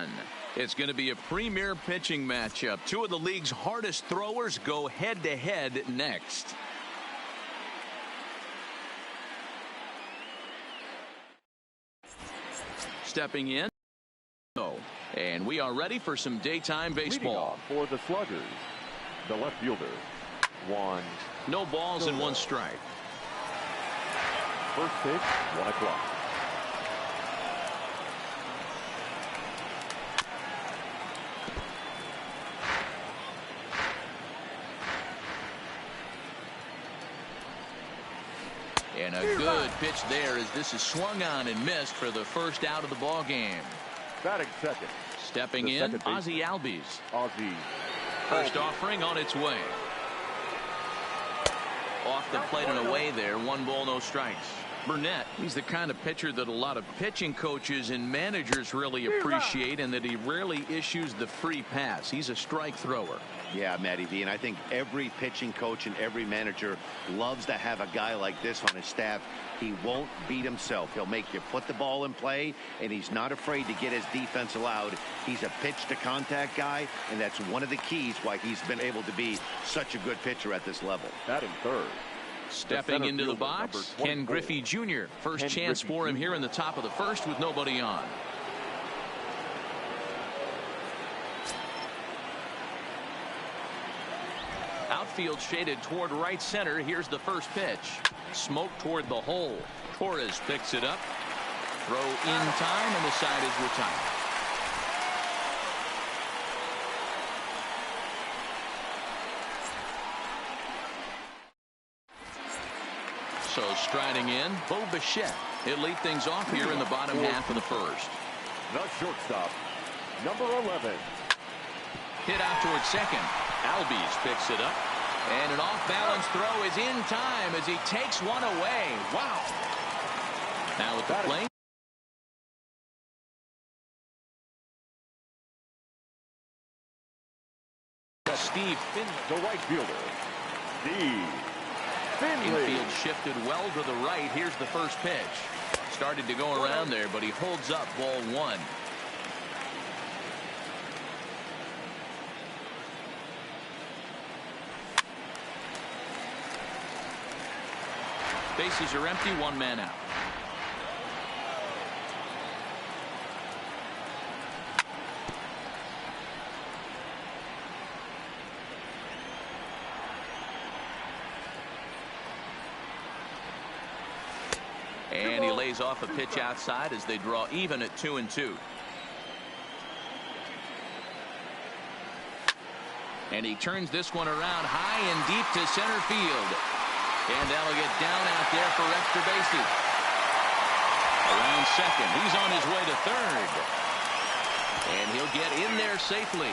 1. It's going to be a premier pitching matchup. Two of the league's hardest throwers go head-to-head next. Stepping in. And we are ready for some daytime baseball. For the Sluggers, the left fielder, 1. No balls and 1 strike. First pitch, 1 o'clock. And a good pitch there as this is swung on and missed for the first out of the ball game. Batting second. Stepping in, Ozzie Albies. Ozzie. First offering on its way. Off the plate and away there. 1 ball, no strikes. Burnett, he's the kind of pitcher that a lot of pitching coaches and managers really appreciate, and that he rarely issues the free pass. He's a strike thrower. Yeah, Matty V, and I think every pitching coach and every manager loves to have a guy like this on his staff. He won't beat himself. He'll make you put the ball in play, and he's not afraid to get his defense allowed. He's a pitch-to-contact guy, and that's one of the keys why he's been able to be such a good pitcher at this level. Batting third. Stepping into the box, Ken Griffey Jr. First chance for him here in the top of the first with nobody on. Outfield shaded toward right center. Here's the first pitch. Smoke toward the hole. Torres picks it up. Throw in time, and the side is retired. So striding in, Bo Bichette. He'll lead things off here in the bottom half of the first. The shortstop, number 11. Hit out towards second. Albies picks it up. And an off-balance throw is in time as he takes one away. Wow. Now at the plate. Steve Finley. The right fielder, Steve Finley. Infield shifted well to the right. Here's the first pitch. Started to go around there, but he holds up ball 1. Bases are empty, 1 man out. And he lays off a pitch outside as they draw even at 2-2. And he turns this one around high and deep to center field. And that'll get down out there for extra bases. Around second. He's on his way to third. And he'll get in there safely.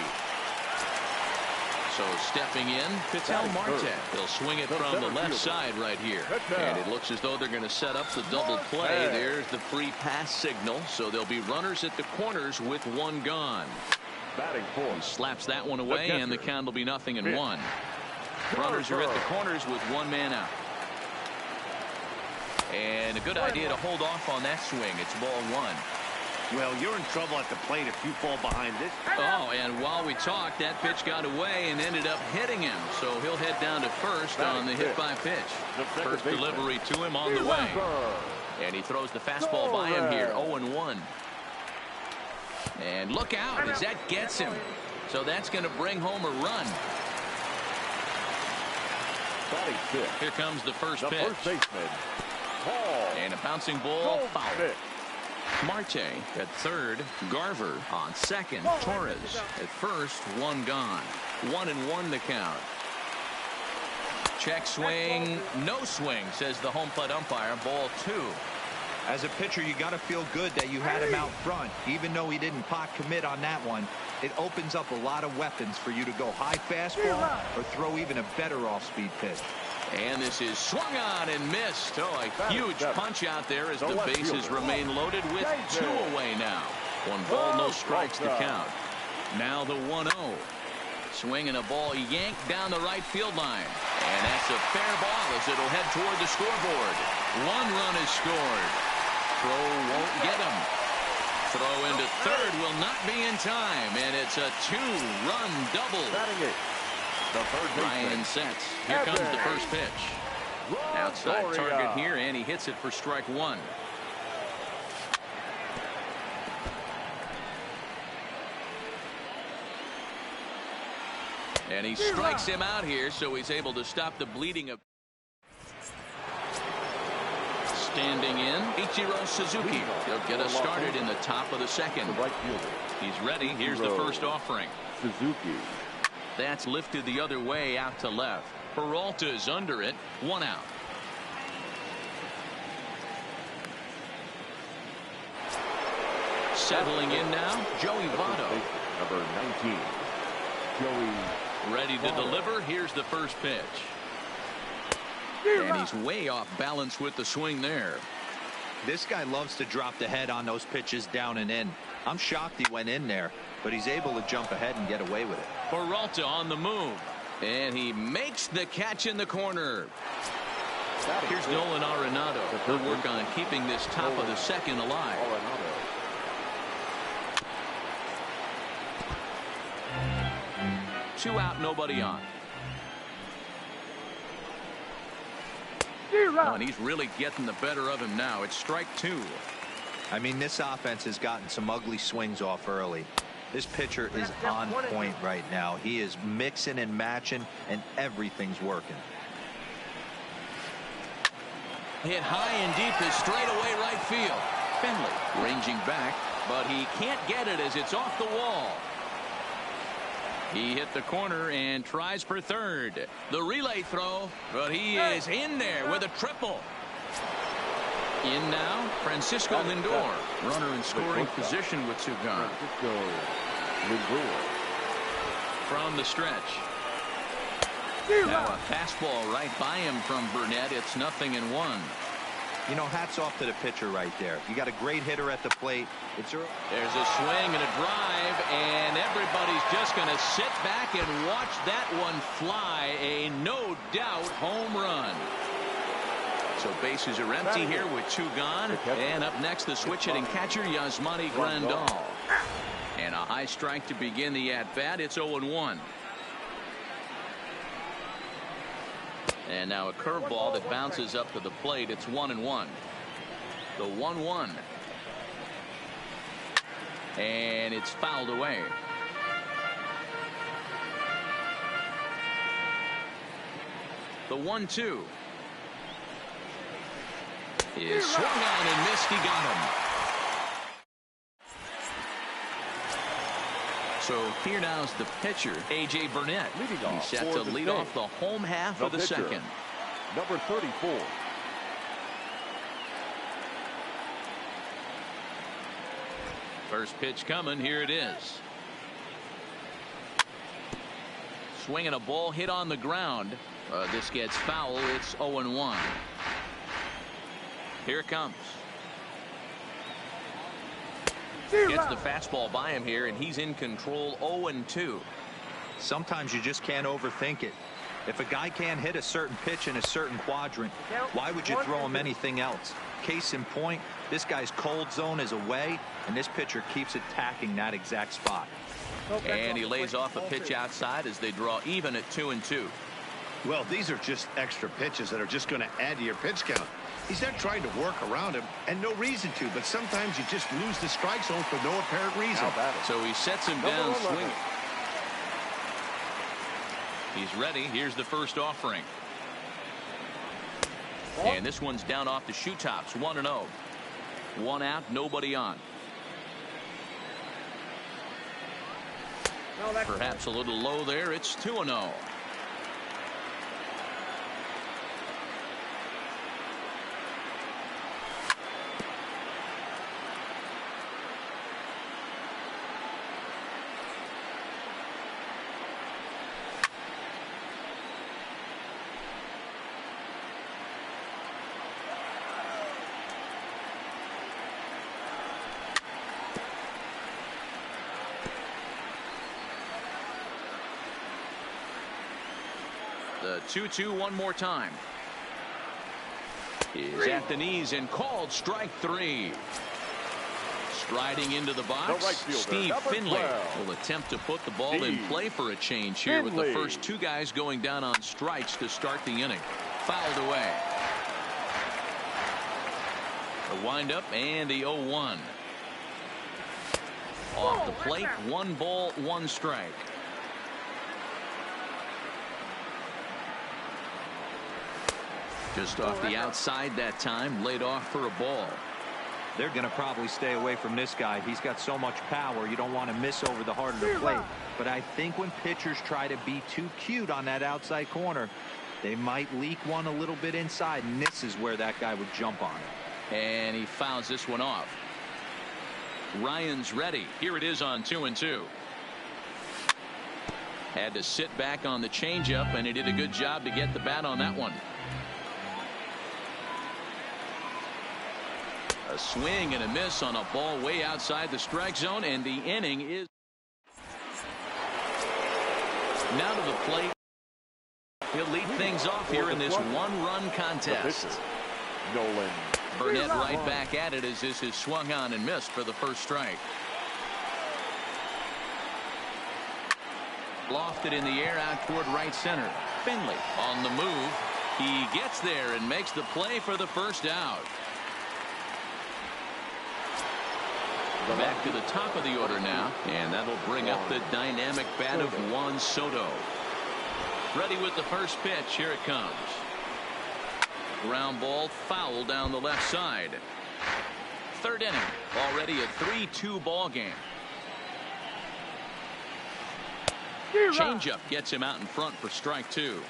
So stepping in, Ketel Marte. He'll swing it from the left side right here. And it looks as though they're going to set up the double play. There's the free pass signal. So there'll be runners at the corners with 1 gone. Batting fourth. He slaps that one away, and the count will be 0-1. Runners are at the corners with 1 man out. And a good idea to hold off on that swing. It's ball 1. Well, you're in trouble at the plate if you fall behind this. Oh, and while we talked, that pitch got away and ended up hitting him. So he'll head down to first on the hit by pitch. First delivery to him on the way. And he throws the fastball by him here. 0-1. And look out as that gets him. So that's going to bring home a run. Here comes the first pitch. First baseman, and a bouncing ball foul. Marte at third. Garver on second. Torres at first. 1 gone. 1-1 the count. Check swing. No swing, says the home plate umpire. Ball 2. As a pitcher, you got to feel good that you had him out front. Even though he didn't pot commit on that one, it opens up a lot of weapons for you to go high fastball or throw even a better off-speed pitch. And this is swung on and missed. Oh, a huge punch out there as the bases remain loaded with 2 away now. 1 ball, no strikes to count. Now the 1-0. Swinging a ball yanked down the right field line. And that's a fair ball as it'll head toward the scoreboard. 1 run is scored. Throw won't get him. Throw into third will not be in time, and it's a 2-run double. Batting it, the third Ryan baseman. sets. Here comes the first pitch. Outside target here, and he hits it for strike one. And he strikes him out here, so he's able to stop the bleeding of. Standing in, Ichiro Suzuki. He'll get us started in the top of the second. The right fielder. He's ready. Here's the first offering. Suzuki. That's lifted the other way out to left. Peralta's under it. 1 out. Settling in now, Joey Votto. Number 19, Joey. Ready to deliver. Here's the first pitch. And he's way off balance with the swing there. This guy loves to drop the head on those pitches down and in. I'm shocked he went in there, but he's able to jump ahead and get away with it. Peralta on the move. And he makes the catch in the corner. Here's Nolan Arenado. He'll work on keeping this top of the second alive. 2 out, nobody on. Oh, and he's really getting the better of him now. It's strike 2. I mean, this offense has gotten some ugly swings off early. This pitcher is on point right now. He is mixing and matching, and everything's working. Hit high and deep to straightaway right field. Finley ranging back, but he can't get it as it's off the wall. He hit the corner and tries for third. The relay throw, but he is in there with a triple. In now, Francisco Lindor. Runner in scoring position with 2 gone. From the stretch. Now a fastball right by him from Burnett. It's 0-1. You know, hats off to the pitcher right there. You got a great hitter at the plate. There's a swing and a drive, and everybody's just going to sit back and watch that one fly. A no doubt home run. So bases are empty here with 2 gone. And up next, the switch hitting catcher, Yasmani Grandal. And a high strike to begin the at-bat. It's 0-1. And now a curveball that bounces up to the plate. It's 1-1. The 1-1. And it's fouled away. The 1-2 is swung on and missed. He got him. So here now's the pitcher, A.J. Burnett. He's set to lead off the home half of the second. Number 34. First pitch coming. Here it is. Swinging a ball hit on the ground. This gets foul. It's 0-1. Here it comes. Gets the fastball by him here, and he's in control. 0-2. Sometimes you just can't overthink it. If a guy can't hit a certain pitch in a certain quadrant, why would you throw him anything else? Case in point, this guy's cold zone is away, and this pitcher keeps attacking that exact spot. And he lays off a pitch outside as they draw even at 2-2. Well, these are just extra pitches that are just going to add to your pitch count. He's not trying to work around him, and no reason to, but sometimes you just lose the strike zone for no apparent reason. So he sets him down swinging. He's ready. Here's the first offering. And this one's down off the shoe tops. 1-0. 1 out, nobody on. Perhaps a little low there. It's 2-0. The 2-2 one more time. Is at the knees and called strike 3. Riding into the box, right fielder, Steve number Finley 12. will attempt to put the ball in Steve play for a change here with the Finley. first two guys going down on strikes to start the inning. Fouled away. The windup and the 0-1. Off the plate, 1 ball, 1 strike. Just off the outside that time, laid off for a ball. They're going to probably stay away from this guy. He's got so much power, you don't want to miss over the heart of the plate. But I think when pitchers try to be too cute on that outside corner, they might leak one a little bit inside, and this is where that guy would jump on it. And he fouls this one off. Ryan's ready. Here it is on 2-2. Had to sit back on the changeup, and he did a good job to get the bat on that one. A swing and a miss on a ball way outside the strike zone, and the inning is now to the plate. He'll lead things off here in this one-run contest. Nolan. Burnett right back at it as this is swung on and missed for the first strike. Lofted in the air out toward right center. Finley on the move. He gets there and makes the play for the first out. Back to the top of the order now, and that'll bring up the dynamic bat of Juan Soto. Ready with the first pitch. Here it comes. Ground ball foul down the left side. Third inning. Already a 3-2 ball game. Changeup gets him out in front for strike 2.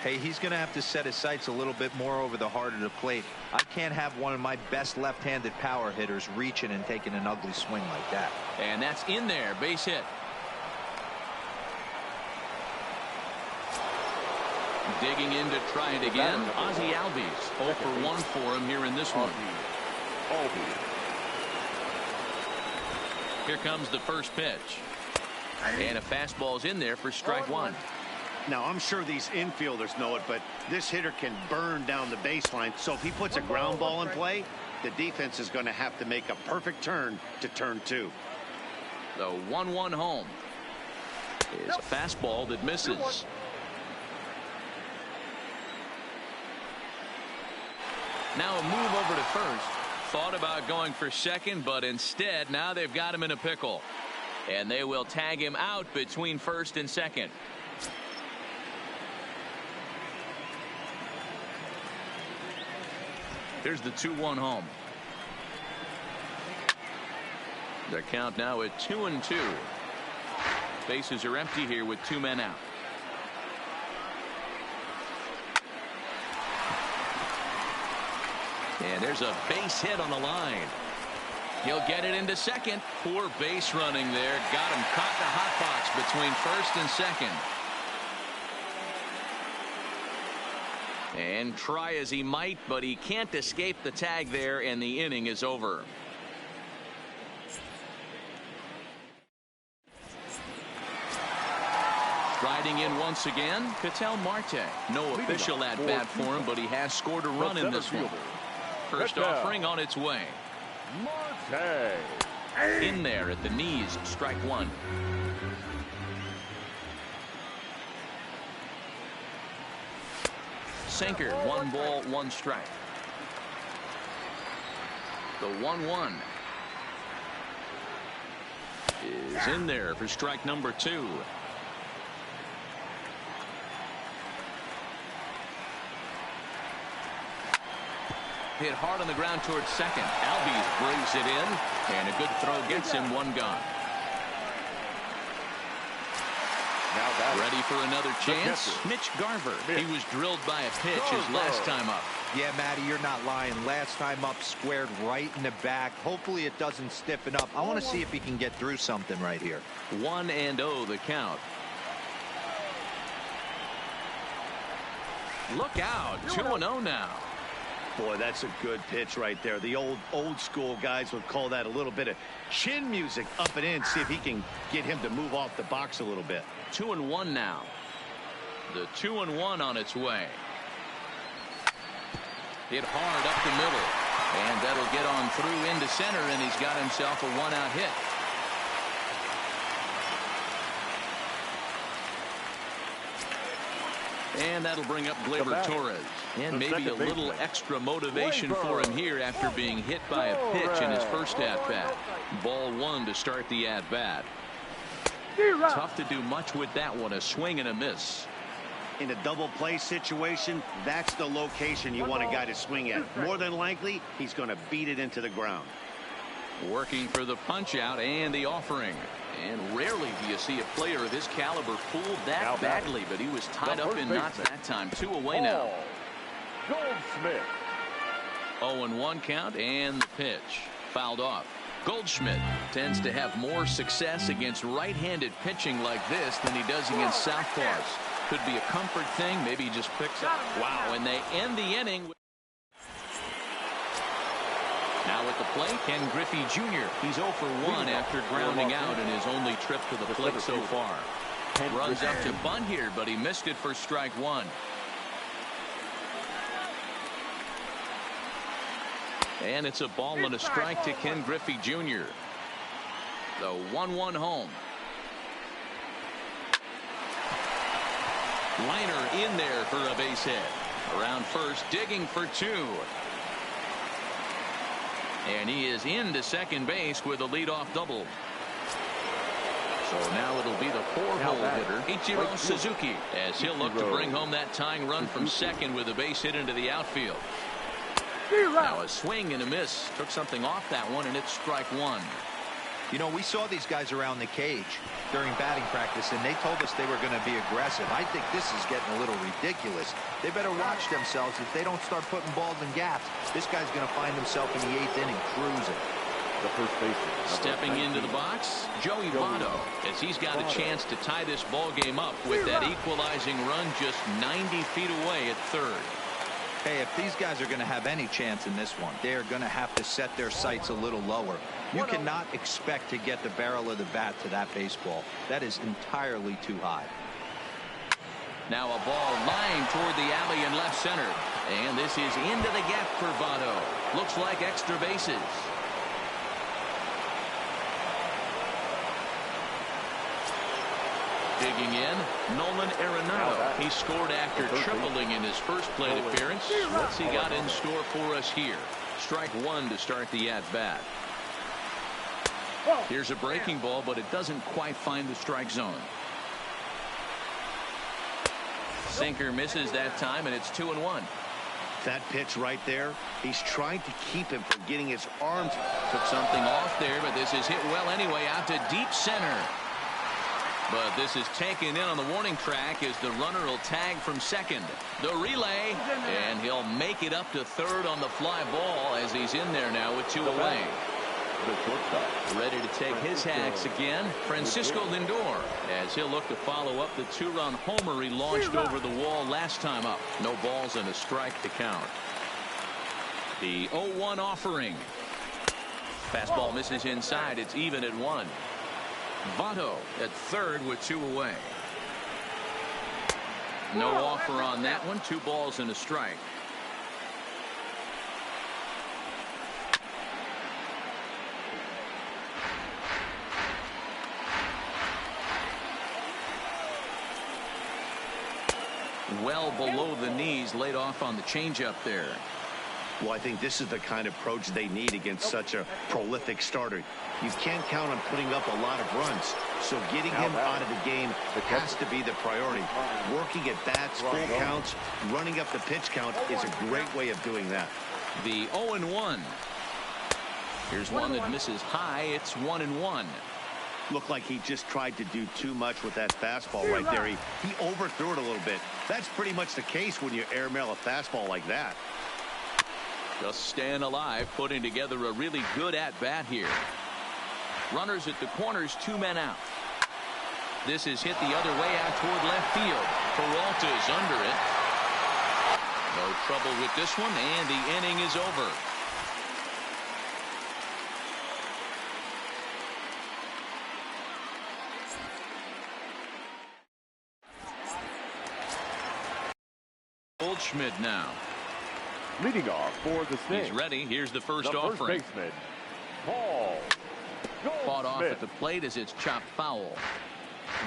Hey, he's going to have to set his sights a little bit more over the heart of the plate. I can't have one of my best left-handed power hitters reaching and taking an ugly swing like that. And that's in there. Base hit. Digging in to try it again. Ozzie Albies 0 for 1 for him here in this one. Here comes the first pitch. And a fastball's in there for strike 1. Now, I'm sure these infielders know it, but this hitter can burn down the baseline. So if he puts a ground ball in play, the defense is going to have to make a perfect turn to turn 2. The 1-1 home is a fastball that misses. Now a move over to first. Thought about going for second, but instead now they've got him in a pickle. And they will tag him out between first and second. Here's the 2-1 home. The count now at 2-2. Bases are empty here with 2 men out. And there's a base hit on the line. He'll get it into second. Poor base running there. Got him caught in the hot box between first and second. And try as he might, but he can't escape the tag there, and the inning is over. Striding in once again, Ketel Marte. No official at bat for him, but he has scored a run in this one. First offering on its way. Marte. In there at the knees, strike 1. Sinker, 1 ball, 1 strike. The 1-1 is in there for strike number 2. Hit hard on the ground towards second. Albies brings it in, and a good throw gets him 1 gone. Ready for another chance. Mitch Garver. He was drilled by a pitch his last time up. Yeah, Matty, you're not lying. Last time up, squared right in the back. Hopefully it doesn't stiffen up. I want to see if he can get through something right here. 1-0 the count. Look out. 2-0 now. Boy, that's a good pitch right there. The old school guys would call that a little bit of chin music up and in. See if he can get him to move off the box a little bit. 2-1 now. The 2-1 on its way. Hit hard up the middle. And that'll get on through into center, and he's got himself a one-out hit. And that'll bring up Gleyber Torres. And maybe a little extra motivation for him here after being hit by a pitch in his first at-bat. Ball one to start the at-bat. Tough to do much with that one. A swing and a miss. In a double play situation, that's the location you want a guy to swing at. More than likely, he's going to beat it into the ground. Working for the punch out and the offering. And rarely do you see a player of his caliber fooled that badly, but he was tied up in knots that time. 2 away now. Goldschmidt. 0-1 count, and the pitch fouled off. Goldschmidt tends to have more success against right-handed pitching like this than he does against southpaws. Could be a comfort thing. Maybe he just picks up. Wow, and they end the inning. Now at the plate, Ken Griffey Jr. He's 0 for 1 after grounding out in his only trip to the plate so far. Runs up to bunt here, but he missed it for strike one. And it's a ball and a strike to Ken Griffey Jr. The 1-1 home. Liner in there for a base hit. Around first, digging for 2. And he is into second base with a leadoff double. So now it'll be the 4-hole hitter, Ichiro Suzuki, as he'll look to bring home that tying run from second with a base hit into the outfield. Now a swing and a miss. Took something off that one, and it's strike one. You know, we saw these guys around the cage during batting practice, and they told us they were going to be aggressive. I think this is getting a little ridiculous. They better watch themselves. If they don't start putting balls in gaps, this guy's going to find himself in the 8th inning cruising. The first baseman. Stepping into the box, Joey Votto, as he's got a chance to tie this ball game up with that equalizing run just 90 feet away at third. Hey, if these guys are going to have any chance in this one, they're going to have to set their sights a little lower. You cannot expect to get the barrel of the bat to that baseball. That is entirely too high. Now a ball lined toward the alley in left center. And this is into the gap for Votto. Looks like extra bases. Digging in, Nolan Arenado. He scored after tripling in his first plate appearance. What's he got in store for us here? Strike one to start the at-bat. Here's a breaking ball, but it doesn't quite find the strike zone. Sinker misses that time, and it's 2-1. That pitch right there, he's trying to keep him from getting his arms. Took something off there, but this is hit well anyway out to deep center. But this is taken in on the warning track as the runner will tag from second. The relay, and he'll make it up to third on the fly ball as he's in there now with 2 away. Ready to take his hacks again, Francisco Lindor, as he'll look to follow up the 2-run homer he launched over the wall last time up. No balls and a strike to count. The 0-1 offering. Fastball misses inside. It's even at 1. Votto at third with 2 away. No offer on that one. 2 balls and a strike. Well below the knees, laid off on the changeup there. Well, I think this is the kind of approach they need against such a prolific starter. You can't count on putting up a lot of runs, so getting him out of the game has to be the priority. Working at bats, full counts, running up the pitch count is a great way of doing that. The 0-1. Here's one that misses high. It's 1-1. Looked like he just tried to do too much with that fastball right there. He overthrew it a little bit. That's pretty much the case when you airmail a fastball like that. Just staying alive, putting together a really good at-bat here. Runners at the corners, 2 men out. This is hit the other way out toward left field. Peralta's under it. No trouble with this one, and the inning is over. Goldschmidt now. Leading off for the Sting. He's ready. Here's the first the offering. First baseman, Paul. Fought off at the plate as it's chopped foul.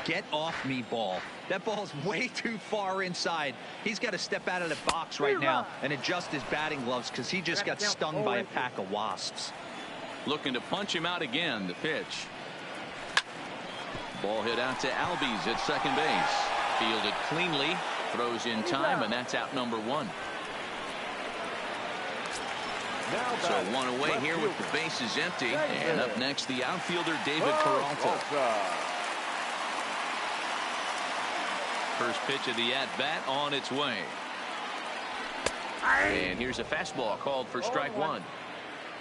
Get off me, ball. That ball's way too far inside. He's got to step out of the box right now and adjust his batting gloves because he just got stung by a pack of wasps. Looking to punch him out again. The pitch. Ball hit out to Albies at second base. Fielded cleanly. Throws in time, and that's out number one. So one away here with the bases empty. And up next, the outfielder, David Peralta. First pitch of the at-bat on its way. And here's a fastball called for strike one.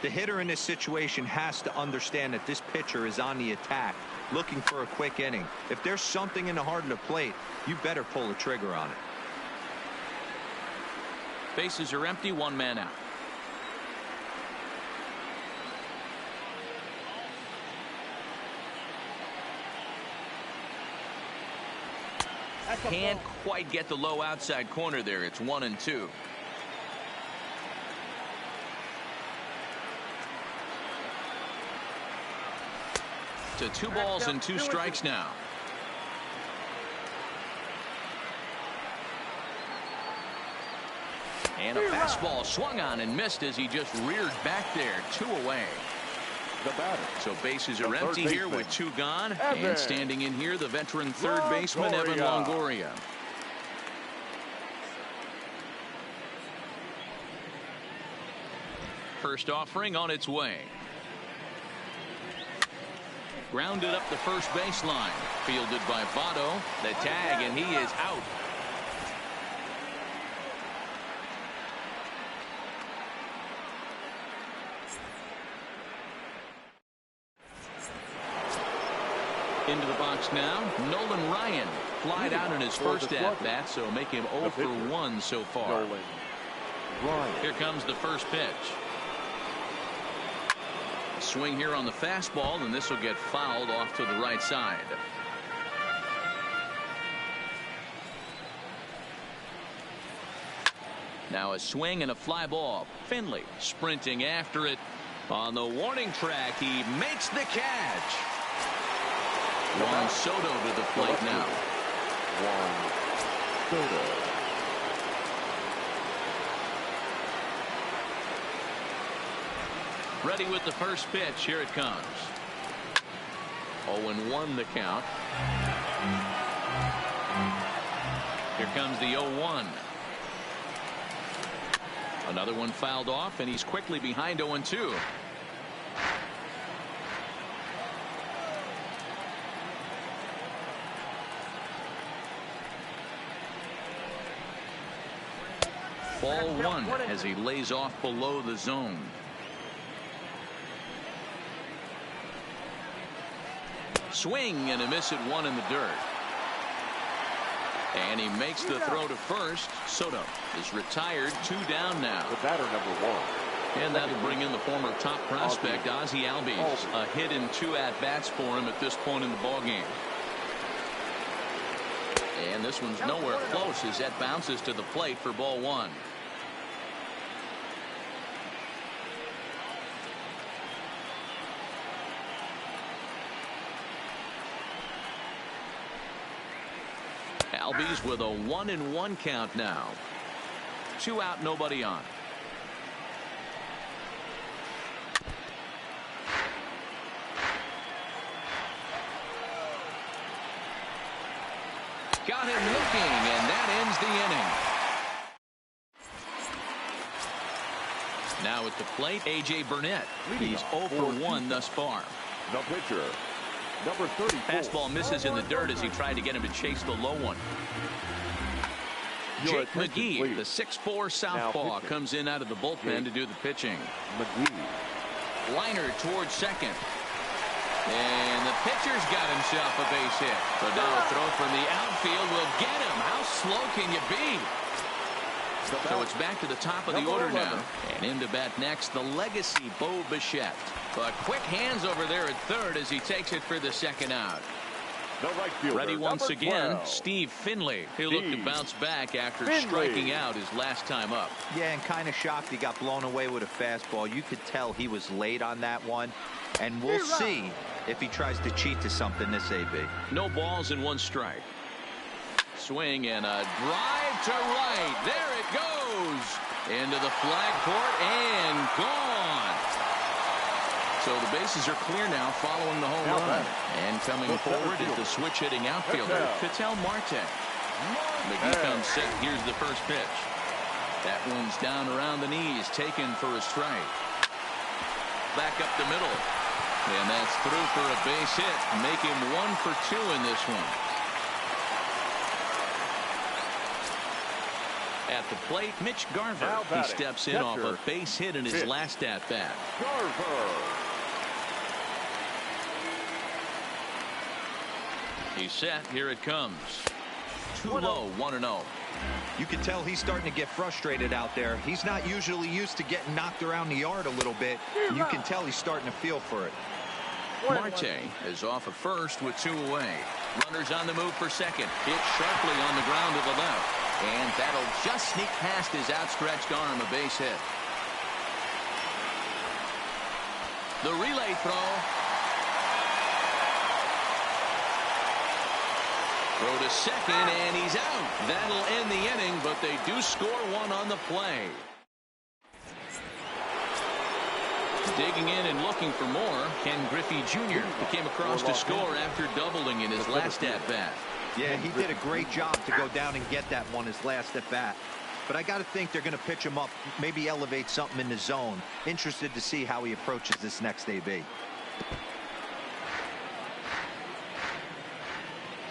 The hitter in this situation has to understand that this pitcher is on the attack, looking for a quick inning. If there's something in the heart of the plate, you better pull the trigger on it. Bases are empty, one man out. Can't quite get the low outside corner there. It's 1-2. To 2 balls and 2 strikes now. And a fastball swung on and missed as he just reared back there. 2 away. The batter. So bases are empty here with 2 gone. And standing in here, the veteran third baseman, Evan Longoria. First offering on its way. Grounded up the first baseline. Fielded by Votto. The tag, and he is out. Into the box now, Nolan Ryan. Flied out in his first at-bat, so make him 0 for 1 so far. Here comes the first pitch. Swing here on the fastball, and this will get fouled off to the right side. Now a swing and a fly ball. Finley sprinting after it. On the warning track, he makes the catch. Juan Soto to the plate now. Juan Soto. Ready with the first pitch. Here it comes. 0-1 the count. Here comes the 0-1. Another one fouled off, and he's quickly behind 0-2. Ball 1 as he lays off below the zone. Swing and a miss at 1 in the dirt. And he makes the throw to first. Soto is retired. 2 down now. The batter number 1. And that'll bring in the former top prospect Ozzie Albies. A hit in 2 at-bats for him at this point in the ballgame. And this one's nowhere close as that bounces to the plate for ball 1. Albies with a 1-1 count now. 2 out, nobody on. Got him looking, and that ends the inning. Now at the plate, A.J. Burnett. He's 0 for 1 thus far. The pitcher, number 34. Fastball misses in the dirt as he tried to get him to chase the low one. Jake McGee, the 6'4 southpaw, comes in out of the bullpen to do the pitching. McGee. Liner towards second. And the pitcher's got himself a base hit. So now a throw from the outfield will get him. How slow can you be? So it's back to the top of the order now. And in to bat next, the legacy Bo Bichette. But quick hands over there at third as he takes it for the second out. The right fielder, Ready once number again, 12. Steve Finley. He'll look to bounce back after striking out his last time up. Yeah, and kind of shocked he got blown away with a fastball. You could tell he was late on that one. And we'll see if he tries to cheat to something this AB. No balls and 1 strike. Swing and a drive to right. There it goes. Into the flag court and gone. So the bases are clear now following the home run. And coming forward is the switch-hitting outfielder, Ketel Marte. McGee comes set. Here's the first pitch. That one's down around the knees, taken for a strike. Back up the middle. And that's through for a base hit. Make him 1 for 2 in this one. At the plate, Mitch Garver. He steps in off a base hit in his last at-bat. Garver. He's set. Here it comes. Too low, 1-0. You can tell he's starting to get frustrated out there. He's not usually used to getting knocked around the yard a little bit. You can tell he's starting to feel for it. Marte is off at first with 2 away. Runners on the move for second. Hit sharply on the ground to the left. And that'll just sneak past his outstretched arm, a base hit. The relay throw. Throw to second, and he's out. That'll end the inning, but they do score 1 on the play. Digging in and looking for more, Ken Griffey Jr. He came across to score after doubling in his last at-bat. Yeah, he did a great job to go down and get that one his last at-bat. But I got to think they're going to pitch him up, maybe elevate something in the zone. Interested to see how he approaches this next AB.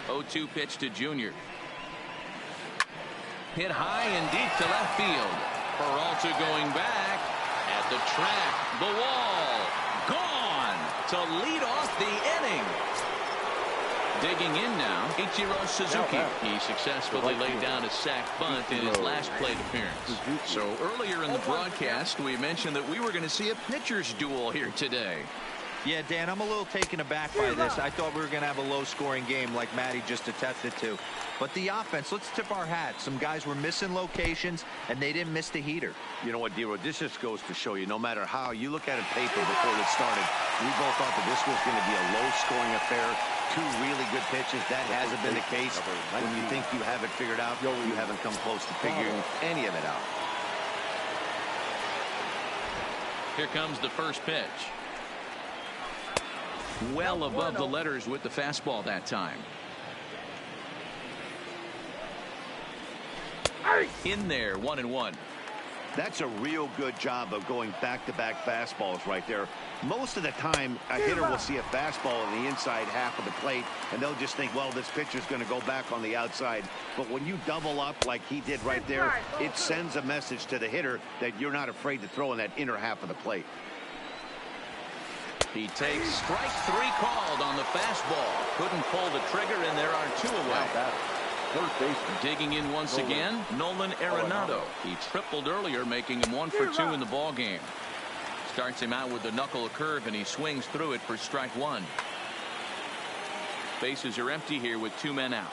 0-2 pitch to Junior. Hit high and deep to left field. Peralta going back at the track. The wall. Gone to lead off the inning. Digging in now, Ichiro Suzuki. He successfully laid down a sac bunt in his last plate appearance. So earlier in the broadcast, we mentioned that we were going to see a pitcher's duel here today. Yeah, Dan, I'm a little taken aback by this. I thought we were going to have a low-scoring game like Matty just attested to. But the offense, let's tip our hats. Some guys were missing locations, and they didn't miss the heater. You know what, D-Roy, this just goes to show you, no matter how you look at it paper before it started, we both thought that this was going to be a low-scoring affair. 2 really good pitches. That hasn't been the case. When you think you have it figured out, you haven't come close to figuring any of it out. Here comes the first pitch. Well above the letters with the fastball that time. In there, 1-1. That's a real good job of going back-to-back fastballs right there. Most of the time, a hitter will see a fastball in the inside half of the plate, and they'll just think, well, this pitcher's going to go back on the outside. But when you double up like he did right there, it sends a message to the hitter that you're not afraid to throw in that inner half of the plate. He takes strike 3 called on the fastball. Couldn't pull the trigger, and there are 2 away. Digging in once again, Nolan Arenado. He tripled earlier, making him 1 for 2 in the ball game. Starts him out with the knuckle curve, and he swings through it for strike 1. Bases are empty here with 2 men out.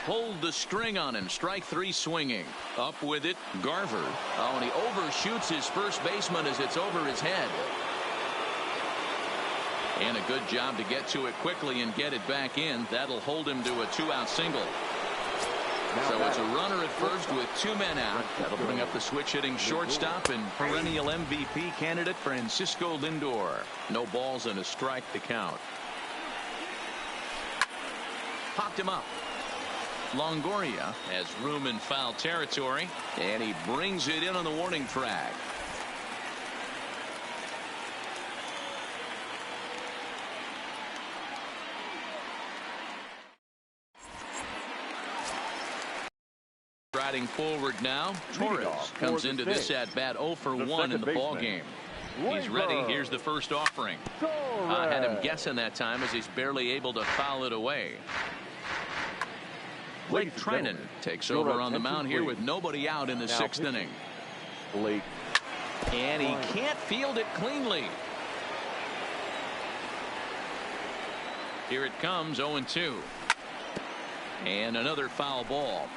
Pulled the string on him. Strike 3 swinging. Up with it, Garver. Oh, and he overshoots his first baseman as it's over his head. And a good job to get to it quickly and get it back in. That'll hold him to a 2-out single. So it's a runner at first with 2 men out. That'll bring up the switch-hitting shortstop and perennial MVP candidate Francisco Lindor. No balls and a strike to count. Popped him up. Longoria has room in foul territory, and he brings it in on the warning track. Striding forward now, Torres comes into this at-bat 0 for 1 in the ball game. He's ready. Here's the first offering. Had him guessing that time as he's barely able to foul it away. Blake Trinan takes over on the mound here with nobody out in the sixth inning. Blake. And he can't field it cleanly. Here it comes, 0-2. And another foul ball.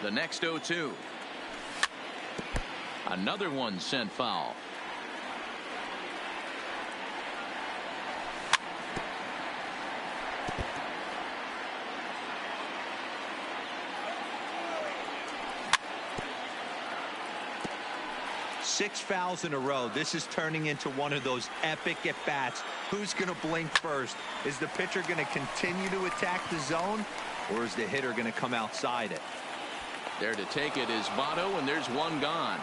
The next 0-2. Another one sent foul. Six fouls in a row. This is turning into one of those epic at-bats. Who's going to blink first? Is the pitcher going to continue to attack the zone, or is the hitter going to come outside it? There to take it is Votto, and there's one gone.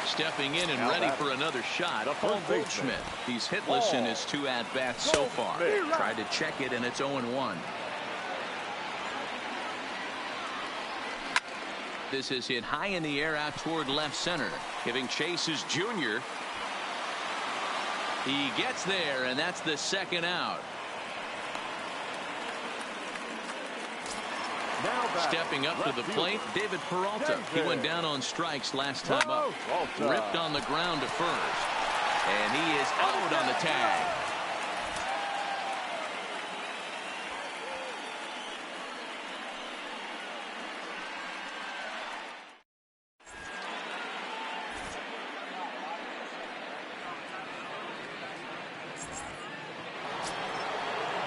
Stepping in and ready for another shot, Paul Goldschmidt. He's hitless in his 2 at-bats so far. Tried to check it, and it's 0-1. This is hit high in the air out toward left center. Giving chase is Junior. He gets there, and that's the second out. Stepping up to the plate, David Peralta. He went down on strikes last time up. Ripped on the ground to first. And he is out on the tag.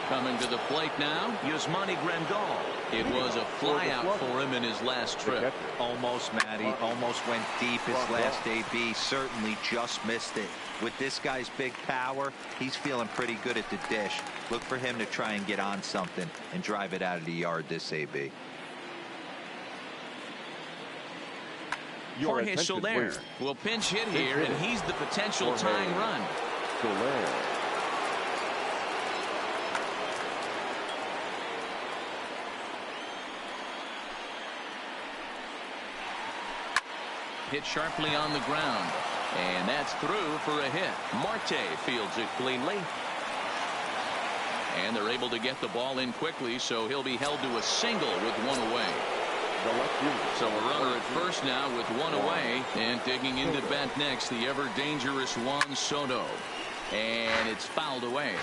Coming to the plate now, Yasmani Grandal. It was a flyout for him in his last trip. Almost, Matty. Almost went deep his last AB. Certainly just missed it. With this guy's big power, he's feeling pretty good at the dish. Look for him to try and get on something and drive it out of the yard this AB. Jorge Soler will pinch hit here, and he's the potential tying run. Soler. Hit sharply on the ground, and that's through for a hit. Marte fields it cleanly, and they're able to get the ball in quickly, so he'll be held to a single with one away. So a runner at first now with one away, and digging into bat next, the ever dangerous Juan Soto, and it's fouled away.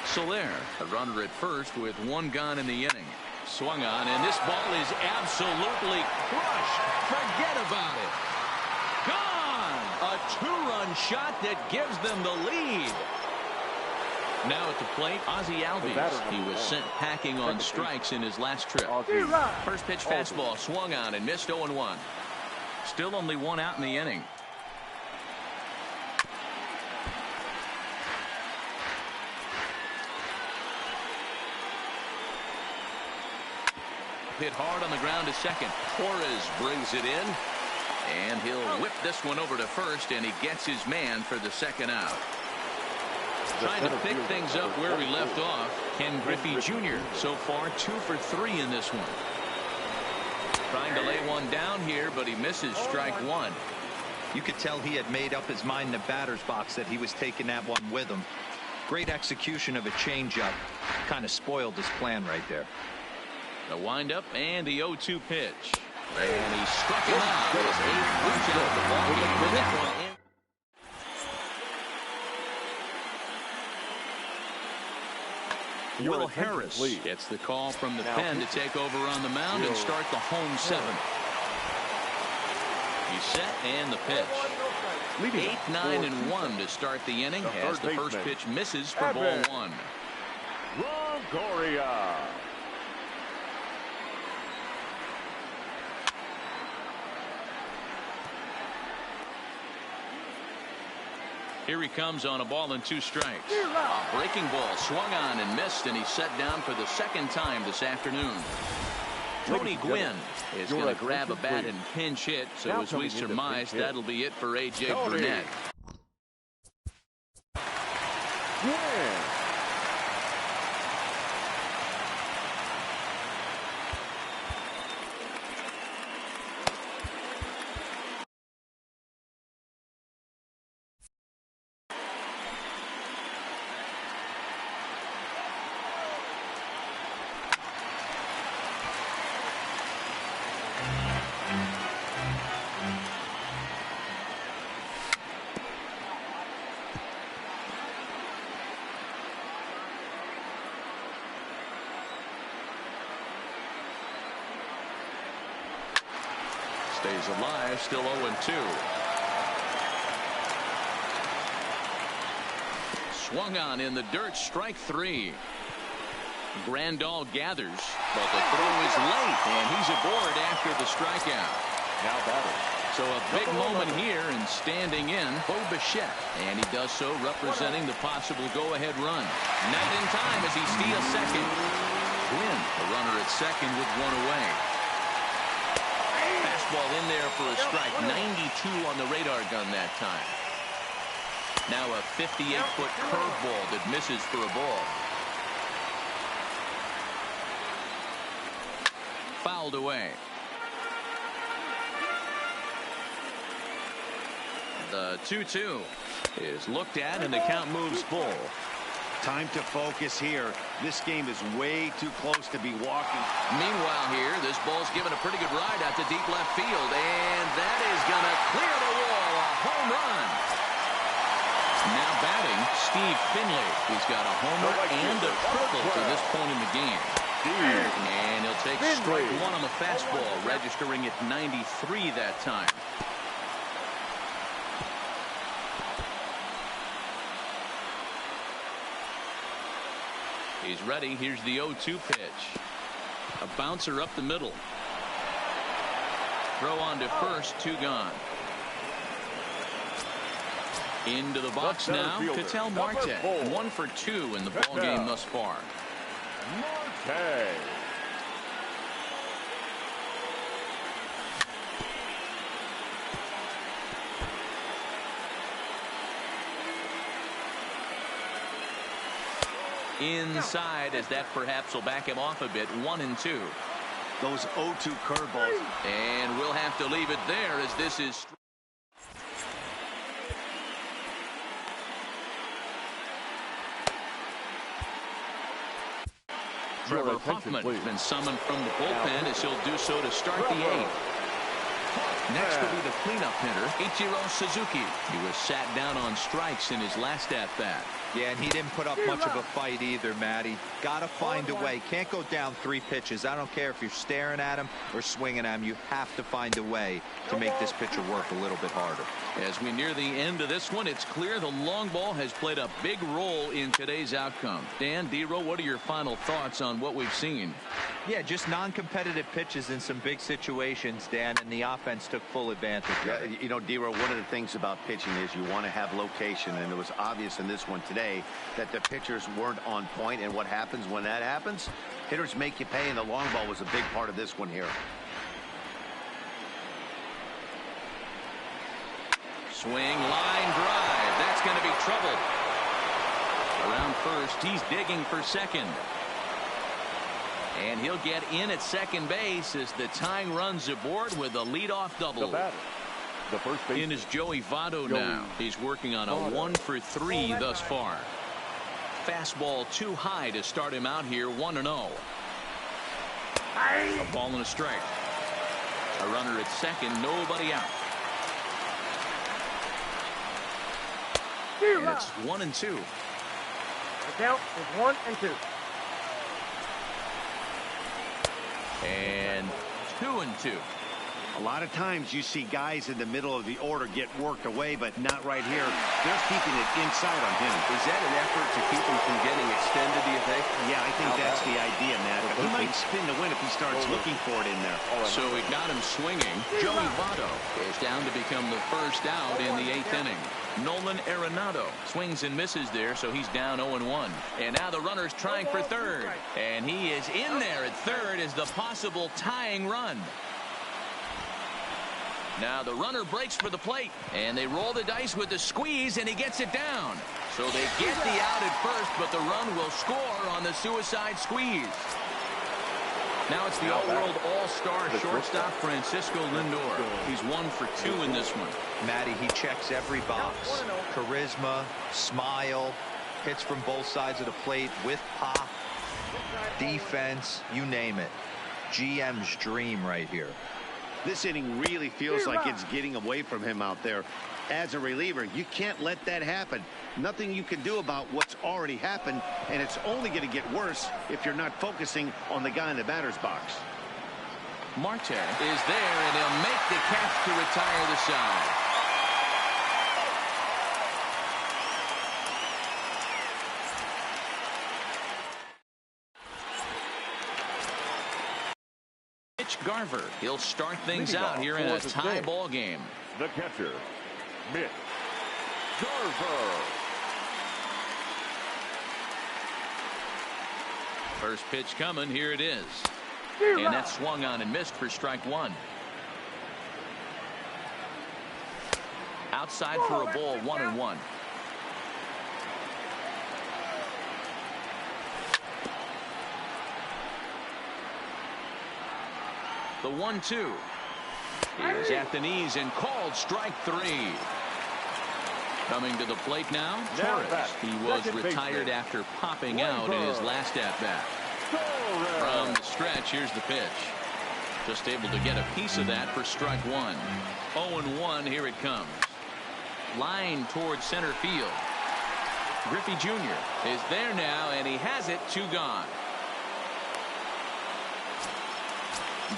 Soler, a runner at first with one gone in the inning. Swung on, and this ball is absolutely crushed. Forget about it. Gone! A 2-run shot that gives them the lead. Now at the plate, Ozzie Albies. He was sent packing on strikes in his last trip. First pitch fastball swung on and missed 0-1. Still only one out in the inning. Hit hard on the ground to second. Torres brings it in, and he'll whip this one over to first, and he gets his man for the second out. Trying to pick things up where we left off, Ken Griffey Jr. So far 2 for 3 in this one. Trying to lay one down here, but he misses strike one. You could tell he had made up his mind in the batter's box that he was taking that one with him. Great execution of a changeup. Kind of spoiled his plan right there. The windup and the 0-2 pitch. And he struck him out. His 8th punch out of the ball game with that one in. Will Harris gets the call from the pen to take over on the mound and start the home 7th. He's set and the pitch. 8, 9, and 1 to start the inning as the first pitch misses for ball 1. Longoria. Here he comes on a ball and 2 strikes. A breaking ball swung on and missed, and he's set down for the second time this afternoon. Tony Gwynn is going to grab a bat and pinch hit, so as we surmise, that'll be it for A.J. Burnett. Stays alive, still 0-2. Swung on in the dirt, strike 3. Grandal gathers, but the throw is late, and he's aboard after the strikeout. Now batting. So a big moment here, and standing in, Bo Bichette. And he does so representing the possible go-ahead run. Not in time as he steals second. Win. A runner at second with one away. Fastball in there for a strike. 92 on the radar gun that time. Now a 58-foot curveball that misses for a ball. Fouled away. The 2-2 is looked at, and the count moves full. Time to focus here. This game is way too close to be walking. Meanwhile here, this ball's given a pretty good ride out to deep left field, and that is going to clear the wall. A home run. Now batting, Steve Finley. He's got a homer and a triple to this point in the game. And he'll take strike one on the fastball, registering at 93 that time. He's ready. Here's the 0-2 pitch. A bouncer up the middle. Throw on to first, 2 gone. Into the box now, Ketel Marte. 1 for 2 in the ball game thus far. Marte. Inside, as that perhaps will back him off a bit. 1-2. Those 0-2 curveballs. And we'll have to leave it there, as this is... Trevor Hoffman has been summoned from the bullpen, as he'll do so to start the 8th. Next will be the cleanup hitter, Ichiro Suzuki. He was sat down on strikes in his last at-bat. Yeah, and he didn't put up much of a fight either, Matty. Got to find a way. Can't go down 3 pitches. I don't care if you're staring at him or swinging at him. You have to find a way to make this pitcher work a little bit harder. As we near the end of this one, it's clear the long ball has played a big role in today's outcome. Dan, D-Row, what are your final thoughts on what we've seen? Yeah, just non-competitive pitches in some big situations, Dan, and the offense took full advantage. Yeah, you know, D-Row, one of the things about pitching is you want to have location, and it was obvious in this one today that the pitchers weren't on point, and what happens when that happens? Hitters make you pay, and the long ball was a big part of this one here. Swing, line drive. That's going to be trouble. Around first, he's digging for second. And he'll get in at second base as the tying runs aboard with a leadoff double. The first base in is Joey Votto now. He's working on a 1 for 3 thus far. Fastball too high to start him out here, 1-0. A ball and a strike. A runner at second, nobody out. And it's 1-2. The count is 1-2. And 2-2. A lot of times you see guys in the middle of the order get worked away, but not right here. They're keeping it inside on him. Is that an effort to keep him from getting extended, do you think? Yeah, I think that's the idea, Matt. But he might spin the win if he starts looking for it in there. So he got him swinging. Joey Votto is down to become the first out in the 8th inning. Nolan Arenado swings and misses there, so he's down 0-1. And now the runner's trying for third. And he is in there at third as the possible tying run. Now the runner breaks for the plate, and they roll the dice with the squeeze, and he gets it down. So they get the out at first, but the run will score on the suicide squeeze. Now it's the all-world all-star shortstop Francisco Lindor. He's 1 for 2 in this one. Matty, he checks every box. Charisma, smile, hits from both sides of the plate with pop, defense, you name it. GM's dream right here. This inning really feels like it's getting away from him out there. As a reliever, you can't let that happen. Nothing you can do about what's already happened, and it's only going to get worse if you're not focusing on the guy in the batter's box. Marte is there, and he'll make the catch to retire the side. Mitch Garver, he'll start things out here in a tie ball game. The catcher, Mitch Garver. First pitch coming, here it is. And that swung on and missed for strike one. Outside for a ball, 1-1. The 1-2 is at the knees and called strike three. Coming to the plate now, Torres. He was retired after popping out in his last at-bat. From the stretch, here's the pitch. Just able to get a piece of that for strike one. 0-1, here it comes. Line towards center field. Griffey Jr. is there now, and he has it, 2 gone.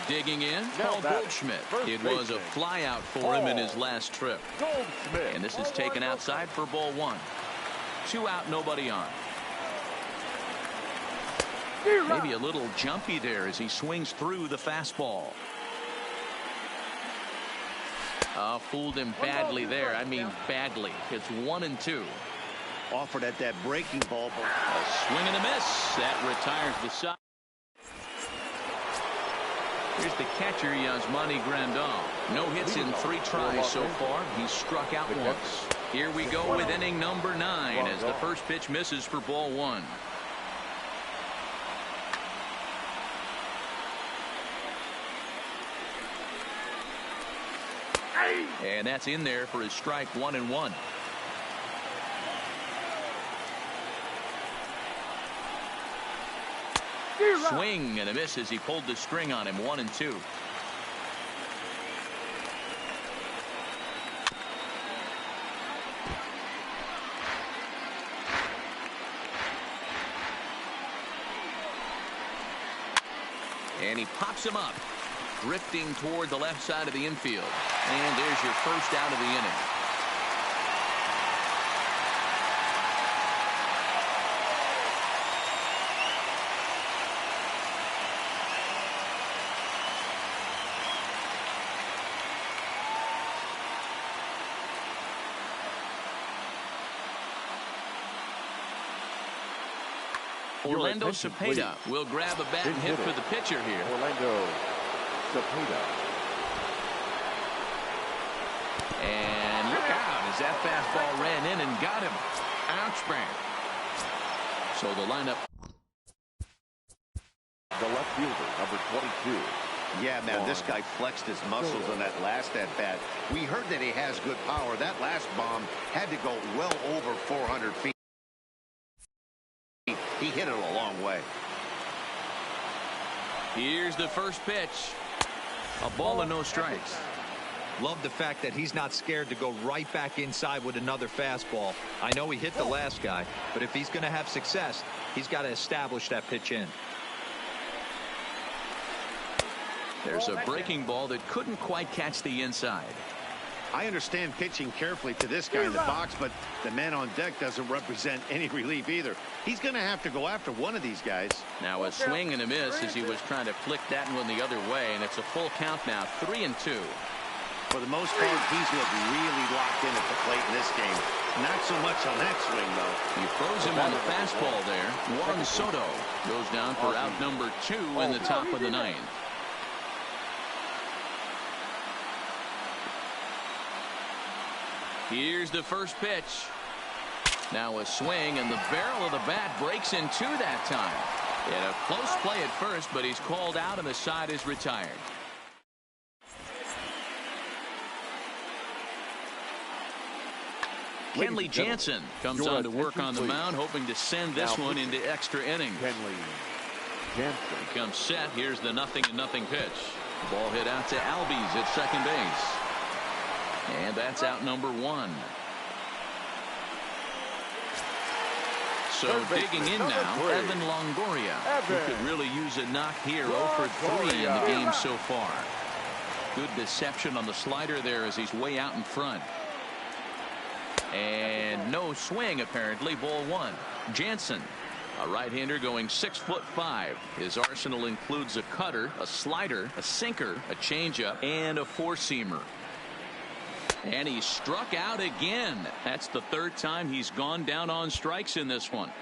Digging in, Paul Goldschmidt. It was a fly out for him in his last trip. And this is taken outside for ball 1. 2 out, nobody on. Maybe a little jumpy there as he swings through the fastball. Fooled him badly there. I mean badly. It's 1-2. Offered at that breaking ball. A swing and a miss. That retires the side. Here's the catcher, Yasmani Grandal. No hits in 3 tries so far. He's struck out once. Here we go with inning number 9 as the first pitch misses for ball 1. And that's in there for his strike, 1-1. Swing and a miss as he pulled the string on him, 1-2. And he pops him up, drifting toward the left side of the infield. And there's your first out of the inning. Orlando Cepeda will grab a bat and hit for the pitcher here. Orlando Cepeda. And look out as that fastball ran in and got him. Ouch, man. So the lineup. The left fielder, number 22. Yeah, man, this guy flexed his muscles on that last at-bat. We heard that he has good power. That last bomb had to go well over 400 feet. He hit it a long way. Here's the first pitch. A ball and no strikes. Love the fact that he's not scared to go right back inside with another fastball. I know he hit the last guy, but if he's going to have success, he's got to establish that pitch in. There's a breaking ball that couldn't quite catch the inside. I understand pitching carefully to this guy in the box, but the man on deck doesn't represent any relief either. He's going to have to go after one of these guys. Now a swing and a miss as he was trying to flick that one the other way, and it's a full count now, 3-2. For the most part, he's looked really locked in at the plate in this game. Not so much on that swing, though. He throws him on the fastball there. Juan Soto goes down for out number 2 in the top of the 9th. Here's the first pitch. Now a swing, and the barrel of the bat breaks in 2 that time. In a close play at first, but he's called out and the side is retired. Kenley Jansen comes on to work on the mound, hoping to send this one into extra innings. Kenley Jansen. He comes set. Here's the 0-0 pitch. Ball hit out to Albies at second base. And that's out number 1. So digging in now, Evan Longoria, who could really use a knock here. 0 for 3 in the game so far. Good deception on the slider there as he's way out in front. And no swing apparently. Ball 1. Jansen, a right-hander going 6'5". His arsenal includes a cutter, a slider, a sinker, a changeup, and a four-seamer. And he struck out again. That's the third time he's gone down on strikes in this one.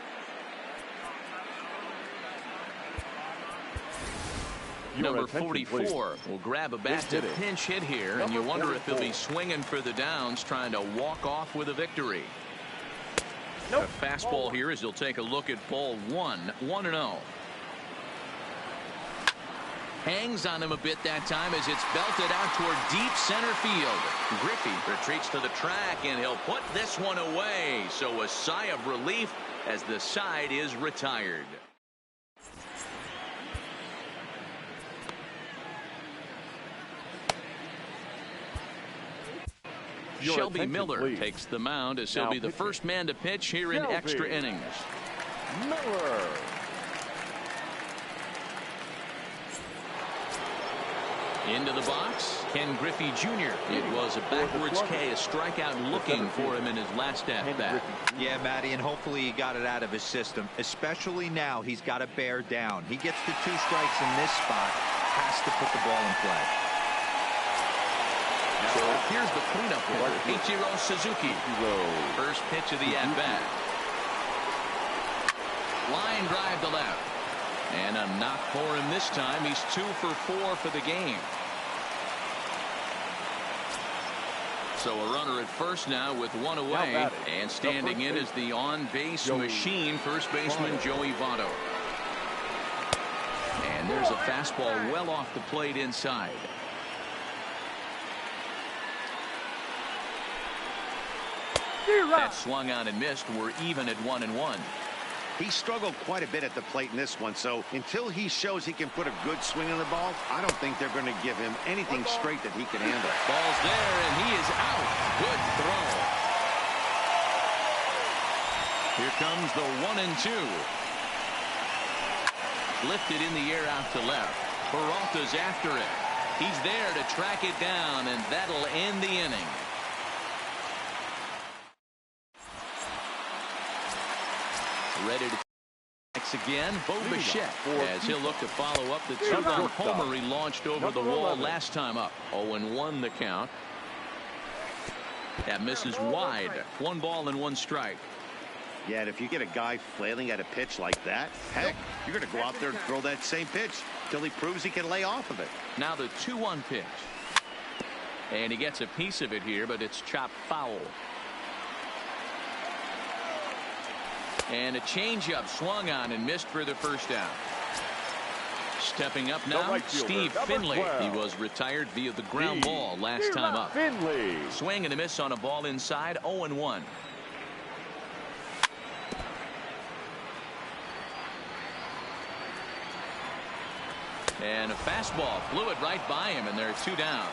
Number 44 will grab a bat to pinch hit here, and you wonder if he'll be swinging for the downs, trying to walk off with a victory. A fastball here as he'll take a look at ball 1. 1-0. Hangs on him a bit that time as it's belted out toward deep center field. Griffey retreats to the track, and he'll put this one away. So a sigh of relief as the side is retired. Shelby Miller takes the mound as he'll be the first man to pitch here in extra innings. Miller. Into the box, Ken Griffey Jr. It was a backwards K, a strikeout looking for him in his last at-bat. Yeah, Matty, and hopefully he got it out of his system. Especially now, he's got to bear down. He gets the 2 strikes in this spot, has to put the ball in play. So here's the cleanup hitter, Ichiro Suzuki. First pitch of the at-bat. Line drive to left. And a knock for him this time. He's 2 for 4 for the game. So a runner at first now with 1 away. And standing in is the on-base machine, first baseman Joey Votto. And there's a fastball well off the plate inside. That swung on and missed. We're even at 1-1. He struggled quite a bit at the plate in this one, so until he shows he can put a good swing on the ball, I don't think they're going to give him anything straight that he can handle. Ball's there, and he is out. Good throw. Here comes the 1-2. Lifted in the air out to left. Peralta's after it. He's there to track it down, and that'll end the inning. Ready to next again, Bo Bichette, as he'll look to follow up the 2-run homer he launched over the wall last time up. 0-1 the count. That misses wide. 1 ball and 1 strike. Yeah, and if you get a guy flailing at a pitch like that, heck, you're going to go out there and throw that same pitch till he proves he can lay off of it. Now the 2-1 pitch. And he gets a piece of it here, but it's chopped foul. And a changeup swung on and missed for the first down. Stepping up now, Steve Finley. He was retired via the ground ball last time up. Swing and a miss on a ball inside. 0-1. And a fastball flew it right by him, and there are 2 down.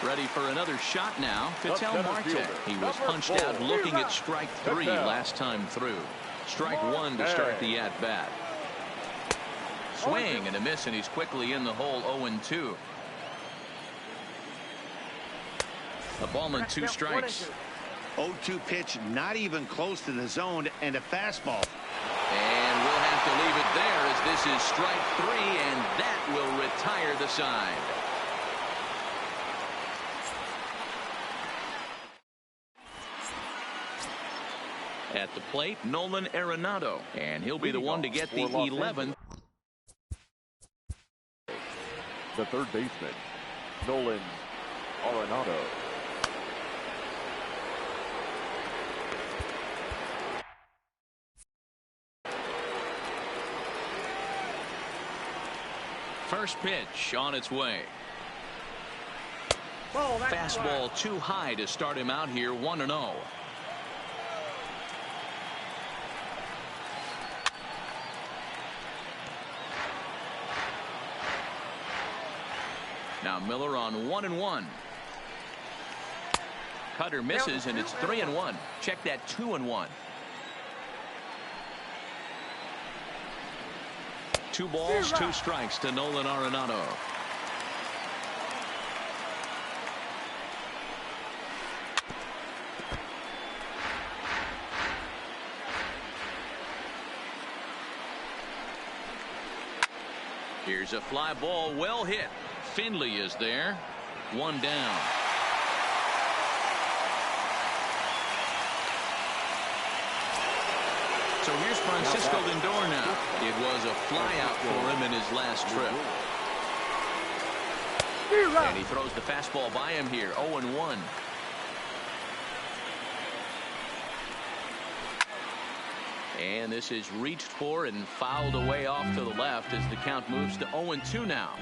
Ready for another shot now. Ketel Marte. He was punched out looking at strike 3 last time through. Strike 1 to start the at-bat. Swing and a miss, and he's quickly in the hole. 0-2. A ball and 2 strikes. 0-2 pitch, not even close to the zone, and a fastball. And we'll have to leave it there as this is strike 3, and that will retire the side. At the plate, Nolan Arenado, and he'll be the one to get the 11th. The third baseman, Nolan Arenado. First pitch on its way. Fastball too high to start him out here. 1-0. Now Miller on 1-1. Cutter misses, and it's 3-1. Check that 2-1. 2 balls, 2 strikes to Nolan Arenado. Here's a fly ball, well hit. Finley is there. 1 down. So here's Francisco Lindor now. It was a flyout for him in his last trip. And he throws the fastball by him here. 0-1. And this is reached for and fouled away off to the left as the count moves to 0-2 now.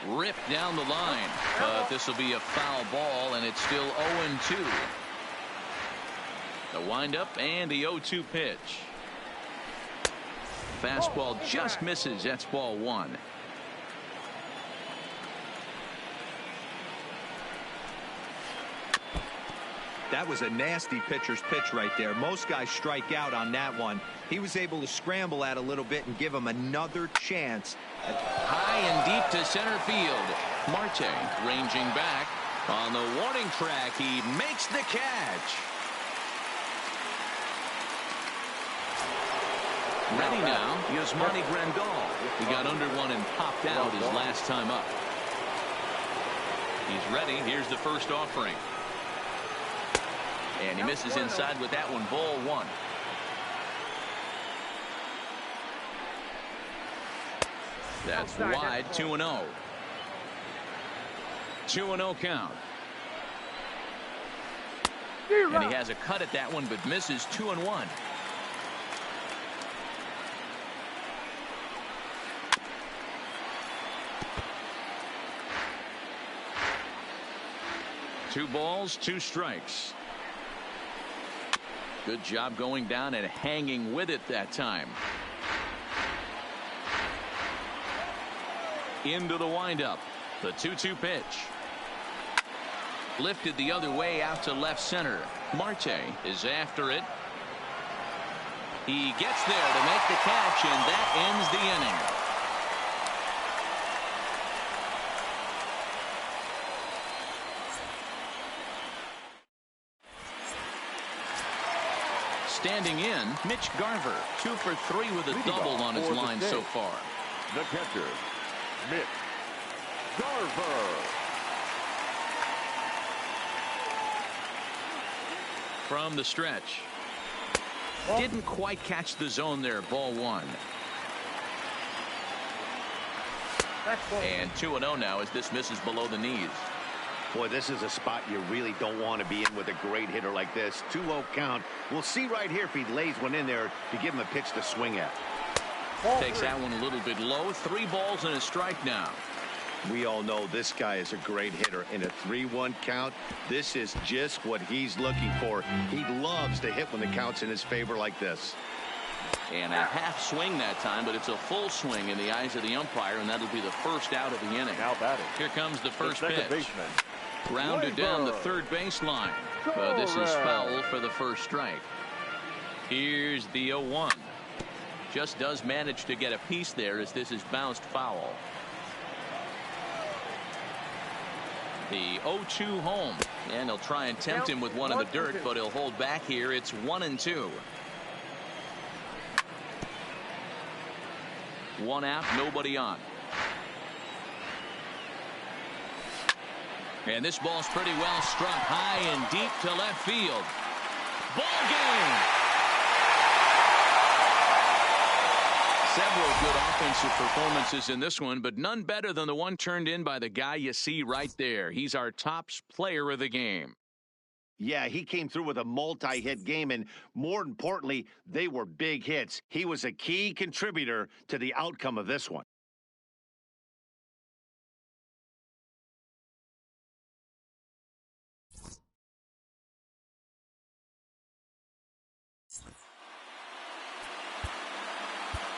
Ripped down the line. But this will be a foul ball, and it's still 0-2. The windup and the 0-2 pitch. Fastball just misses. That's ball 1. That was a nasty pitcher's pitch right there. Most guys strike out on that one. He was able to scramble at a little bit and give him another chance. High and deep to center field. Marte ranging back on the warning track. He makes the catch. Ready now, Yasmani Grandal. He got under one and popped out his last time up. He's ready. Here's the first offering. And he misses inside with that one. Ball 1. That's wide. 2-0. 2-0 count. And he has a cut at that one, but misses. 2-1. Two balls, 2 strikes. Good job going down and hanging with it that time. Into the windup. The 2-2 pitch. Lifted the other way out to left center. Marte is after it. He gets there to make the catch, and that ends the inning. Standing in, Mitch Garver, 2 for 3 with a double on his line so far. The catcher, Mitch Garver. From the stretch. Didn't quite catch the zone there. Ball 1. And 2-0 now as this misses below the knees. Boy, this is a spot you really don't want to be in with a great hitter like this. 2-0 count. We'll see right here if he lays one in there to give him a pitch to swing at. Takes that one a little bit low. 3 balls and a strike now. We all know this guy is a great hitter. In a 3-1 count, this is just what he's looking for. He loves to hit when the count's in his favor like this. And a half swing that time, but it's a full swing in the eyes of the umpire, and that'll be the first out of the inning. Now batting. Here comes the first pitch. Baseman. Grounded down the third baseline. But this is foul for the first strike. Here's the 0-1. Just does manage to get a piece there as this is bounced foul. The 0-2 home. And they'll try and tempt him with one in the dirt, but he'll hold back here. It's 1-2. 1 out, nobody on. And this ball's pretty well struck high and deep to left field. Ball game. Several good offensive performances in this one, but none better than the one turned in by the guy you see right there. He's our top player of the game. Yeah, he came through with a multi-hit game, and more importantly, they were big hits. He was a key contributor to the outcome of this one.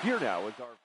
Here now is our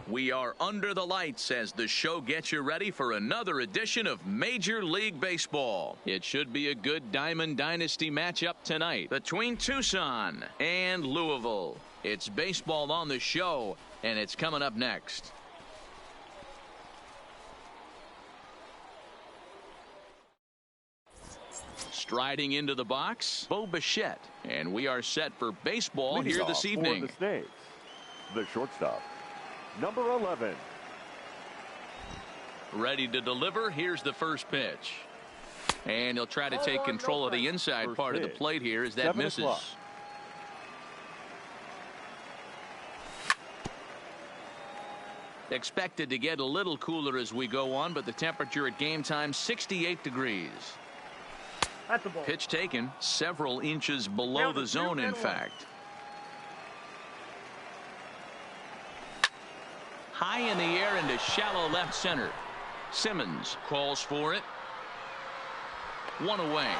We are under the lights as the show gets you ready for another edition of Major League Baseball. It should be a good Diamond Dynasty matchup tonight between Tucson and Louisville. It's baseball on the show, and it's coming up next. Striding into the box, Bo Bichette, and we are set for baseball Leading here this evening. For the Snakes, the shortstop, number 11. Ready to deliver. Here's the first pitch. And he'll try to take control of the inside part of the plate here as that misses. Expected to get a little cooler as we go on, but the temperature at game time 68 degrees. That's a ball. Pitch taken several inches below the zone, in fact. High in the air into shallow left center. Simmons calls for it. One away.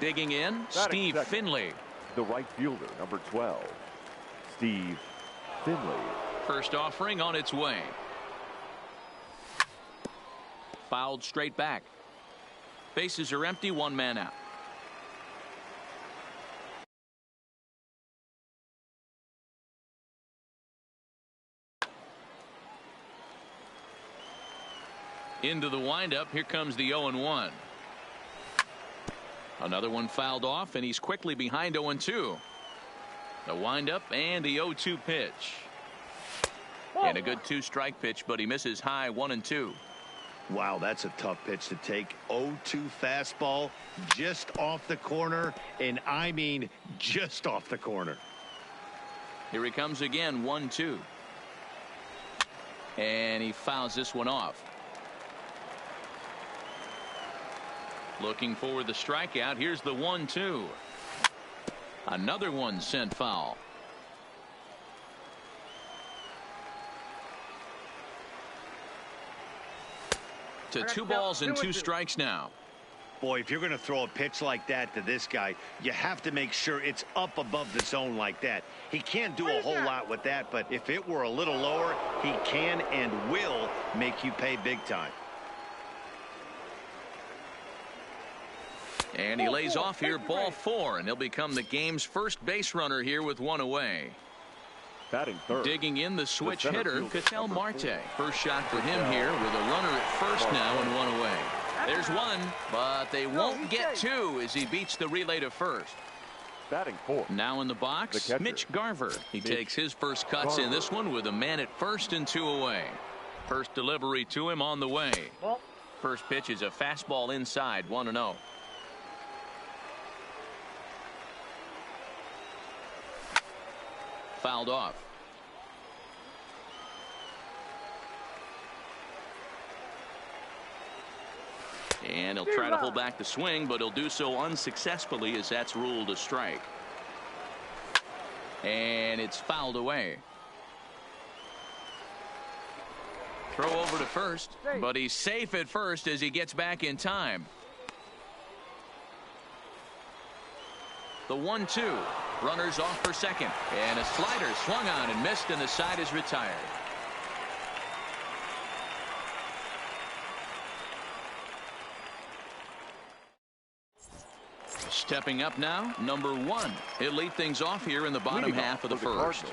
Digging in, Steve Finley. The right fielder, number 12, Steve Finley. First offering on its way. Fouled straight back. Bases are empty, one man out. Into the windup. Here comes the 0-1. Another one fouled off, and he's quickly behind 0-2. The windup and the 0-2 pitch. And a good two-strike pitch, but he misses high 1-2. Wow, that's a tough pitch to take. 0-2 fastball just off the corner, and I mean just off the corner. Here he comes again, 1-2. And he fouls this one off. Looking for the strikeout. Here's the 1-2. Another one sent foul. To 2 balls and 2 strikes now. Boy, if you're going to throw a pitch like that to this guy, you have to make sure it's up above the zone like that. He can't do a whole lot with that, but if it were a little lower, he can and will make you pay big time. And he lays off here, ball 4, and he'll become the game's first base runner here with 1 away. Batting third. Digging in the switch The hitter, Ketel Marte. First shot for him here with a runner at first now and 1 away. There's 1, but they won't get 2 as he beats the relay to first. Batting fourth. Now in the box, Mitch Garver. He takes his first cuts in this one with a man at first and 2 away. First delivery to him on the way. First pitch is a fastball inside, 1-0. Fouled off. And he'll try to hold back the swing, but he'll do so unsuccessfully as that's ruled a strike. And it's fouled away. Throw over to first, but he's safe at first as he gets back in time. The 1-2. Runners off for second. And a slider swung on and missed, and the side is retired. Stepping up now, number 1. He'll lead things off here in the bottom half of the first.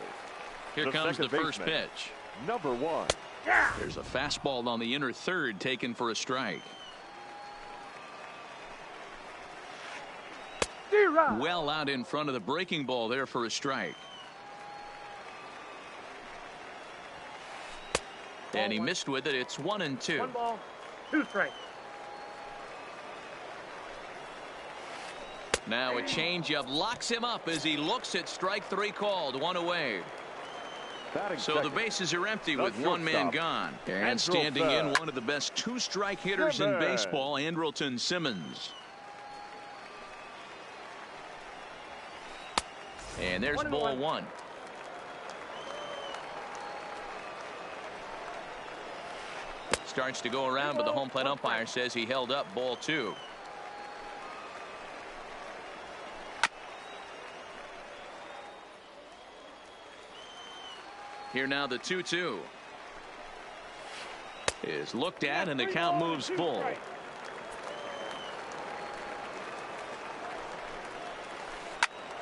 Here comes the first pitch. Number 1. There's a fastball on the inner third taken for a strike. Well out in front of the breaking ball there for a strike. And he missed with it. It's 1-2. 1 ball, 2 strikes. Now a changeup locks him up as he looks at strike 3 called. 1 away. So the bases are empty with 1 man gone. And standing in, one of the best 2-strike hitters in baseball, Andrelton Simmons. And there's ball 1. Starts to go around, but the home plate umpire says he held up ball 2. Here now the 2-2 is looked at, and the count moves full.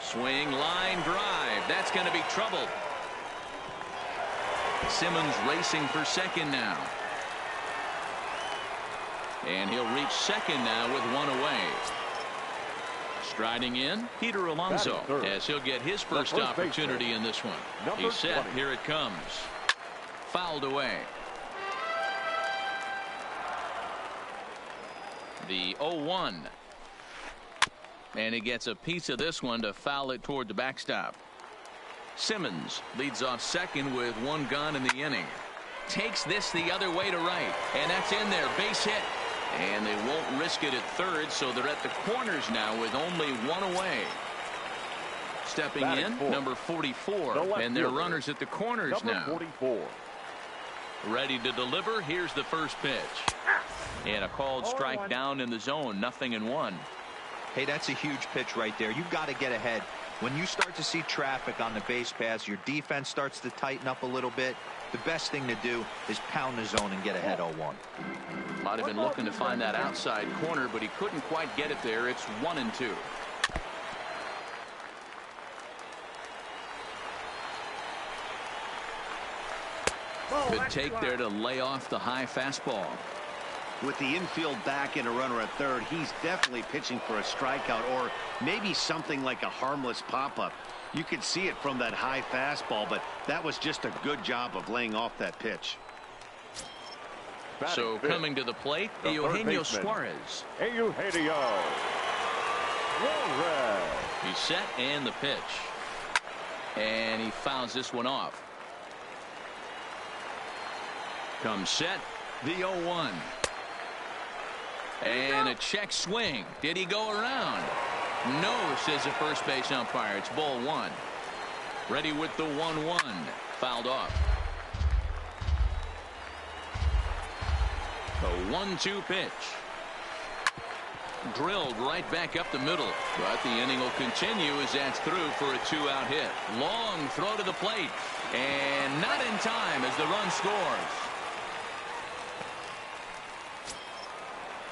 Swing, line drive. That's going to be trouble. Simmons racing for second now. And he'll reach second now with one away. Striding in, Peter Alonso, as he'll get his first opportunity in this one. He's set. Here it comes. Fouled away. The 0-1. And he gets a piece of this one to foul it toward the backstop. Simmons leads off second with one gone in the inning. Takes this the other way to right. And that's in there. Base hit. And they won't risk it at third, so they're at the corners now with only one away. Stepping in, number 44. And they're runners at the corners now. 44. Ready to deliver. Here's the first pitch. And a called strike down in the zone. 0-1. Hey, that's a huge pitch right there. You've got to get ahead. When you start to see traffic on the base pass, your defense starts to tighten up a little bit. The best thing to do is pound the zone and get ahead 0-1. Might have been looking to find that outside corner, but he couldn't quite get it there. It's 1-2. Good take there to lay off the high fastball. With the infield back and a runner at third, he's definitely pitching for a strikeout or maybe something like a harmless pop-up. You could see it from that high fastball, but that was just a good job of laying off that pitch. So coming to the plate, Eugenio Suarez. Eugenio. He's set, and the pitch. And he fouls this one off. Comes set, the 0-1. And a check swing. Did he go around? No, says the first base umpire. It's ball one. Ready with the 1-1. Fouled off. A 1-2 pitch. Drilled right back up the middle. But the inning will continue as that's through for a 2-out hit. Long throw to the plate. And not in time as the run scores.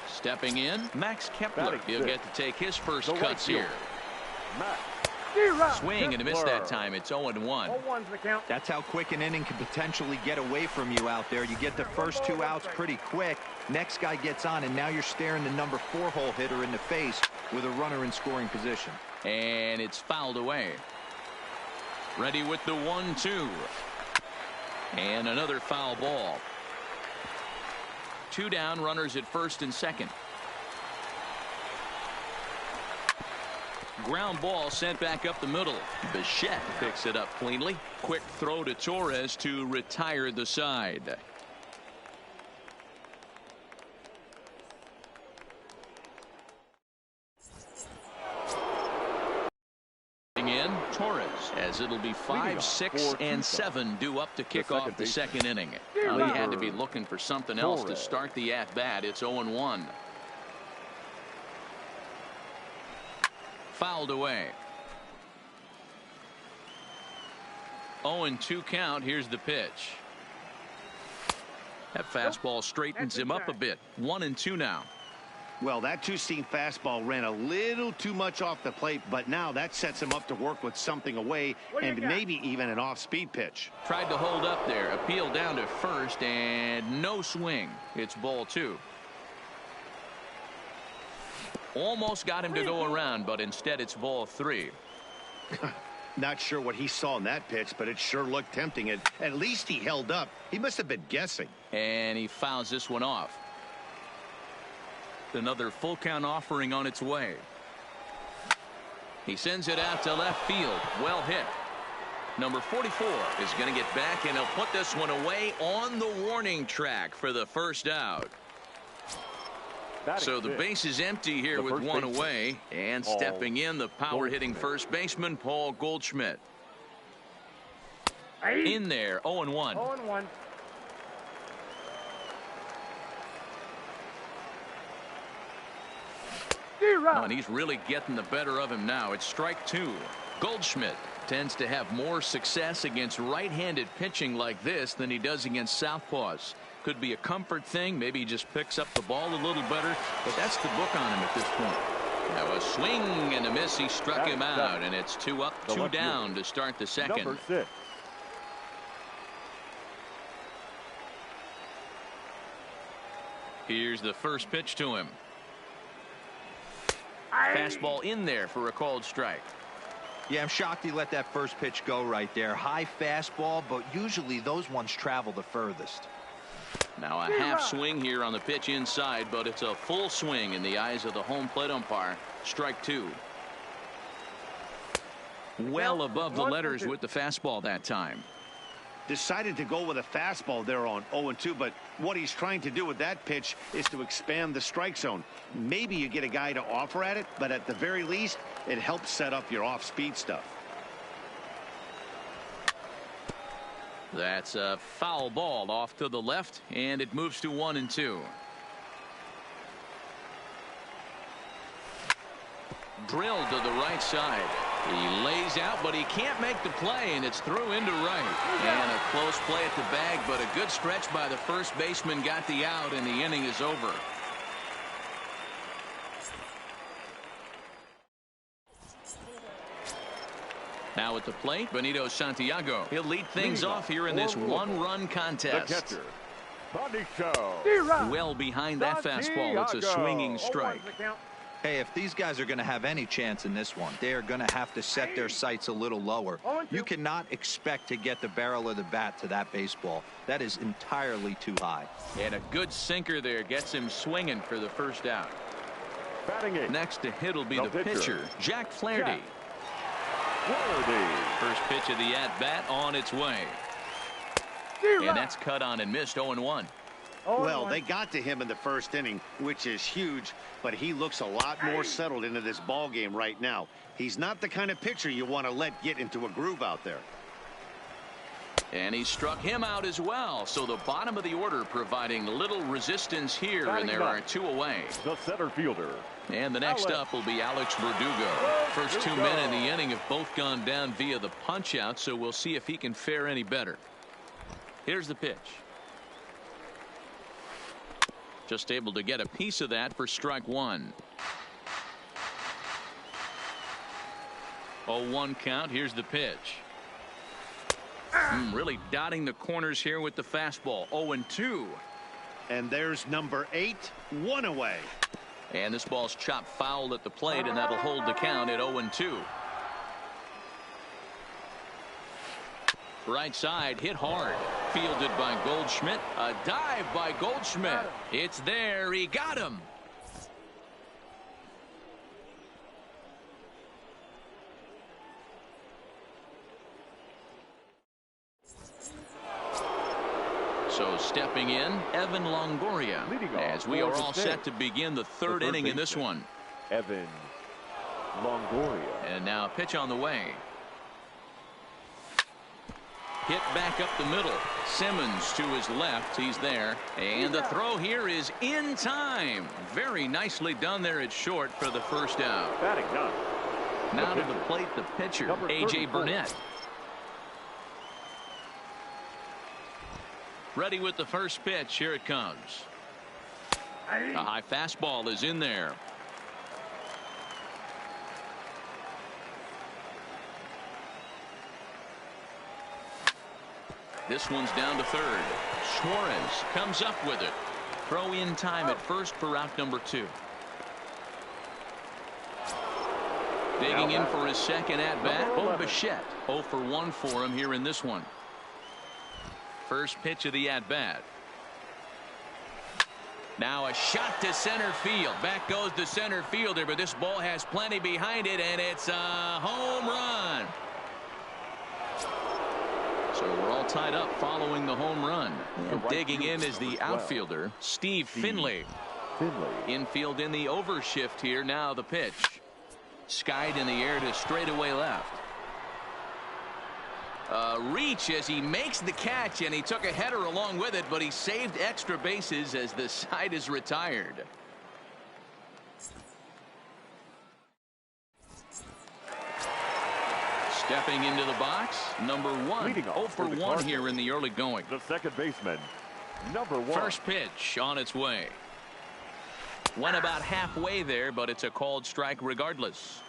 Stepping in, Max Kepler. He'll get to take his first cuts here. Swing and a miss that time. It's 0-1. That's how quick an inning can potentially get away from you out there. You get the first 2 outs pretty quick. Next guy gets on, and now you're staring the number 4 hole hitter in the face with a runner in scoring position. And it's fouled away. Ready with the 1-2. And another foul ball. 2 down, runners at first and second. Ground ball sent back up the middle. Bichette picks it up cleanly. Quick throw to Torres to retire the side. In Torres, as it'll be 5, 6, and 7 due up to kick off the second inning. He had to be looking for something else to start the at-bat. It's 0-1. Fouled away. 0-2 count. Here's the pitch. That fastball straightens him up a bit. 1-2 now. Well, that two-seam fastball ran a little too much off the plate, but now that sets him up to work with something away and maybe even an off-speed pitch. Tried to hold up there. Appeal down to first, and no swing. It's ball 2. Almost got him to go around, but instead it's ball 3. Not sure what he saw in that pitch, but it sure looked tempting. At least he held up. He must have been guessing. And he fouls this one off. Another full count offering on its way. He sends it out to left field. Well hit. Number 44 is going to get back, and he'll put this one away on the warning track for the first out. So the base is empty here with one away, and stepping in, the power hitting first baseman Paul Goldschmidt. In there, 0-1. 0-1. Oh, and he's really getting the better of him now. It's strike 2. Goldschmidt Tends to have more success against right-handed pitching like this than he does against southpaws. Could be a comfort thing. Maybe he just picks up the ball a little better, but that's the book on him at this point. Now a swing and a miss. He struck him out, and it's 2 up, 2 down to start the second. Number 6. Here's the first pitch to him. Fastball in there for a called strike. Yeah, I'm shocked he let that first pitch go right there. High fastball, but usually those ones travel the furthest. Now a half swing here on the pitch inside, but it's a full swing in the eyes of the home plate umpire. Strike 2. Well above the letters with the fastball that time. Decided to go with a fastball there on 0-2, but what he's trying to do with that pitch is to expand the strike zone. Maybe you get a guy to offer at it, but at the very least, it helps set up your off-speed stuff. That's a foul ball off to the left, and it moves to 1-2. Drilled to the right side. He lays out, but he can't make the play, and it's through into right. And a close play at the bag, but a good stretch by the first baseman got the out, and the inning is over. Now at the plate, Benito Santiago. He'll lead things off here in this one-run contest. The catcher, Benito. Well behind that fastball. It's a swinging strike. Hey, if these guys are going to have any chance in this one, they are going to have to set their sights a little lower. You cannot expect to get the barrel of the bat to that baseball. That is entirely too high. And a good sinker there gets him swinging for the first out. Batting it. Next to hit will be the pitcher, Jack Flaherty. First pitch of the at-bat on its way. And that's cut on and missed. 0-1. Well, they got to him in the first inning, which is huge, but he looks a lot more settled into this ball game right now. He's not the kind of pitcher you want to let get into a groove out there. And he struck him out as well. So the bottom of the order providing little resistance here, and there are 2 away. The center fielder. And the next up will be Alex Verdugo. First 2 men in the inning have both gone down via the punch out, so we'll see if he can fare any better. Here's the pitch. Just able to get a piece of that for strike 1. 0-1 count. Here's the pitch. Really dotting the corners here with the fastball. 0-2. And there's number 8, 1 away. And this ball's chopped foul at the plate, and that'll hold the count at 0-2. Right side, hit hard. Fielded by Goldschmidt. A dive by Goldschmidt. It's there. He got him. So stepping in, Evan Longoria, as we are all set to begin the third inning in this one. Evan Longoria. And now pitch on the way. Hit back up the middle. Simmons to his left. He's there. And the throw here is in time. Very nicely done there at short for the first out. Batting done. Now to the plate, the pitcher, A.J. Burnett. Ready with the first pitch. Here it comes. A high fastball is in there. This one's down to third. Suarez comes up with it. Throw in time at first for out number 2. Digging in for his second at bat, Bo Bichette. 0 for 1 for him here in this one. First pitch of the at bat. Now a shot to center field. Back goes the center fielder, but this ball has plenty behind it, and it's a home run. So we're all tied up following the home run. And digging in is the outfielder, Steve Finley. Infield in the overshift here. Now the pitch. Skied in the air to straightaway left. Reach as he makes the catch, and he took a header along with it, but he saved extra bases as the side is retired. Stepping into the box, number 1. Leading off 0 for for the 1 Cardinals, here in the early going. the second baseman, number 1. First pitch on its way. Went about halfway there, but it's a called strike regardless.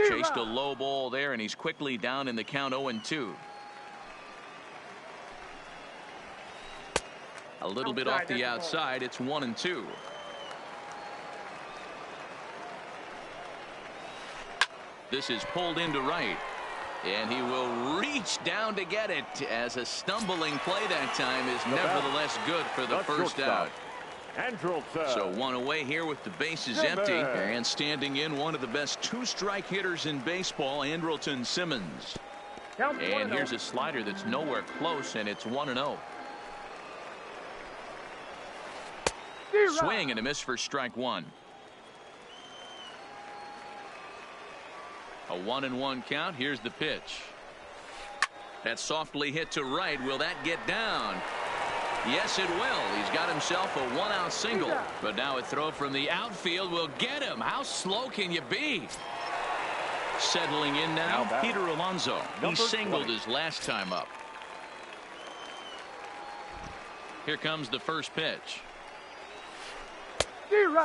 Chased a low ball there, and he's quickly down in the count 0-2. A little bit off the outside. It's 1-2. This is pulled into right, and he will reach down to get it, as a stumbling play that time is nevertheless good for the first out. So 1 away here with the bases empty, and standing in one of the best 2-strike hitters in baseball, Andrelton Simmons. And here's a slider that's nowhere close, and it's 1-0. Swing and a miss for strike 1. A 1-1 count. Here's the pitch. That's softly hit to right. Will that get down? Yes, it will. He's got himself a 1-out single. But now a throw from the outfield will get him. How slow can you be? Settling in now, Peter Alonso. He singled his last time up. Here comes the first pitch.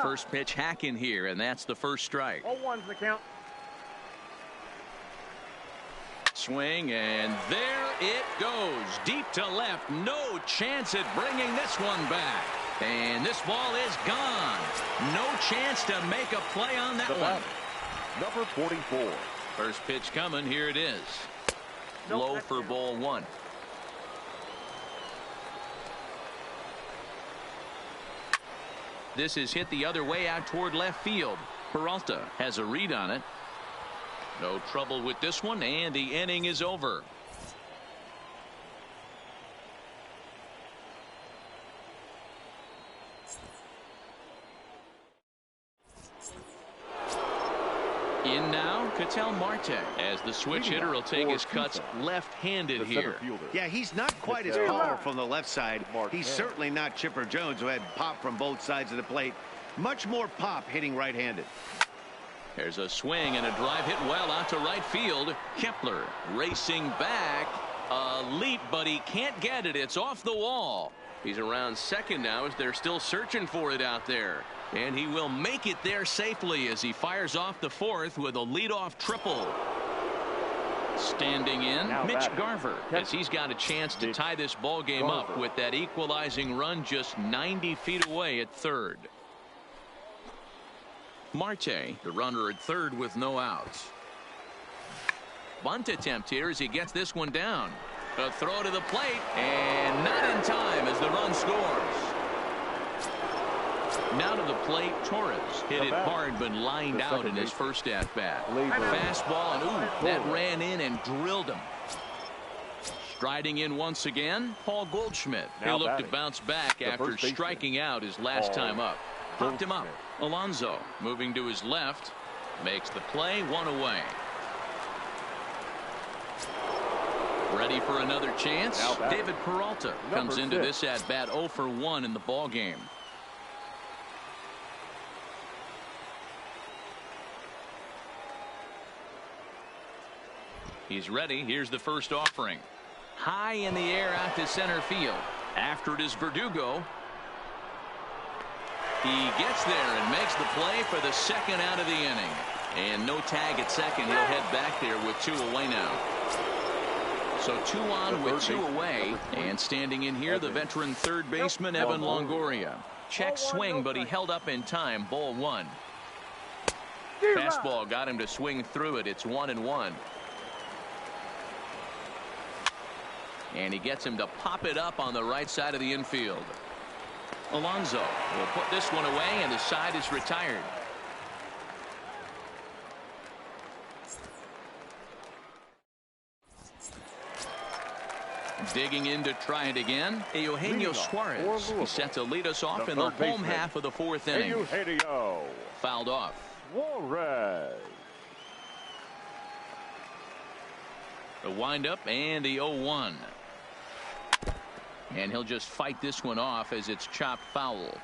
First pitch hack in here, and that's the first strike. 0-1's the count. Swing, and there it goes. Deep to left. No chance at bringing this one back. And this ball is gone. No chance to make a play on that one. Number 44. First pitch coming. Here it is. Low for ball 1. This is hit the other way out toward left field. Peralta has a read on it. No trouble with this one, and the inning is over. In now, Ketel Marte, as the switch hitter will take his cuts left-handed here. Yeah, he's not quite as powerful from the left side. He's certainly not Chipper Jones, who had pop from both sides of the plate. Much more pop hitting right-handed. There's a swing and a drive hit well out to right field. Kepler racing back. A leap, but he can't get it. It's off the wall. He's around second now as they're still searching for it out there. And he will make it there safely as he fires off the fourth with a leadoff triple. Standing in, Mitch Garver, as he's got a chance to tie this ball game up with that equalizing run just 90 feet away at third. Marte, the runner at third with no outs. Bunt attempt here as he gets this one down. A throw to the plate, and not in time as the run scores. Now to the plate, Torres hit it hard but lined out in his first at-bat. Fastball, and ooh, that ran in and drilled him. Striding in once again, Paul Goldschmidt. He'll look to bounce back after striking out his last time up. Popped him up. Alonso moving to his left, makes the play, 1 away. Ready for another chance. David Peralta comes into this at bat 0 for 1 in the ball game. He's ready. Here's the first offering. High in the air out to center field. After it is Verdugo. He gets there and makes the play for the second out of the inning. And no tag at second. He'll head back there with 2 away now. So 2 on with 2 away. And standing in here, the veteran third baseman, Evan Longoria. Check swing, but he held up in time. Ball 1. Fastball got him to swing through it. It's 1-1. And he gets him to pop it up on the right side of the infield. Alonso will put this one away, and the side is retired. Digging in to try it again, Eugenio Suarez. He's set to lead us off in the home half of the 4th inning. Fouled off. Suarez. The windup and the 0-1. And he'll just fight this one off as it's chopped foul.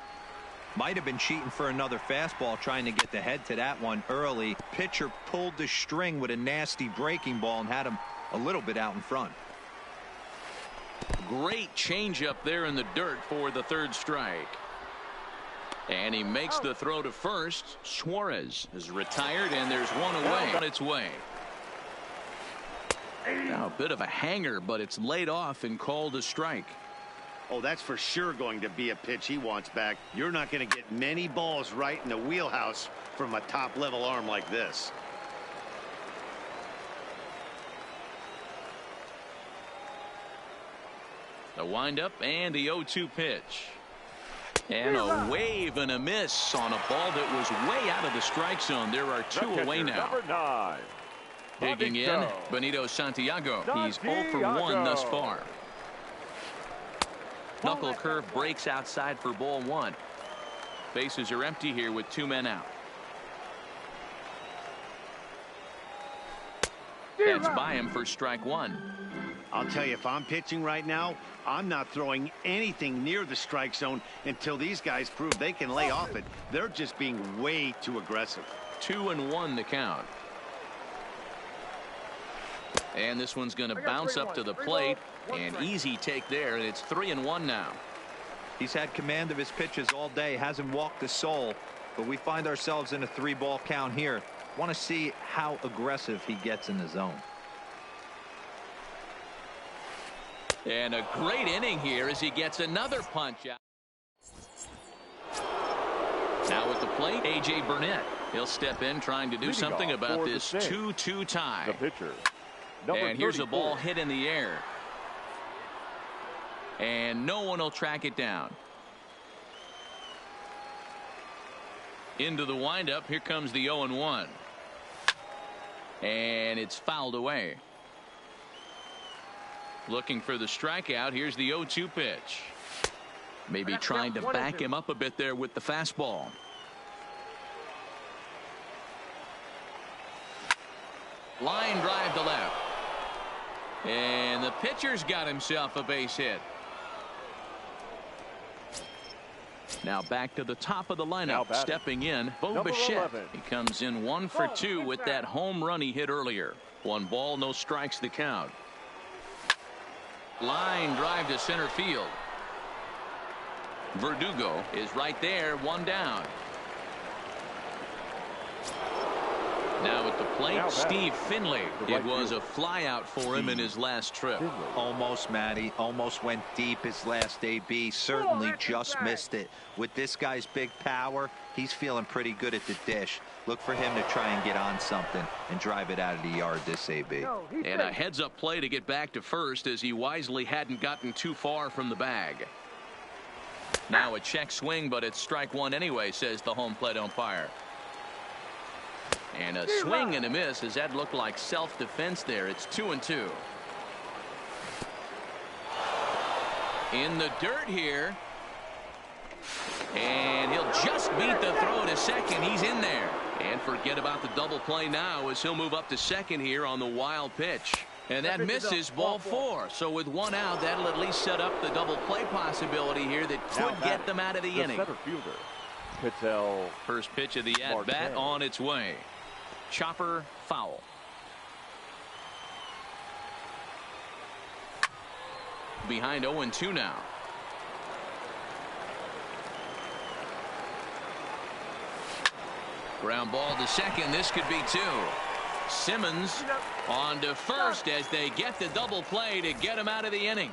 Might have been cheating for another fastball, trying to get the head to that one early. Pitcher pulled the string with a nasty breaking ball and had him a little bit out in front. Great changeup there in the dirt for the third strike. And he makes the throw to first. Suarez is retired, and there's one away on its way. Now a bit of a hanger, but it's laid off and called a strike. Oh, that's for sure going to be a pitch he wants back. You're not going to get many balls right in the wheelhouse from a top-level arm like this. The windup and the 0-2 pitch. And a wave and a miss on a ball that was way out of the strike zone. There are two away now. Number 9. Digging in, Benito Santiago. He's 0 for 1 thus far. Knuckle curve breaks outside for ball 1. Bases are empty here with 2 men out. That's by him for strike 1. I'll tell you, if I'm pitching right now, I'm not throwing anything near the strike zone until these guys prove they can lay off it. They're just being way too aggressive. 2-1 the count. And this one's going to bounce up to the plate. An easy take there, and it's 3-1 now. He's had command of his pitches all day, hasn't walked a soul, but we find ourselves in a 3-ball count here. Want to see how aggressive he gets in the zone. And a great inning here as he gets another punch out. Now at the plate, A.J. Burnett. He'll step in trying to do something about this 2-2 tie. The pitcher. And here's a ball hit in the air. And no one will track it down. Into the windup. Here comes the 0-1. And it's fouled away. Looking for the strikeout. Here's the 0-2 pitch. Maybe trying to back him up a bit there with the fastball. Line drive to left. And the pitcher's got himself a base hit. Now back to the top of the lineup. Stepping in, Bo Bichette. He comes in 1 for 2 with that home run he hit earlier. 1 ball, no strikes to count. Line drive to center field. Verdugo is right there, 1 down. Now at the plate, Steve Finley. It was a fly out for him in his last trip. Almost, Matty. Almost went deep his last AB. Certainly just missed it. With this guy's big power, he's feeling pretty good at the dish. Look for him to try and get on something and drive it out of the yard this AB. And a heads-up play to get back to first as he wisely hadn't gotten too far from the bag. Now a check swing, but it's strike 1 anyway, says the home plate umpire. And a swing and a miss as that looked like self-defense there. It's 2-2. In the dirt here. And he'll just beat the throw to second. He's in there. And forget about the double play now as he'll move up to second here on the wild pitch. And that misses ball 4. So with 1 out, that'll at least set up the double play possibility here that could get them out of the inning. Center fielder, Patel. First pitch of the at-bat on its way. Chopper foul. Behind 0-2 now. Ground ball to second. This could be 2. Simmons on to first as they get the double play to get him out of the inning.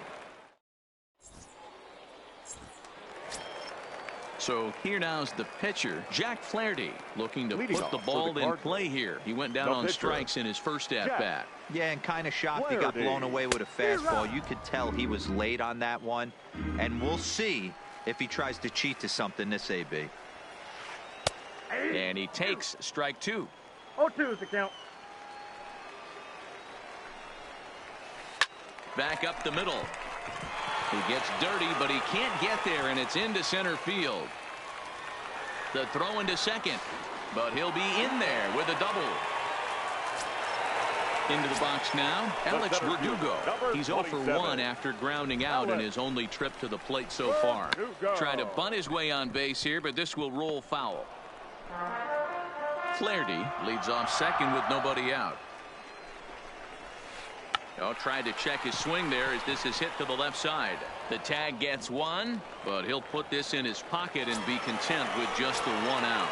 So here now's the pitcher, Jack Flaherty, looking to put the ball in play here. He went down on strikes in his first at-bat. Yeah, and kind of shocked he got blown away with a fastball. You could tell he was late on that one. And we'll see if he tries to cheat to something this AB. And he takes strike 2. 0-2 is the count. Back up the middle. He gets dirty, but he can't get there, and it's into center field. The throw into second, but he'll be in there with a double. Into the box now, Alex Verdugo. He's 0 for 1 after grounding out in his only trip to the plate so far. Trying to bunt his way on base here, but this will roll foul. Flaherty leads off second with nobody out. Tried to check his swing there as this is hit to the left side. The tag gets one, but he'll put this in his pocket and be content with just the 1 out.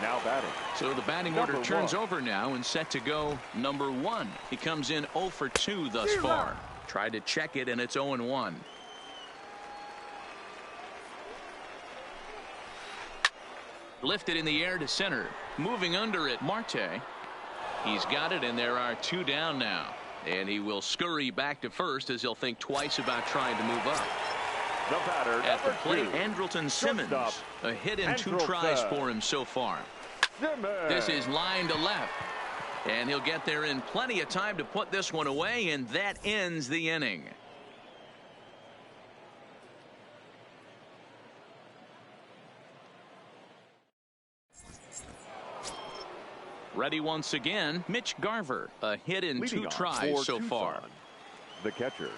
Now batting. So the batting order turns over now and set to go number 1. He comes in 0 for 2 thus far. Tried to check it and it's 0-1. Lifted in the air to center. Moving under it, Marte. He's got it and there are 2 down now. And he will scurry back to first as he'll think twice about trying to move up. The batter, at the plate, Andrelton Simmons. A hit in 2 tries for him so far. This is line to left. And he'll get there in plenty of time to put this one away, and that ends the inning. Ready once again, Mitch Garver. A hit in 2 tries so far. The catcher,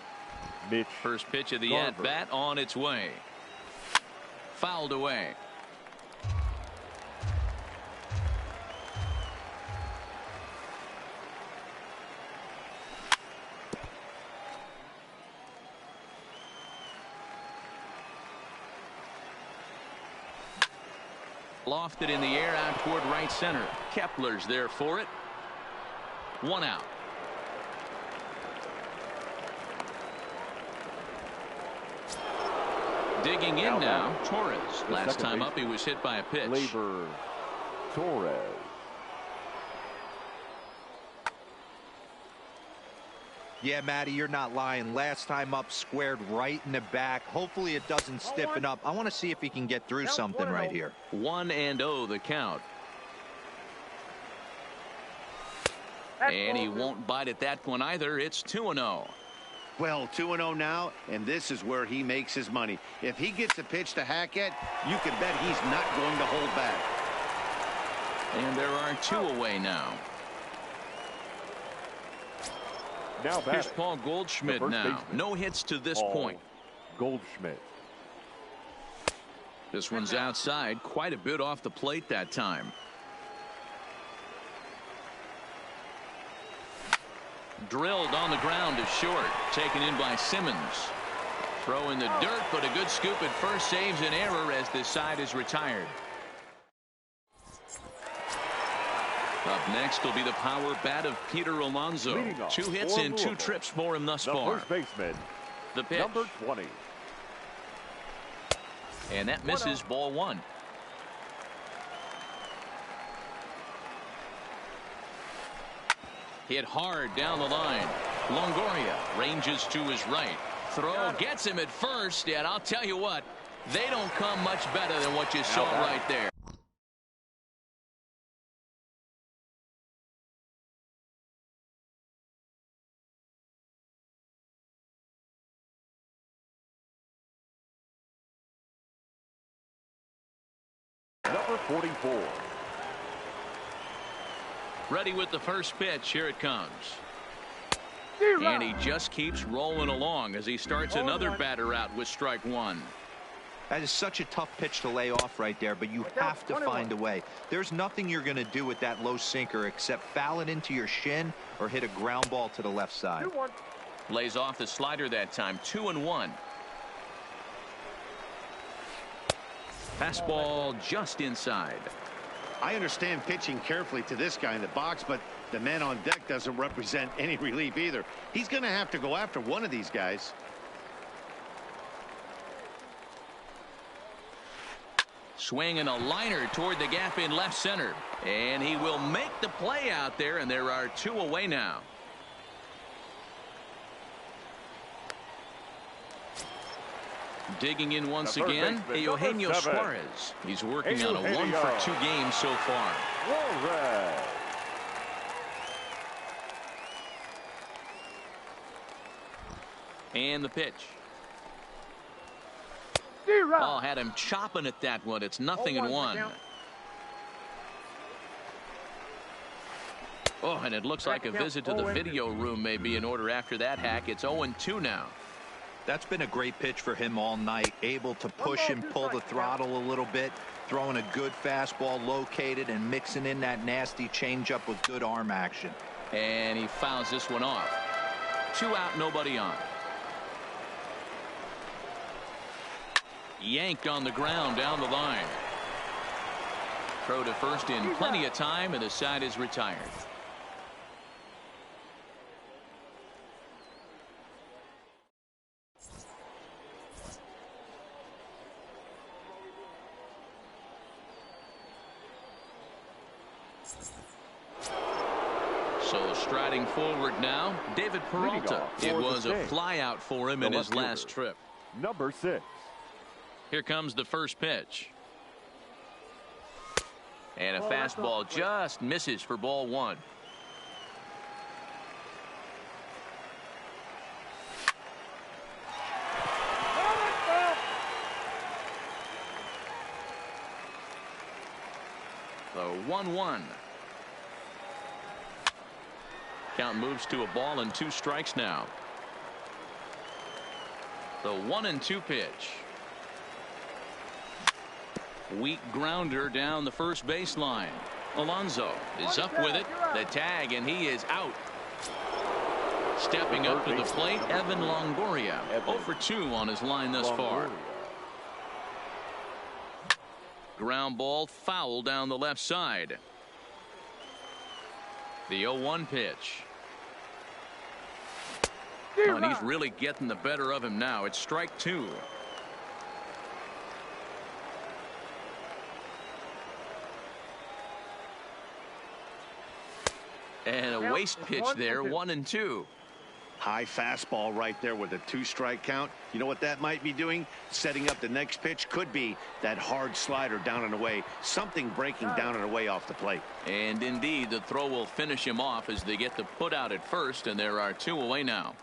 Mitch. First pitch of the at-bat on its way. Fouled away. Lofted in the air out toward right center. Kepler's there for it. 1 out. Digging in now, Torres. Last time up, he was hit by a pitch. Labor Torres. Yeah, Matty, you're not lying. Last time up, squared right in the back. Hopefully it doesn't stiffen up. I want to see if he can get through something right here. 1-0 the count. And he won't bite at that one either. It's 2-0. Well, 2-0 now, and this is where he makes his money. If he gets a pitch to hack at, you can bet he's not going to hold back. And there are 2 away now. Here's Paul Goldschmidt now. No hits to this point. Goldschmidt. This one's outside, quite a bit off the plate that time. Drilled on the ground to short. Taken in by Simmons. Throw in the dirt, but a good scoop at first saves an error as this side is retired. Up next will be the power bat of Peter Alonso. 2 hits and 2 trips for him thus far. First baseman, the pitch. number 20. And that misses, ball 1. Hit hard down the line. Longoria ranges to his right. Throw gets him at first, and I'll tell you what, they don't come much better than what you saw right there. Number 44. Ready with the first pitch. Here it comes. And he just keeps rolling along as he starts another batter out with strike 1. That is such a tough pitch to lay off right there, but you have to find a way. There's nothing you're going to do with that low sinker except foul it into your shin or hit a ground ball to the left side. Lays off the slider that time. 2-1. Fastball just inside. I understand pitching carefully to this guy in the box, but the man on deck doesn't represent any relief either. He's going to have to go after one of these guys. Swinging a liner toward the gap in left center. And he will make the play out there, and there are 2 away now. Digging in once again, Eugenio Suarez. He's working on a 1 for 2 game so far. And the pitch. Oh, had him chopping at that one. It's 0-1. Oh, and it looks like a visit to the video room may be in order after that hack. It's 0-2 now. That's been a great pitch for him all night. Able to push and pull the throttle a little bit. Throwing a good fastball located and mixing in that nasty changeup with good arm action. And he fouls this one off. 2 out, nobody on. Yanked on the ground down the line. Throw to first in plenty of time, and the side is retired. So striding forward now, David Peralta. It was a flyout for him in his last trip. Number 6. Here comes the first pitch. And a fastball just misses for ball 1. The 1-1. Count moves to a ball and 2 strikes now. The 1-2 pitch. Weak grounder down the first baseline. Alonso is up with it. The tag, and he is out. Stepping up to the plate, Evan Longoria. 0 for 2 on his line thus far. Ground ball foul down the left side. The 0-1 pitch. Oh, and he's really getting the better of him now. It's strike 2. And a waste pitch there, 1-2. High fastball right there with a 2-strike count. You know what that might be doing? Setting up the next pitch. Could be that hard slider down and away. Something breaking down and away off the plate. And indeed, the throw will finish him off as they get the put out at first, and there are 2 away now.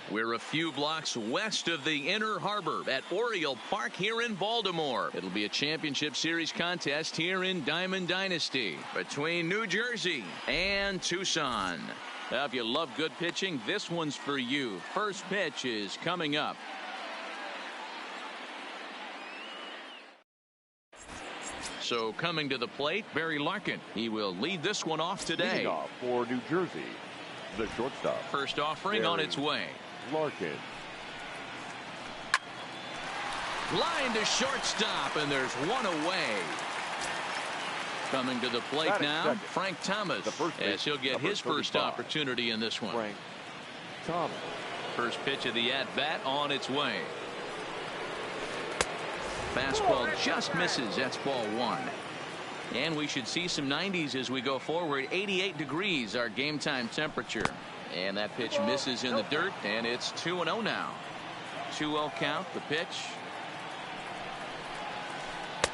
We're a few blocks west of the Inner Harbor at Oriole Park here in Baltimore. It'll be a championship series contest here in Diamond Dynasty between New Jersey and Tucson. Now, if you love good pitching, this one's for you. First pitch is coming up. So coming to the plate, Barry Larkin. He will lead this one off today. Leading off for New Jersey, the shortstop. First offering Barry on its way. Larkin. Line to shortstop, and there's one away. Coming to the plate now, second. Frank Thomas, as he'll get his first opportunity in this one. Frank Thomas. First pitch of the at-bat on its way. Fastball just misses. That's ball one. And we should see some 90s as we go forward. 88 degrees, our game time temperature. And that pitch misses in the dirt, and it's 2-0 now. 2-0 count, the pitch.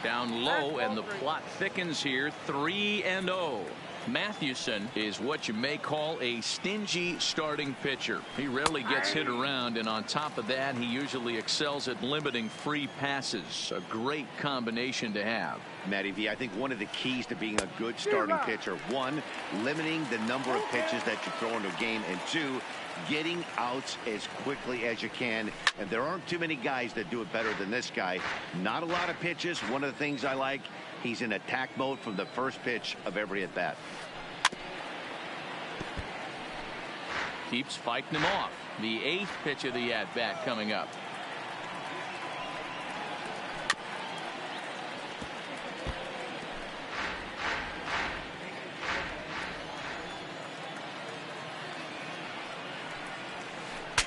Down low, and the plot thickens here. 3-0. Mathewson is what you may call a stingy starting pitcher. He rarely gets hit around, and on top of that, he usually excels at limiting free passes. A great combination to have. Matty V, I think one of the keys to being a good starting pitcher, one, limiting the number of pitches that you throw into a game, and two, getting outs as quickly as you can. And there aren't too many guys that do it better than this guy. Not a lot of pitches. One of the things I like, he's in attack mode from the first pitch of every at bat. Keeps fighting him off. The 8th pitch of the at bat coming up.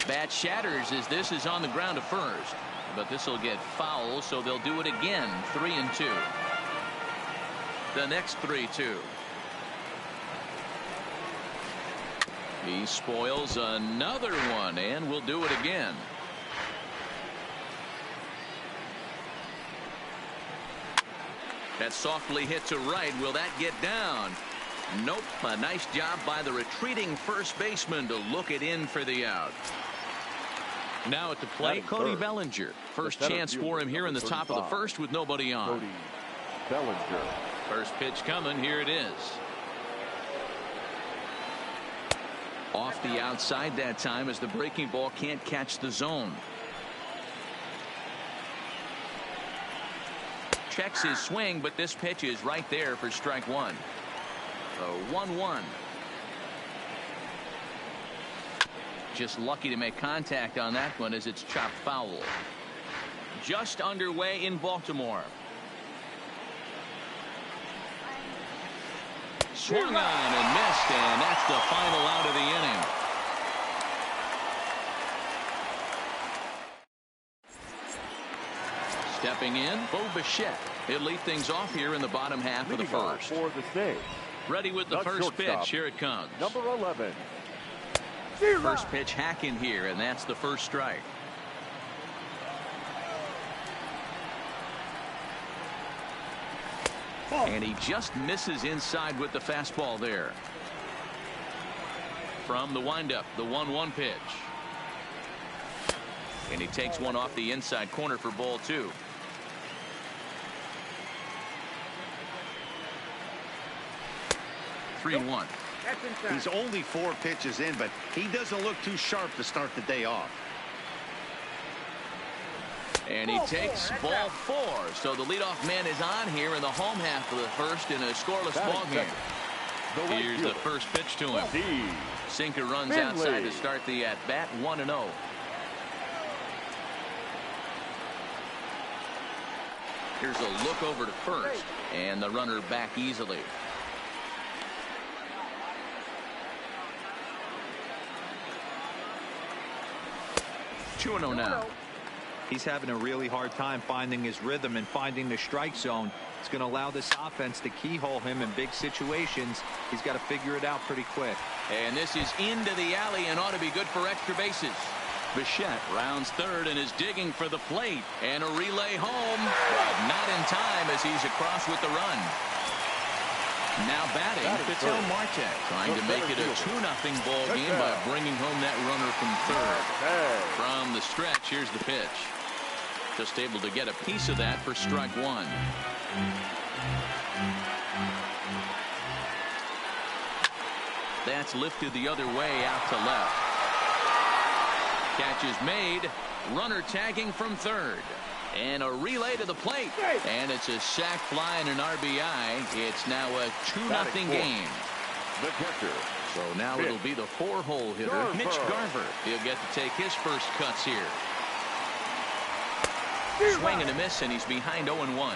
Bat shatters as this is on the ground to first, but this will get foul, so they'll do it again. 3-2. The next 3-2. He spoils another one, and will do it again. That's softly hit to right. Will that get down? Nope. A nice job by the retreating first baseman to look it in for the out. Now at the plate, Cody Bellinger. First chance for him here in the top of the first with nobody on. Cody Bellinger. First pitch coming. Here it is. Off the outside that time as the breaking ball can't catch the zone. Checks his swing, but this pitch is right there for strike one. So 1-1. Just lucky to make contact on that one as it's chopped foul. Just underway in Baltimore. Swung on and missed, and that's the final out of the inning. Stepping in, Bo Bichette. He'll lead things off here in the bottom half of the first. For the save. Ready with the first pitch. Here it comes. Number 11. First pitch hacking here, and that's the first strike. And he just misses inside with the fastball there. From the windup, the 1-1 pitch. And he takes one off the inside corner for ball two. Three-1. He's only 4 pitches in, but he doesn't look too sharp to start the day off. And he takes ball 4. So the leadoff man is on here in the home half of the first in a scoreless ball game. Here's the first pitch to him. Sinker runs outside to start the at bat. 1-0. Here's a look over to first, and the runner back easily. Now. He's having a really hard time finding his rhythm and finding the strike zone. It's going to allow this offense to keyhole him in big situations. He's got to figure it out pretty quick. And this is into the alley and ought to be good for extra bases. Bichette rounds third and is digging for the plate. And a relay home, but not in time as he's across with the run. Now batting, Vital Marte, trying to make it a 2-0 ball game by bringing home that runner from third. From the stretch, here's the pitch. Just able to get a piece of that for strike one. That's lifted the other way out to left. Catch is made. Runner tagging from third. And a relay to the plate. And it's a sac fly and an RBI. It's now a 2-0 game. The catcher. So now it'll be the 4-hole hitter, Mitch Garver. He'll get to take his first cuts here. Swing and a miss, and he's behind 0-1.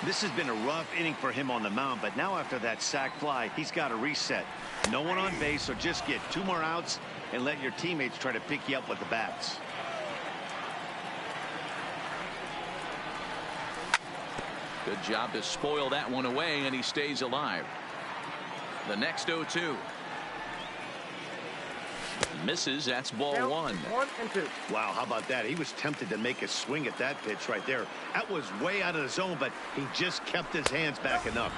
This has been a rough inning for him on the mound, but now after that sac fly, he's got to reset. No one on base, so just get 2 more outs and let your teammates try to pick you up with the bats. Good job to spoil that one away, and he stays alive. The next 0-2. Misses. That's ball 1. 1-2. Wow, how about that? He was tempted to make a swing at that pitch right there. That was way out of the zone, but he just kept his hands back enough.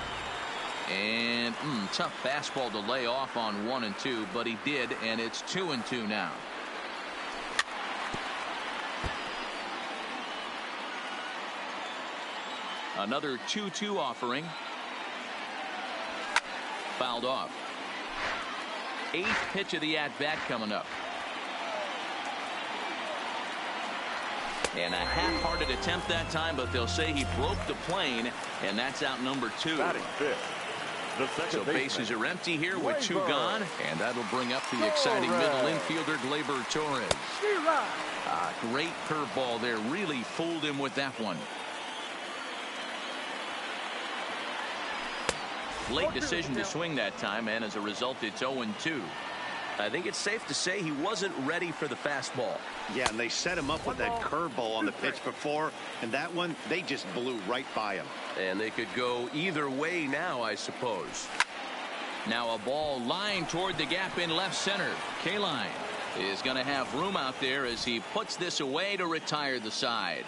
And tough fastball to lay off on 1 and 2, but he did, and it's 2-2 now. Another 2-2 offering. Fouled off. 8th pitch of the at-bat coming up. And a half-hearted attempt that time, but they'll say he broke the plane, and that's out number 2. So bases are empty here with 2 gone, and that'll bring up the exciting middle infielder, Gleyber Torres. Great curveball there. Really fooled him with that one. Late decision to swing that time, and as a result, it's 0-2. I think it's safe to say he wasn't ready for the fastball. Yeah, and they set him up with that curveball on the pitch before, and that one, they just blew right by him. And they could go either way now, I suppose. Now a ball lined toward the gap in left center. Kaline is going to have room out there as he puts this away to retire the side.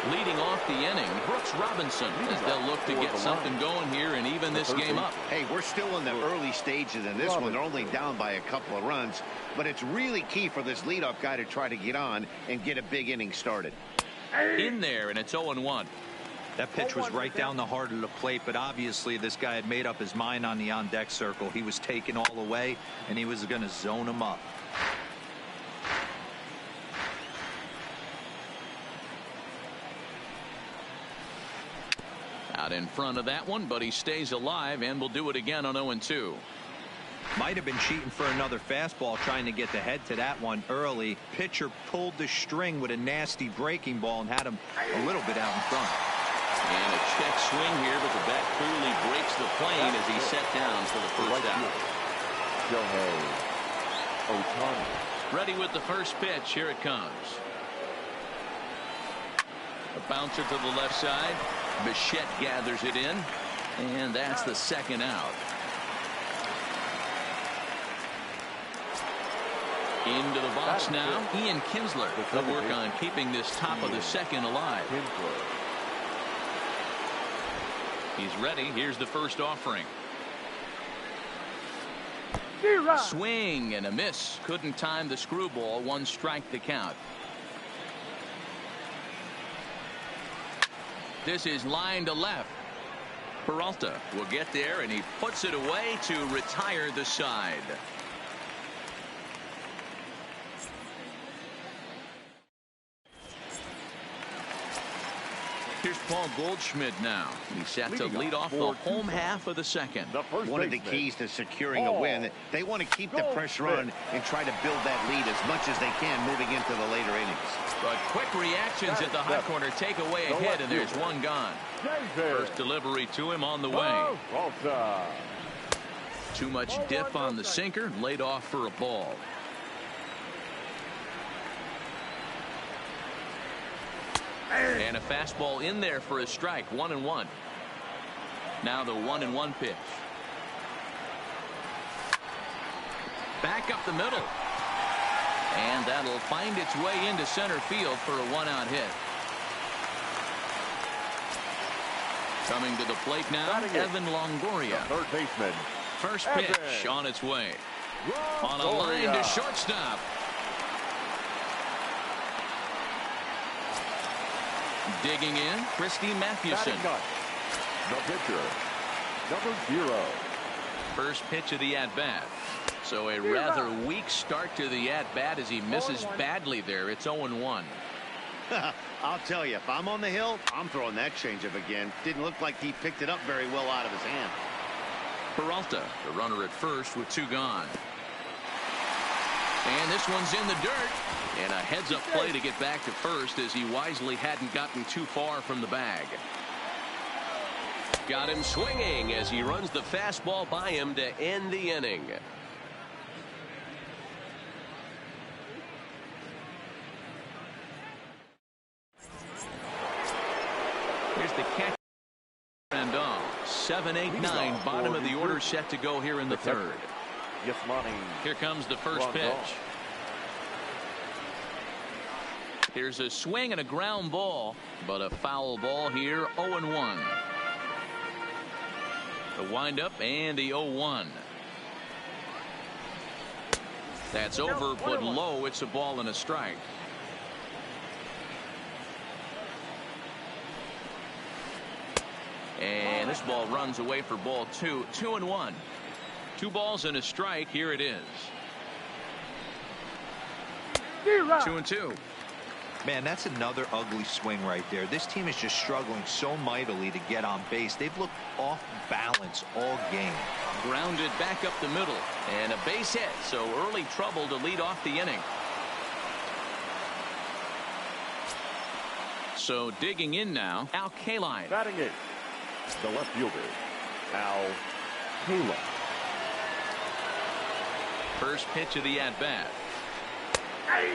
Leading off the inning, Brooks Robinson, as they'll look to get something going here and even this game up. Hey, we're still in the early stages in this one. They're only down by a couple of runs, but it's really key for this leadoff guy to try to get on and get a big inning started. In there, and it's 0-1. That pitch was right down the heart of the plate, but obviously this guy had made up his mind on the on-deck circle. He was taken all the way, and he was going to zone him up. Out in front of that one, but he stays alive and will do it again on 0-2. Might have been cheating for another fastball, trying to get the head to that one early. Pitcher pulled the string with a nasty breaking ball and had him a little bit out in front. And a check swing here, but the bat clearly breaks the plane as he's set down for the first out. Ready with the first pitch. Here it comes. A bouncer to the left side. Bichette gathers it in, and that's the second out. Into the box now, Ian Kinsler will work on keeping this top of the second alive. He's ready. Here's the first offering. Swing and a miss. Couldn't time the screwball. 1 strike the count. This is line to left. Peralta will get there, and he puts it away to retire the side. Here's Paul Goldschmidt now. He's set to lead off the home half of the second. One of the keys to securing a win, they want to keep the pressure on and try to build that lead as much as they can moving into the later innings. But quick reactions at the high corner take away a hit, and there's 1 gone. First delivery to him on the way. Too much dip on the sinker, laid off for a ball. And a fastball in there for a strike. 1-1. Now the 1-1 pitch. Back up the middle. And that'll find its way into center field for a one-out hit. Coming to the plate now, Evan Longoria. Third baseman. First pitch on its way. On a line to shortstop. Digging in, Christy Mathewson. The pitcher, number 0. First pitch of the at-bat. So a rather weak start to the at-bat as he misses badly there. It's 0-1. I'll tell you, if I'm on the hill, I'm throwing that changeup again. Didn't look like he picked it up very well out of his hand. Peralta, the runner at first with 2 gone. And this one's in the dirt. And a heads-up play to get back to first as he wisely hadn't gotten too far from the bag. Got him swinging as he runs the fastball by him to end the inning. Here's the catch. And 7, 8, 9, bottom of the order set to go here in the third. Yes, money. Here comes the first pitch. Here's a swing and a ground ball, but a foul ball here. 0-1. The windup and the 0-1. That's over, but low. It's a ball and a strike. And this ball runs away for ball 2. 2-1. 2 balls and a strike. Here it is. 2-2. Man, that's another ugly swing right there. This team is just struggling so mightily to get on base. They've looked off balance all game. Grounded back up the middle. And a base hit. So early trouble to lead off the inning. So digging in now, Al Kaline. Batting it, the left fielder, Al Kaline. First pitch of the at-bat.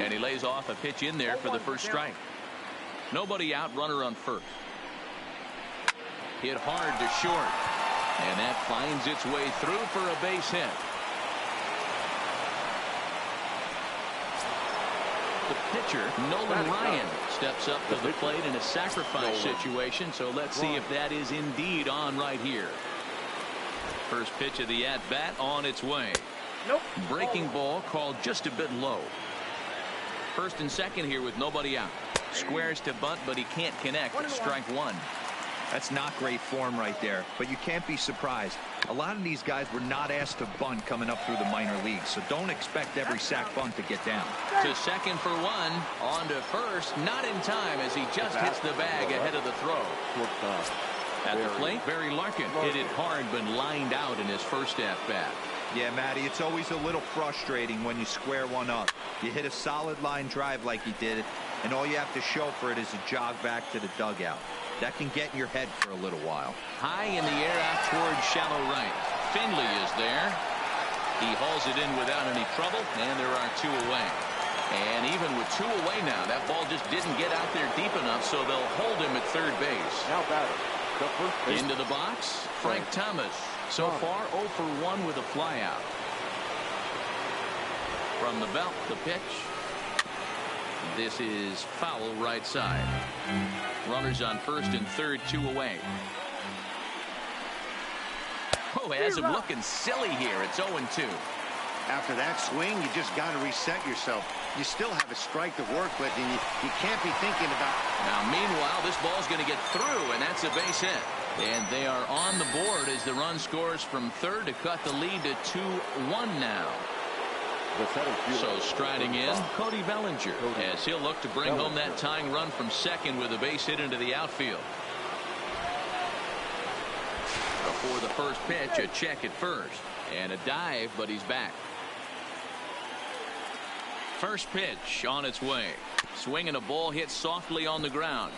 And he lays off a pitch in there for the first strike. Nobody out, runner on first. Hit hard to short. And that finds its way through for a base hit. The pitcher, Nolan Ryan, steps up to the plate in a sacrifice situation. So let's see if that is indeed on right here. First pitch of the at-bat on its way. Breaking ball called just a bit low. First and second here with nobody out. Squares to bunt, but he can't connect. Strike 1. That's not great form right there, but you can't be surprised. A lot of these guys were not asked to bunt coming up through the minor leagues, so don't expect every sack bunt to get down. To second for 1. On to first. Not in time as he just hits the bag ahead of the throw. At the plate, Barry Larkin hit it hard but lined out in his first at-bat. Yeah, Matty, it's always a little frustrating when you square one up. You hit a solid line drive like he did, and all you have to show for it is a jog back to the dugout. That can get in your head for a little while. High in the air out towards shallow right. Finley is there. He hauls it in without any trouble, and there are 2 away. And even with 2 away now, that ball just didn't get out there deep enough, so they'll hold him at third base. Now batter, the first base. Into the box, Frank Thomas. So far 0 for 1 with a flyout. From the belt, the pitch. This is foul right side. Runners on first and third, 2 away. Oh, has him looking silly here. It's 0-2. After that swing, you just got to reset yourself. You still have a strike to work with, and you can't be thinking about. Now, meanwhile, this ball's going to get through, and that's a base hit. And they are on the board as the run scores from third to cut the lead to 2-1 now. So striding in, Cody Bellinger, as he'll look to bring home that tying run from second with a base hit into the outfield. Before the first pitch, a check at first. And a dive, but he's back. First pitch on its way. Swing and a ball hit softly on the ground.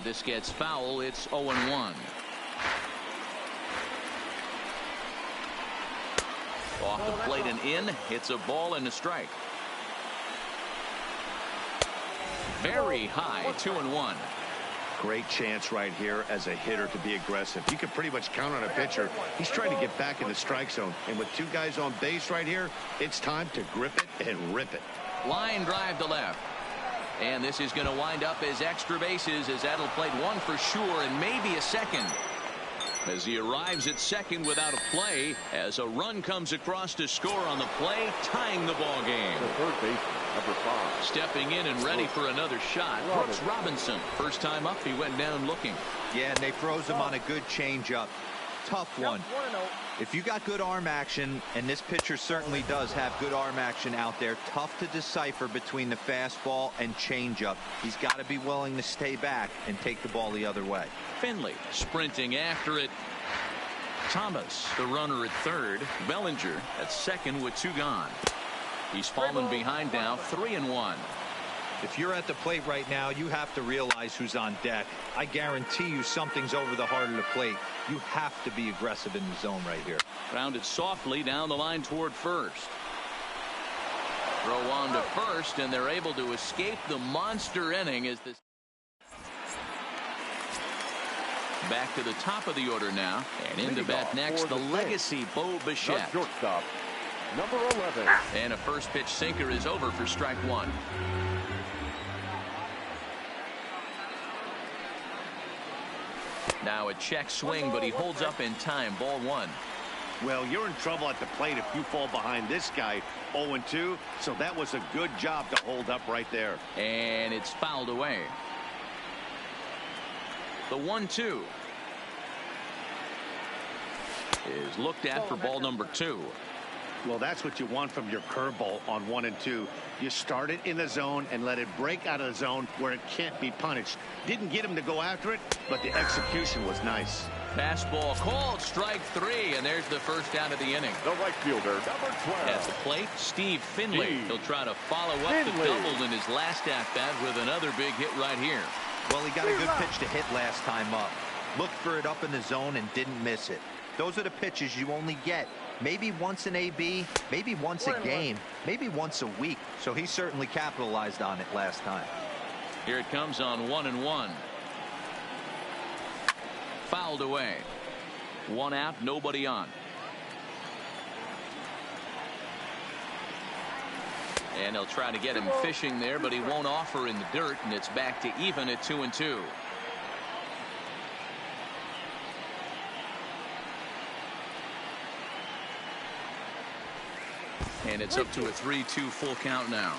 This gets foul. It's 0-1. Off the plate and in. It's a ball and a strike. Very high. 2-1. Great chance right here as a hitter to be aggressive. You can pretty much count on a pitcher. He's trying to get back in the strike zone. And with 2 guys on base right here, it's time to grip it and rip it. Line drive to left. And this is going to wind up as extra bases, as that'll play one for sure and maybe a second. As he arrives at second without a play, as a run comes across to score on the play, tying the ball game. The third baseman, number 5. Stepping in and ready for another shot, Brooks Robinson. First time up, he went down looking. Yeah, and they froze him on a good changeup. Tough one. If you got good arm action, and this pitcher certainly does have good arm action out there, tough to decipher between the fastball and changeup. He's got to be willing to stay back and take the ball the other way. Finley sprinting after it. Thomas, the runner at third. Bellinger at second with 2 gone. He's fallen behind now, 3-1. If you're at the plate right now, you have to realize who's on deck. I guarantee you something's over the heart of the plate. You have to be aggressive in the zone right here. Grounded softly down the line toward first. Throw on to first, and they're able to escape the monster inning as this. Back to the top of the order now, and into bat next, the legacy Bo Bichette. Shortstop, number 11. And a first pitch sinker is over for strike 1. Now a check swing, but he holds up in time. Ball 1. Well, you're in trouble at the plate if you fall behind this guy 0-2. So that was a good job to hold up right there. And it's fouled away. The 1-2 is looked at for ball number 2. Well, that's what you want from your curveball on 1 and 2. You start it in the zone and let it break out of the zone where it can't be punished. Didn't get him to go after it, but the execution was nice. Fastball called, strike 3, and there's the first out of the inning. The right fielder, number 12. At the plate, Steve Finley. He'll try to follow up the double in his last at-bat with another big hit right here. Well, he got a good pitch to hit last time up. Looked for it up in the zone and didn't miss it. Those are the pitches you only get maybe once an AB, maybe once a game, maybe once a week. So he certainly capitalized on it last time. Here it comes on 1-1. Fouled away. 1 out, nobody on. And they'll try to get him fishing there, but he won't offer in the dirt, and it's back to even at 2-2. And it's up to a 3-2 full count now.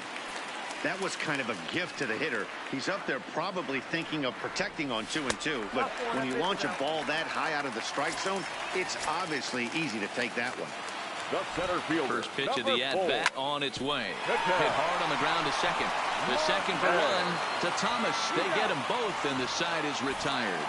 That was kind of a gift to the hitter. He's up there probably thinking of protecting on 2-2. But when you launch a ball that high out of the strike zone, it's obviously easy to take that one. The center fielder, first pitch of the at-bat on its way. Hit hard on the ground to second. The second for 1 to Thomas. They get them both, and the side is retired.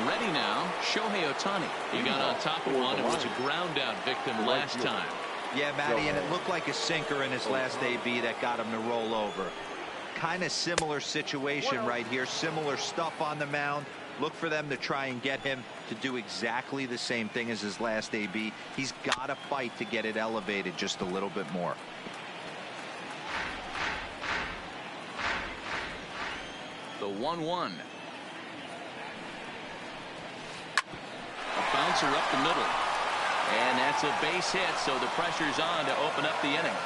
Ready now, Shohei Ohtani. He got on top of one and was a ground out victim last time. Yeah, Matty, and it looked like a sinker in his last AB that got him to roll over. Kind of similar situation right here. Similar stuff on the mound. Look for them to try and get him to do exactly the same thing as his last AB. He's got to fight to get it elevated just a little bit more. The 1-1. A bouncer up the middle. And that's a base hit, so the pressure's on to open up the inning.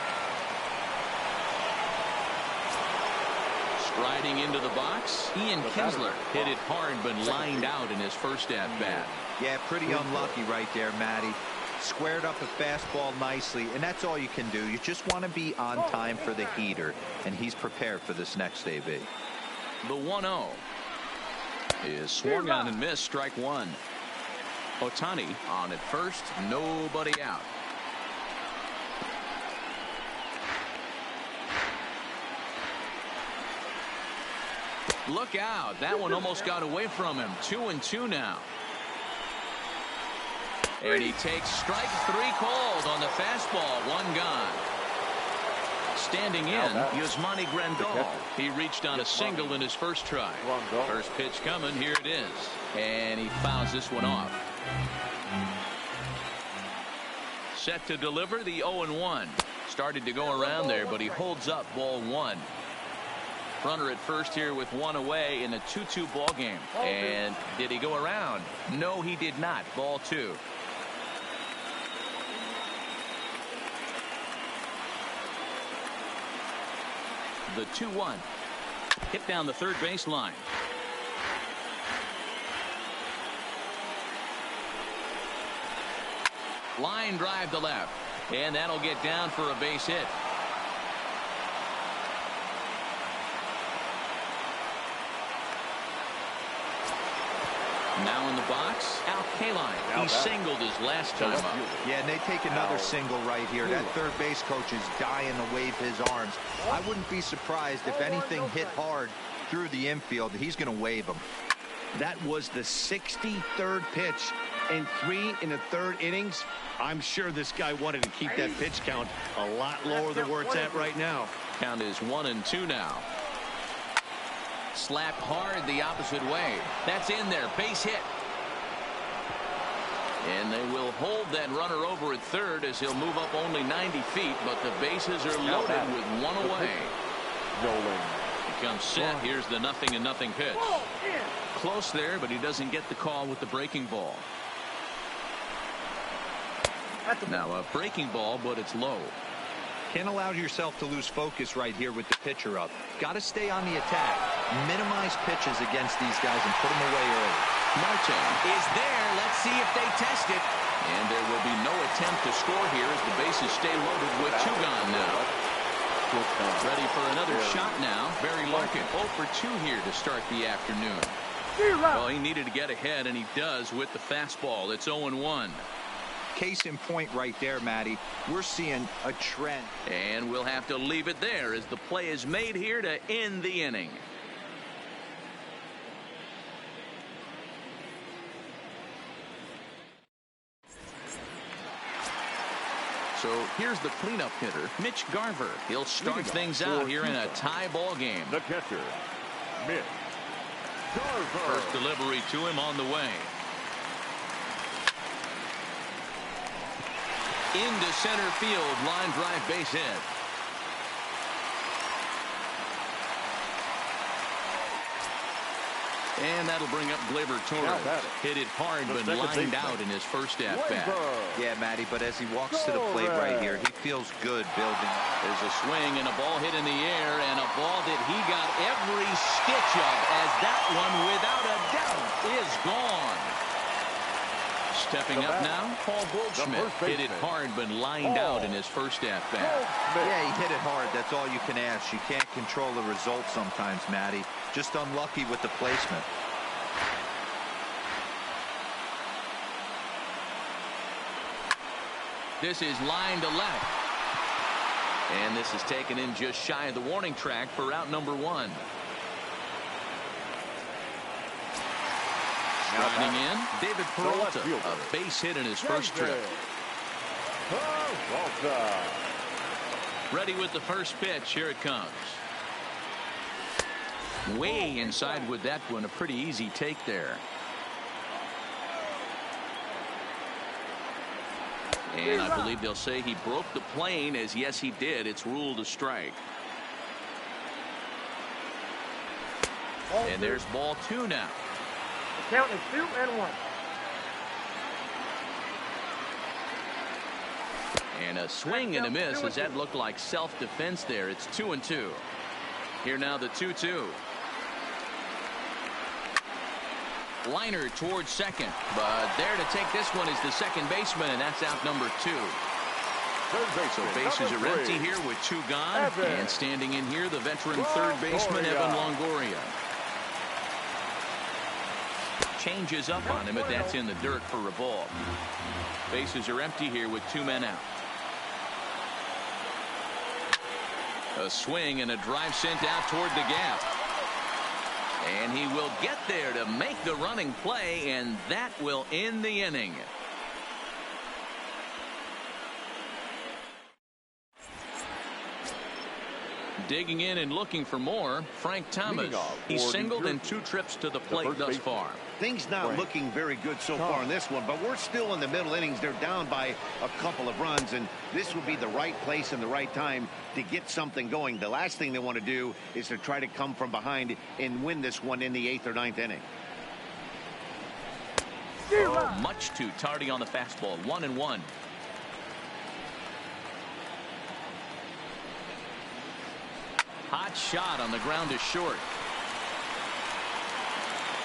Striding into the box, Ian Kinsler hit it hard but lined out in his first at-bat. Yeah, pretty unlucky right there, Matty. Squared up a fastball nicely, and that's all you can do. You just want to be on time for the heater, and he's prepared for this next AB. The 1-0 is swung on and missed, strike 1. Ohtani on at first, nobody out. Look out, that one almost got away from him. 2-2 now. And he takes strike 3 called on the fastball. 1 gone. Standing in, Yasmani Grandal. He reached on a single in his first try. First pitch coming, here it is. And he fouls this one off. Set to deliver the 0-1. Started to go around there, but he holds up ball 1. Runner at first here with one away in a 2-2 ball game. And did he go around? No, he did not. Ball 2. The 2-1. Hit down the third baseline. Line drive to left. And that'll get down for a base hit. Now in the box, Al Kaline. He singled his last time up. Yeah, and they take another single right here. That third base coach is dying to wave his arms. I wouldn't be surprised if anything hit hard through the infield. He's going to wave them. That was the 63rd pitch and 3 in the 3rd innings. I'm sure this guy wanted to keep that pitch count a lot lower than where it's at right now. Count is 1-2 now. Slapped hard the opposite way. That's in there. Base hit. And they will hold that runner over at third as he'll move up only 90 feet, but the bases are loaded with one away. He comes set. Here's the 0-0 pitch. Close there, but he doesn't get the call with the breaking ball. Now a breaking ball, but it's low. Can't allow yourself to lose focus right here with the pitcher up. Got to stay on the attack. Minimize pitches against these guys and put them away early. Marte is there. Let's see if they test it. And there will be no attempt to score here as the bases stay loaded with 2 gone now. Ready for another shot now. Barry Larkin 0 for 2 here to start the afternoon. Well, he needed to get ahead, and he does with the fastball. It's 0-1. Case in point right there, Matty. We're seeing a trend. And we'll have to leave it there as the play is made here to end the inning. So here's the cleanup hitter, Mitch Garver. He'll start things out here in a tie ball game. The catcher, Mitch Garver. First delivery to him on the way. Into center field, line drive, base hit. And that'll bring up Gleyber Torres. Hit it hard, but lined out in his first at-bat. Yeah, Matty, but as he walks to the plate right here, he feels good building. There's a swing and a ball hit in the air, and a ball that he got every stitch of, as that one, without a doubt, is gone. Stepping up now, Paul Goldschmidt. Hit it hard, but lined out in his first at-bat. Yeah, he hit it hard. That's all you can ask. You can't control the result sometimes, Matty. Just unlucky with the placement. This is line to left. And this is taken in just shy of the warning track for out number 1. Riding in, David Peralta, a base hit in his first trip. Ready with the first pitch. Here it comes. Way inside with that one. A pretty easy take there. And I believe they'll say he broke the plane, as yes he did. It's ruled a strike. And there's ball 2 now. The count is 2-1. And a swing and a miss, as that looked like self-defense there. It's 2-2. Here now the 2-2. Liner towards second, but there to take this one is the second baseman, and that's out number 2. So bases are empty here with 2 gone, and standing in here the veteran third baseman Evan Longoria. Changes up on him, but that's in the dirt for a ball. Bases are empty here with 2 men out. A swing and a drive sent out toward the gap. And he will get there to make the running play, and that will end the inning. Digging in and looking for more, Frank Thomas. He's singled in 2 trips to the plate thus far. Things not looking very good so far in this one, but we're still in the middle innings. They're down by a couple of runs, and this would be the right place and the right time to get something going. The last thing they want to do is to try to come from behind and win this one in the 8th or 9th inning. Oh, much too tardy on the fastball. 1-1. Hot shot on the ground is short.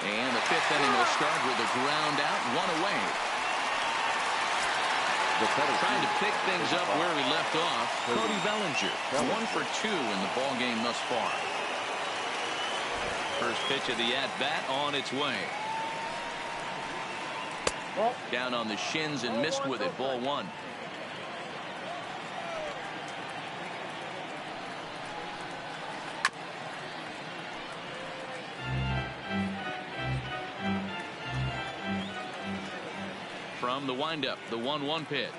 And the 5th inning will start with a ground out, 1 away. Trying to pick things up where we left off. Cody Bellinger, 1 for 2 in the ball game thus far. First pitch of the at-bat on its way. Down on the shins and missed with it. Ball 1. From the windup, the 1-1 pitch.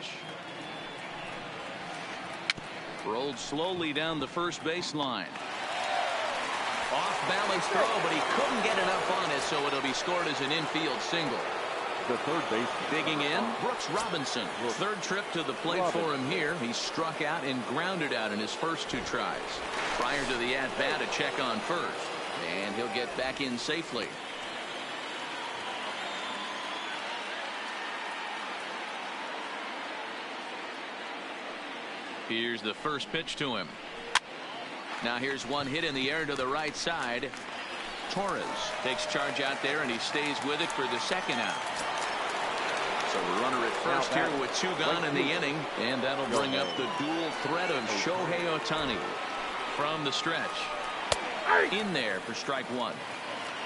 Rolled slowly down the first baseline. Off balance throw, but he couldn't get enough on it, so it'll be scored as an infield single. The third base. Digging in, Brooks Robinson. 3rd trip to the plate for him here. He struck out and grounded out in his first 2 tries. Prior to the at-bat, a check on first. And he'll get back in safely. Here's the first pitch to him. Now here's one hit in the air to the right side. Torres takes charge out there, and he stays with it for the 2nd out. So a runner at first here with 2 gone in the inning, and that'll bring up the dual threat of Shohei Ohtani from the stretch. In there for strike 1.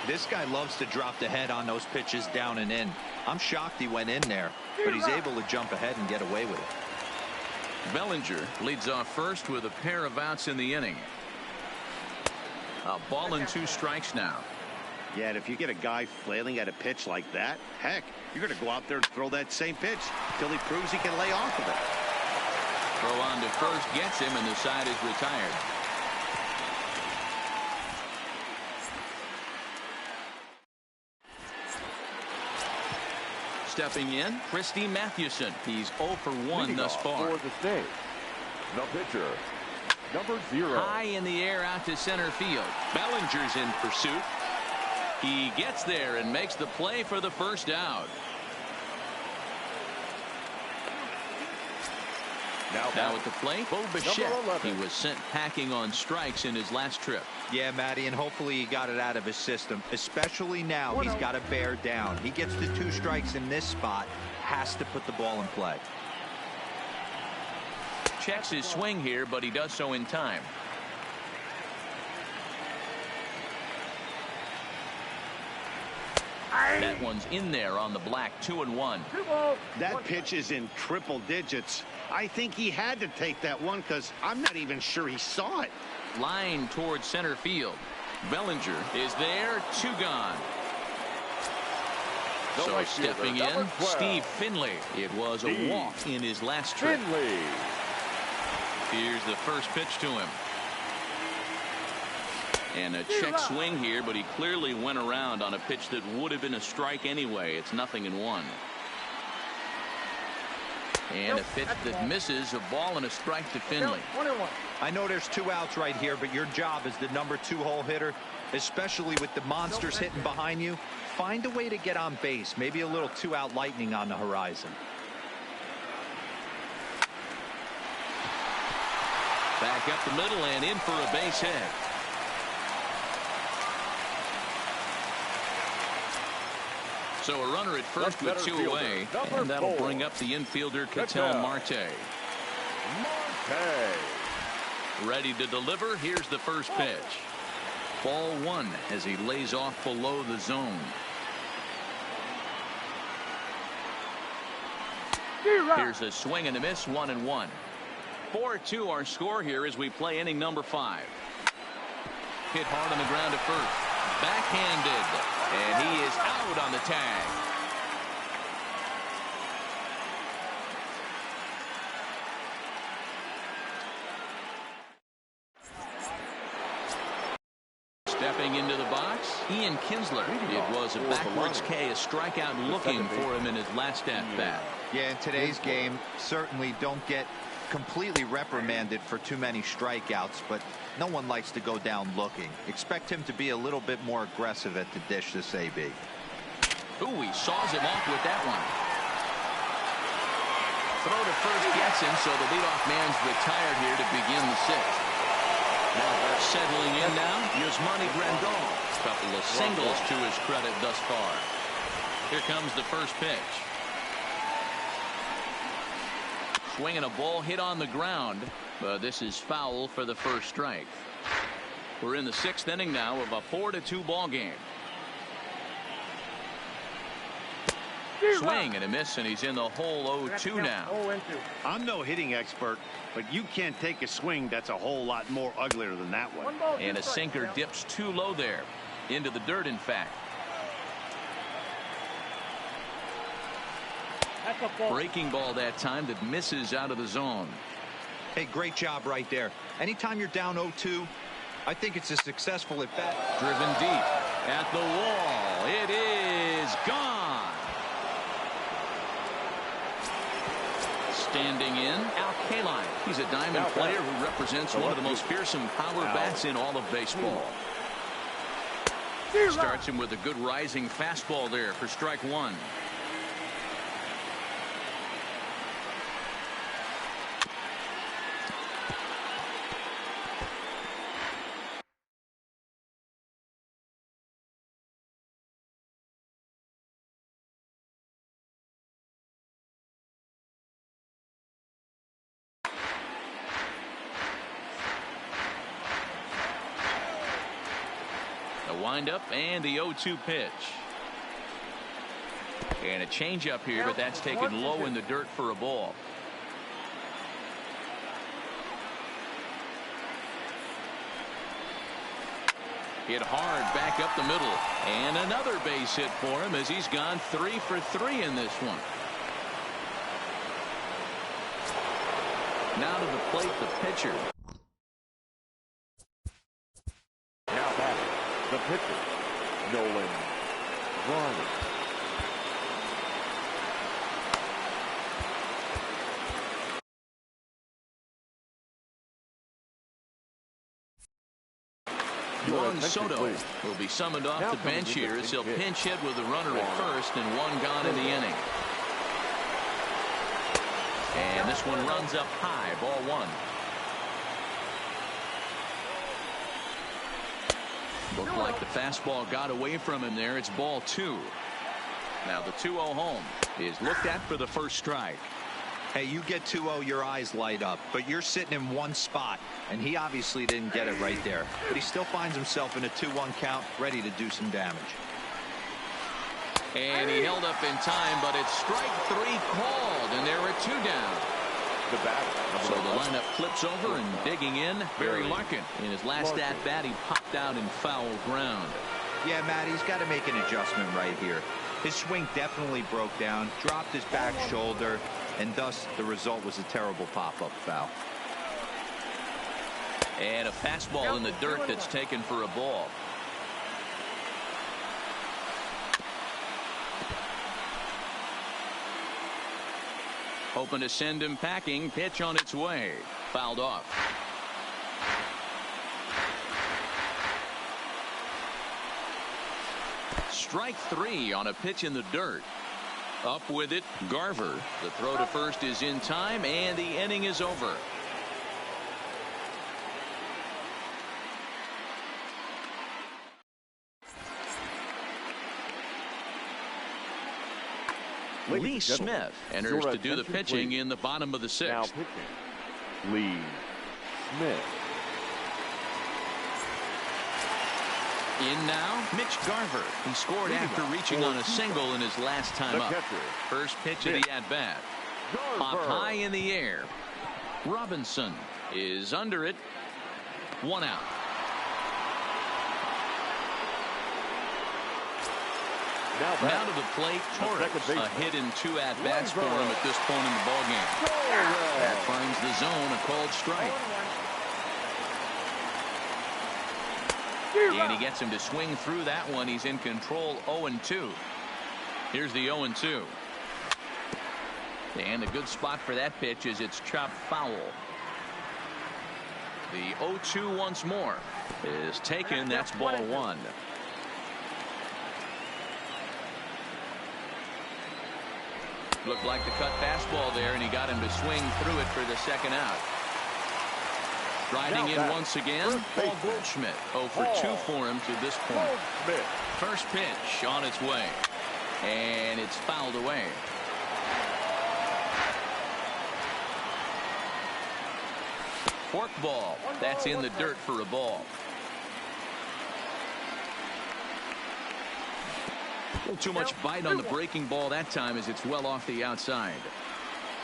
This guy loves to drop the head on those pitches down and in. I'm shocked he went in there, but he's able to jump ahead and get away with it. Bellinger leads off first with a pair of outs in the inning. A ball and 2 strikes now. Yeah, and if you get a guy flailing at a pitch like that, heck, you're going to go out there and throw that same pitch till he proves he can lay off of it. Throw on to first gets him, and the side is retired. Stepping in, Christy Mathewson. He's 0 for 1 thus far. For the stage, the pitcher, number 0. High in the air out to center field. Bellinger's in pursuit. He gets there and makes the play for the first out. Now at the plate, Bo Bichette. He was sent packing on strikes in his last trip. Yeah, Matty, and hopefully he got it out of his system, especially now. He's got to bear down. He gets the 2 strikes in this spot, has to put the ball in play. Checks his swing here, but he does so in time. That one's in there on the black. 2-1. That pitch is in triple digits. I think he had to take that one because I'm not even sure he saw it. Line towards center field. Bellinger is there. 2 gone. So stepping in, Steve Finley. It was a walk in his last trip. Here's the first pitch to him. And a check swing here, but he clearly went around on a pitch that would have been a strike anyway. It's 0-1. And a pitch that misses, a ball and a strike to Finley. I know there's 2 outs right here, but your job as the number 2 hole hitter, especially with the monsters hitting behind you, find a way to get on base. Maybe a little 2-out lightning on the horizon. Back up the middle and in for a base hit. So a runner at first with 2 away, and that'll bring up the infielder Ketel Marte. Ready to deliver. Here's the first pitch. Ball 1 as he lays off below the zone. Here's a swing and a miss. 1-1. 4-2 our score here as we play inning number 5. Hit hard on the ground at first. Backhanded. And he is out on the tag. into the box, Ian Kinsler. It was a backwards K, a strikeout looking for him in his last at-bat. Yeah, in today's game, certainly don't get completely reprimanded for too many strikeouts, but no one likes to go down looking. Expect him to be a little bit more aggressive at the dish this AB. Ooh, he saws him off with that one. Throw to first gets him, so the leadoff man's retired here to begin the sixth. Now settling in now, Yasmani Grandal. A couple of singles to his credit thus far. Here comes the first pitch. Swinging a ball hit on the ground, but this is foul for the first strike. We're in the sixth inning now of a 4-2 ball game. Swing and a miss, and he's in the hole 0-2 now. I'm no hitting expert, but you can't take a swing that's a whole lot more uglier than that one. And a sinker dips too low there. Into the dirt, in fact. Breaking ball that time that misses out of the zone. Hey, great job right there. Anytime you're down 0-2, I think it's a successful at bat. Driven deep at the wall. It is gone. Standing in, Al Kaline. He's a diamond player who represents one of the most fearsome power bats in all of baseball. Starts him with a good rising fastball there for strike one. Windup and the 0-2 pitch. And a changeup here, but that's taken low in the dirt for a ball. Hit hard back up the middle. And another base hit for him as he's gone 3 for 3 in this one. Now to the plate, the pitcher. The pitcher, Nolan Ryan. Juan Soto will be summoned off the bench here as he'll pinch hit with a runner at first and one gone in the inning. And this one runs up high, ball one. Looked like the fastball got away from him there. It's ball two. Now the 2-0 home is looked at for the first strike. Hey, you get 2-0, your eyes light up, but you're sitting in one spot, and he obviously didn't get it right there. But he still finds himself in a 2-1 count, ready to do some damage. And he held up in time, but it's strike three called, and there are 2 down. The batter. So the lineup flips over and digging in, Barry Larkin. In his last at-bat, he popped out in foul ground. Yeah, Matt, he's got to make an adjustment right here. His swing definitely broke down, dropped his back shoulder, and thus the result was a terrible pop-up foul. And a fastball in the dirt that's taken for a ball. Hoping to send him packing. Pitch on its way. Fouled off. Strike three on a pitch in the dirt. Up with it, Garver. The throw to first is in time, and the inning is over. Lee Smith enters to do the pitching in the bottom of the sixth. Now pitching, Lee Smith. In now, Mitch Garver. He scored after reaching on a single in his last time up. First pitch of the at-bat. Popped high in the air. Robinson is under it. 1 out. Now to the plate, Torres. A hit in 2 at-bats for him at this point in the ballgame. That finds the zone, a called strike. And he gets him to swing through that one. He's in control 0-2. Here's the 0-2. And a good spot for that pitch is it's chopped foul. The 0-2 once more is taken. That's ball one. Looked like the cut fastball there, and he got him to swing through it for the second out. Riding in once again, Paul Goldschmidt. 0 for 2 for him to this point. First pitch on its way, and it's fouled away. Fork ball. That's in the dirt for a ball. A little too much bite on the breaking ball that time as it's well off the outside.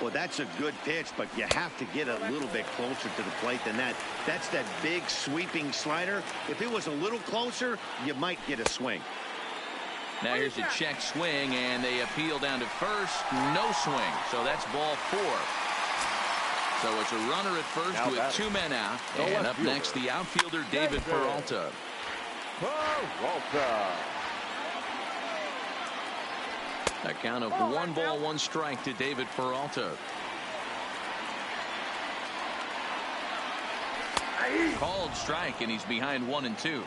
Well, that's a good pitch, but you have to get a little bit closer to the plate than that. That's that big sweeping slider. If it was a little closer, you might get a swing. Now here's a check swing, and they appeal down to first. No swing, so that's ball 4. So it's a runner at first now with 2 men out. And up next, the outfielder, David Peralta. A count of 1 ball, 1 strike to David Peralta. Called strike, and he's behind 1-2.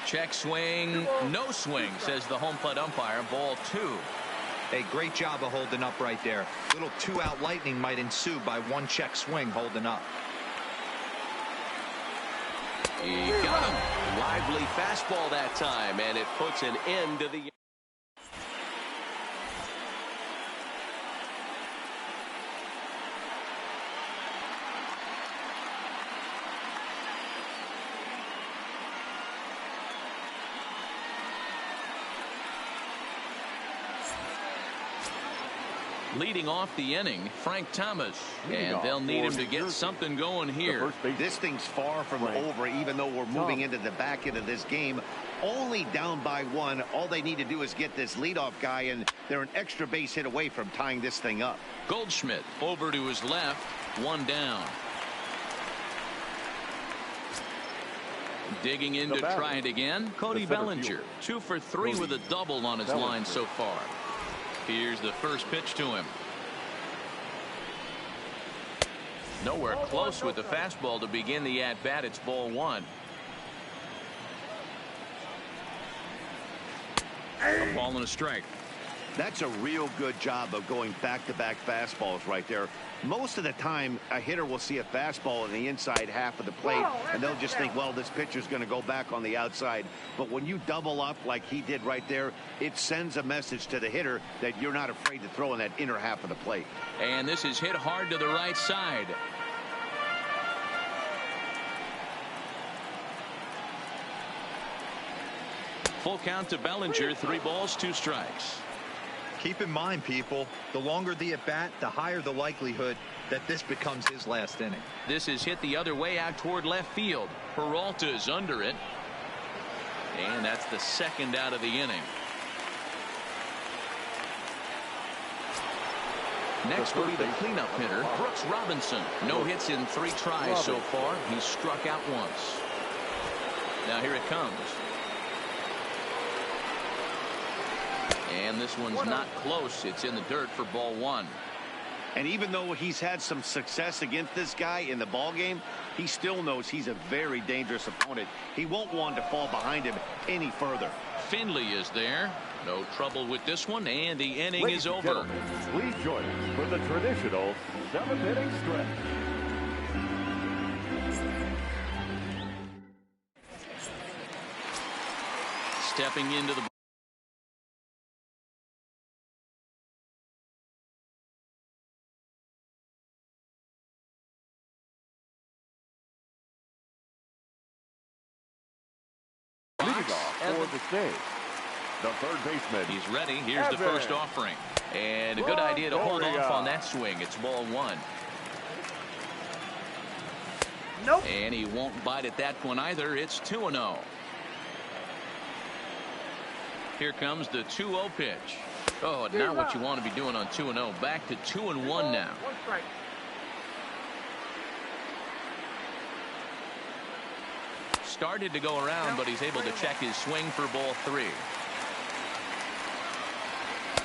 Check swing, no swing, says the home plate umpire. Ball 2. Hey, great job of holding up right there. Little 2-out lightning might ensue by 1 check swing holding up. He got him. Lively fastball that time, and it puts an end to the. Leading off the inning, Frank Thomas, and they'll need him to get something going here. This thing's far from over, even though we're moving into the back end of this game. Only down by 1. All they need to do is get this leadoff guy, and they're an extra base hit away from tying this thing up. Goldschmidt over to his left, 1 down. Digging in to try it again, Cody Bellinger. 2 for 3 with a double on his line so far. Here's the first pitch to him. Nowhere close with the fastball to begin the at-bat. It's ball 1. A ball and a strike. That's a real good job of going back-to-back fastballs right there. Most of the time, a hitter will see a fastball in the inside half of the plate, and they'll just think, well, this pitcher's going to go back on the outside. But when you double up like he did right there, it sends a message to the hitter that you're not afraid to throw in that inner half of the plate. And this is hit hard to the right side. Full count to Bellinger. 3 balls, 2 strikes. Keep in mind, people, the longer the at-bat, the higher the likelihood that this becomes his last inning. This is hit the other way out toward left field. Peralta is under it. And that's the 2nd out of the inning. Next will be the cleanup hitter, Brooks Robinson. No hits in 3 tries so far. He's struck out once. Now here it comes. And this one's not close. It's in the dirt for ball 1. And even though he's had some success against this guy in the ball game, he still knows he's a very dangerous opponent. He won't want to fall behind him any further. Finley is there. No trouble with this one, and the inning is over. Please join us for the traditional 7th inning stretch. Stepping into the for the stage, the 3rd baseman. He's ready. Here's the first offering. And a good idea to hold off on that swing. It's ball 1. Nope. And he won't bite at that one either. It's 2-0. Here comes the 2-0 pitch. Oh, not what you want to be doing on 2-0. Back to 2-1 now. 1 strike. started to go around, but he's able to check his swing for ball 3.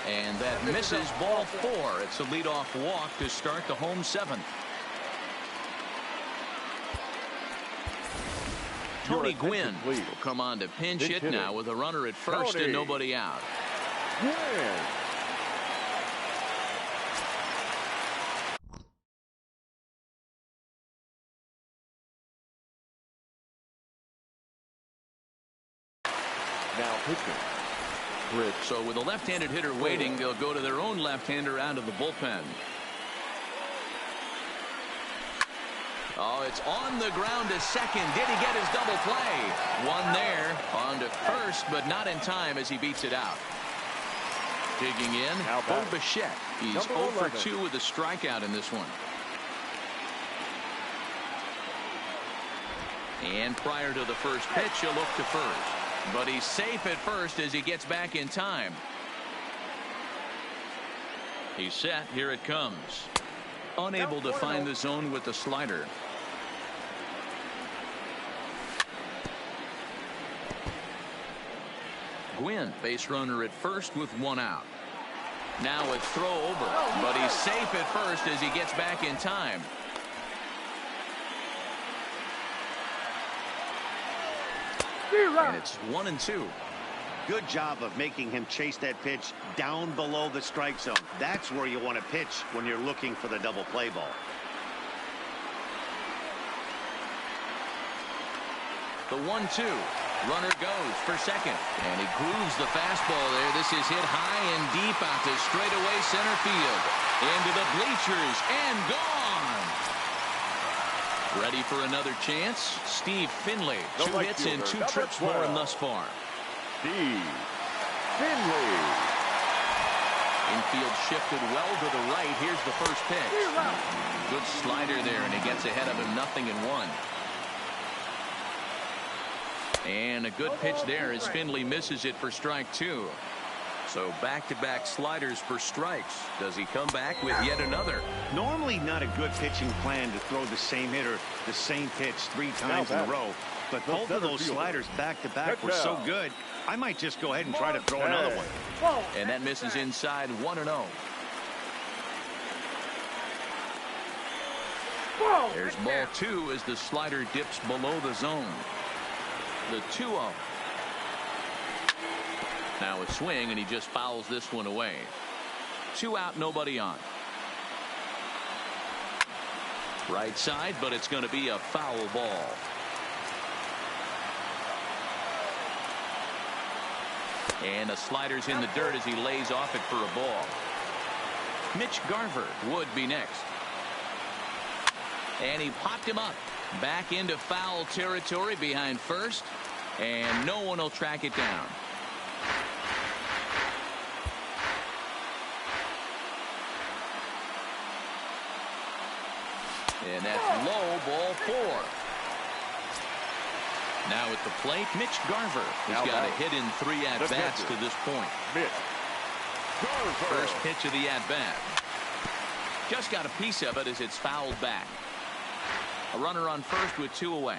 And that misses ball 4. It's a leadoff walk to start the home 7th. Tony Gwynn will come on to pinch hit now with a runner at first and nobody out. Now pitching. So with a left-handed hitter waiting, they'll go to their own left-hander out of the bullpen. Oh, it's on the ground to second. Did he get his double play? One there on to first, but not in time as he beats it out. Digging in, Bo Bichette. He's 0 for 2 with a strikeout in this one. And prior to the first pitch, he'll look to first. But he's safe at first as he gets back in time. He's set. Here it comes. Unable to find the zone with the slider. Gwynn, base runner at first with 1 out. Now it's throw over, but he's safe at first as he gets back in time. And it's 1-2. Good job of making him chase that pitch down below the strike zone. That's where you want to pitch when you're looking for the double play ball. The 1-2. Runner goes for second. And he grooves the fastball there. This is hit high and deep out to straightaway center field. Into the bleachers and gone. Ready for another chance? Steve Finley. 2 hits and 2 trips for him thus far. Steve Finley. Infield shifted well to the right. Here's the first pitch. Good slider there, and he gets ahead of him 0-1. And a good pitch there as Finley misses it for strike 2. So back-to-back sliders for strikes. Does he come back with yet another? Normally not a good pitching plan to throw the same hitter the same pitch 3 times in a row. But both of those sliders back-to-back were so good, I might just go ahead and try to throw another one. And that misses inside 1-0. There's ball 2 as the slider dips below the zone. The 2-0. Now a swing, and he just fouls this one away. 2 out, nobody on. Right side, but it's going to be a foul ball. And the slider's in the dirt as he lays off it for a ball. Mitch Garver would be next. And he popped him up. Back into foul territory behind first. And no one will track it down. And that's low, ball 4. Now at the plate, Mitch Garver. He's got a hit in 3 at-bats to this point. First pitch of the at-bat. Just got a piece of it as it's fouled back. A runner on first with 2 away.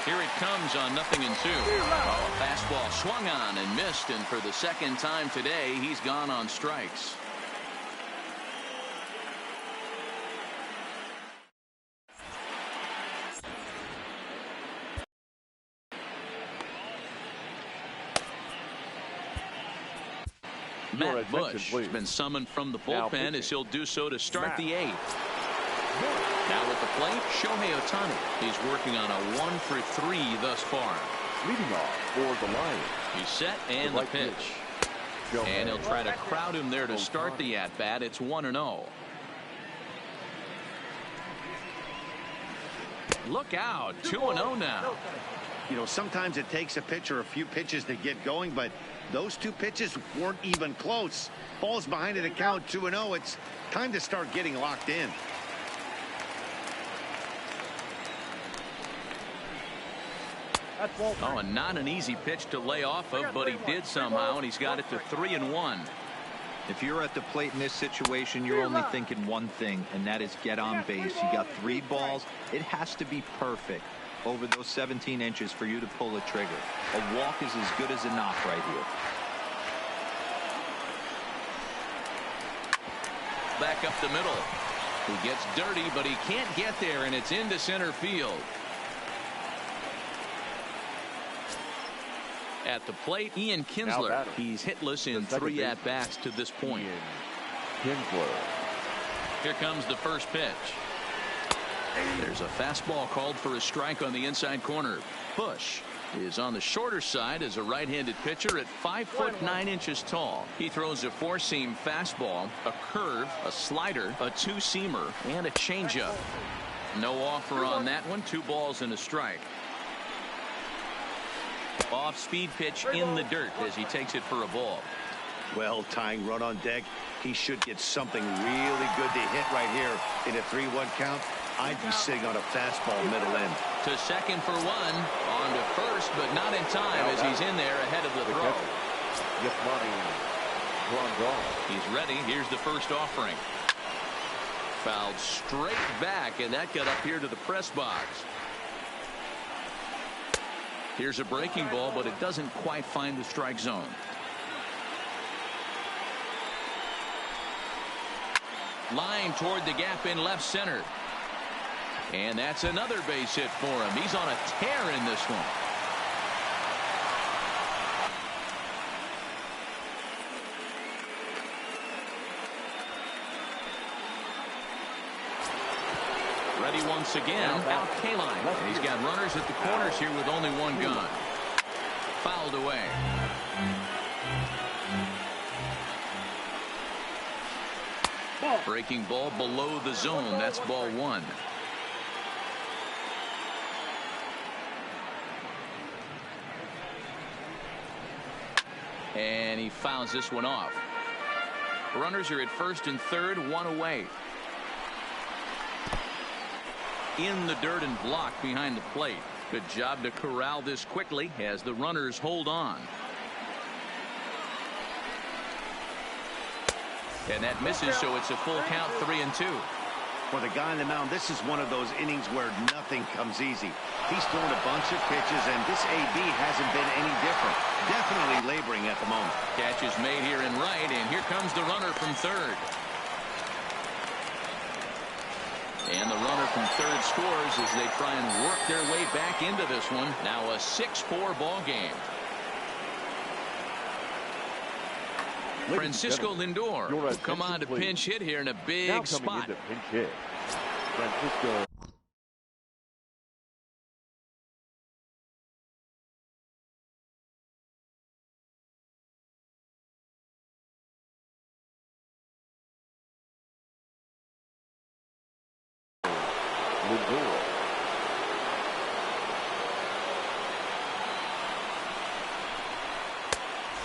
Here it comes on 0-2. Oh, a fastball swung on and missed, and for the second time today, he's gone on strikes. Matt Bush has been summoned from the bullpen as he'll do so to start the 8th. Now at the plate, Shohei Ohtani. He's working on a 1 for 3 thus far. Leading off for the Lions. He's set and the pitch. And he'll try to crowd him there to start the at-bat. It's 1-0. Look out, 2-0 now. You know, sometimes it takes a pitcher a few pitches to get going, but those 2 pitches weren't even close. Ball's behind at a count 2-0. It's time to start getting locked in. That's ball. Oh, and not an easy pitch to lay off of, but he did somehow, and he's got it to 3-1. If you're at the plate in this situation, you're only thinking one thing, and that is get on base. You got 3 balls. It has to be perfect over those 17 inches for you to pull the trigger. A walk is as good as a knock right here. Back up the middle. He gets dirty, but he can't get there, and it's into center field. At the plate, Ian Kinsler. He's hitless in 3 at-bats to this point. Kinsler. Here comes the first pitch. There's a fastball called for a strike on the inside corner. Bush is on the shorter side as a right-handed pitcher at 5'9" tall. He throws a 4-seam fastball, a curve, a slider, a 2-seamer, and a changeup. No offer on that one. 2 balls and a strike. Off-speed pitch in the dirt as he takes it for a ball. Well, tying run on deck. He should get something really good to hit right here in a 3-1 count. I'd be sitting on a fastball middle end. To second for 1. On to first, but not in time as he's in there ahead of the throw. He's ready. Here's the first offering. Fouled straight back, and that got up here to the press box. Here's a breaking ball, but it doesn't quite find the strike zone. Line toward the gap in left center. And that's another base hit for him. He's on a tear in this one. Ready once again. Out K-line. And he's got runners at the corners here with only 1 gun. Fouled away. Breaking ball below the zone. That's ball 1. And he fouls this one off. Runners are at first and third, 1 away. In the dirt and blocked behind the plate. Good job to corral this quickly as the runners hold on. And that misses, so it's a full count, 3-2. For the guy on the mound, this is one of those innings where nothing comes easy. He's thrown a bunch of pitches, and this AB hasn't been any different. Definitely laboring at the moment. Catch is made here in right, and here comes the runner from third. And the runner from third scores as they try and work their way back into this one. Now a 6-4 ball game. Francisco Lindor will come on to pinch hit here in a big spot. Pinch hit. Francisco. Lindor.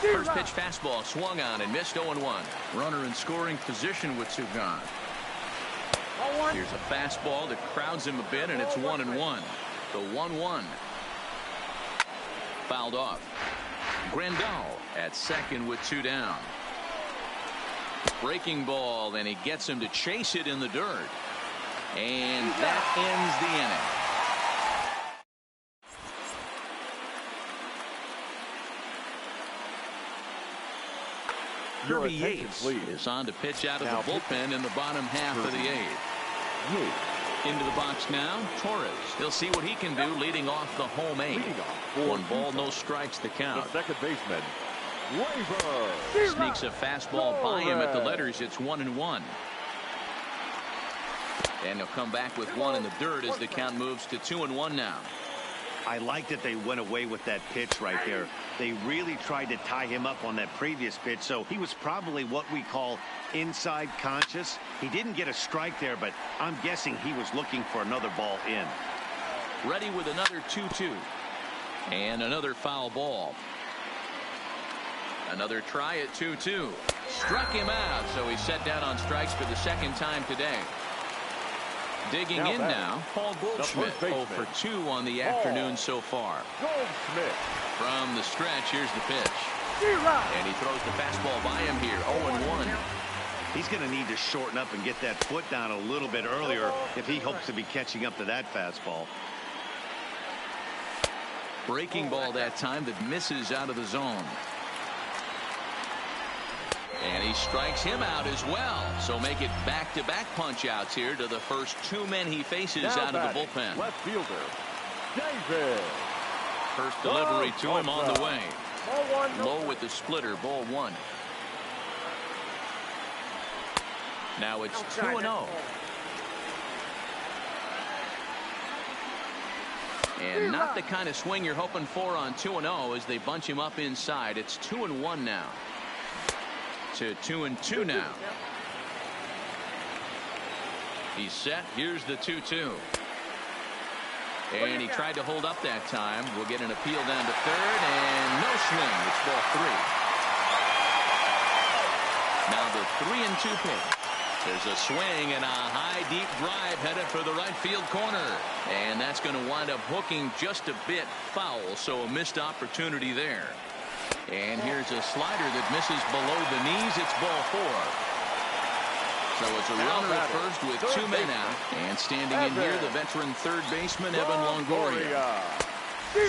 First pitch fastball swung on and missed. 0-1. Runner in scoring position with 2 gone. Here's a fastball that crowds him a bit, and it's 1-1. The 1-1. Fouled off. Grandal at second with 2 down. Breaking ball, and he gets him to chase it in the dirt. And that ends the inning. Kirby Yates is on to pitch out of the bullpen in the bottom half of the 8th. Into the box now, Torres. He'll see what he can do leading off the home 8. 1 ball, no strikes to count. The second baseman, Sneaks a fastball by him at the letters. It's 1-1. And he'll come back with 1 in the dirt as the count moves to 2-1 now. I like that they went away with that pitch right there. They really tried to tie him up on that previous pitch, so he was probably what we call inside conscious. He didn't get a strike there, but I'm guessing he was looking for another ball in. Ready with another 2-2. And another foul ball. Another try at 2-2. Struck him out, so he's set down on strikes for the second time today. Digging Now in batting. now, Paul Goldschmidt, first 0 baseman, for 2 on the afternoon so far. Goldschmidt. From the stretch, here's the pitch. And he throws the fastball by him here, 0-1. He's going to need to shorten up and get that foot down a little bit earlier if he hopes to be catching up to that fastball. Breaking ball that time that misses out of the zone. And he strikes him out as well. So make it back-to-back punch-outs here to the first 2 men he faces Now out of the batting, bullpen. left fielder, David. First delivery to him on the way. Ball 1. Low with the splitter, ball 1. Now it's 2-0. And not the kind of swing you're hoping for on 2-0 as they bunch him up inside. It's 2-1 now. To 2-2 now. He's set. Here's the 2-2. And he tried to hold up that time. We'll get an appeal down to third, and no swing. It's ball 3. Now the 3-2 pitch. There's a swing and a high, deep drive headed for the right field corner. And that's going to wind up hooking just a bit foul, so a missed opportunity there. And here's a slider that misses below the knees. It's ball 4. So it's a runner at first with 2 men out. And standing in here, the veteran third baseman, Evan Longoria.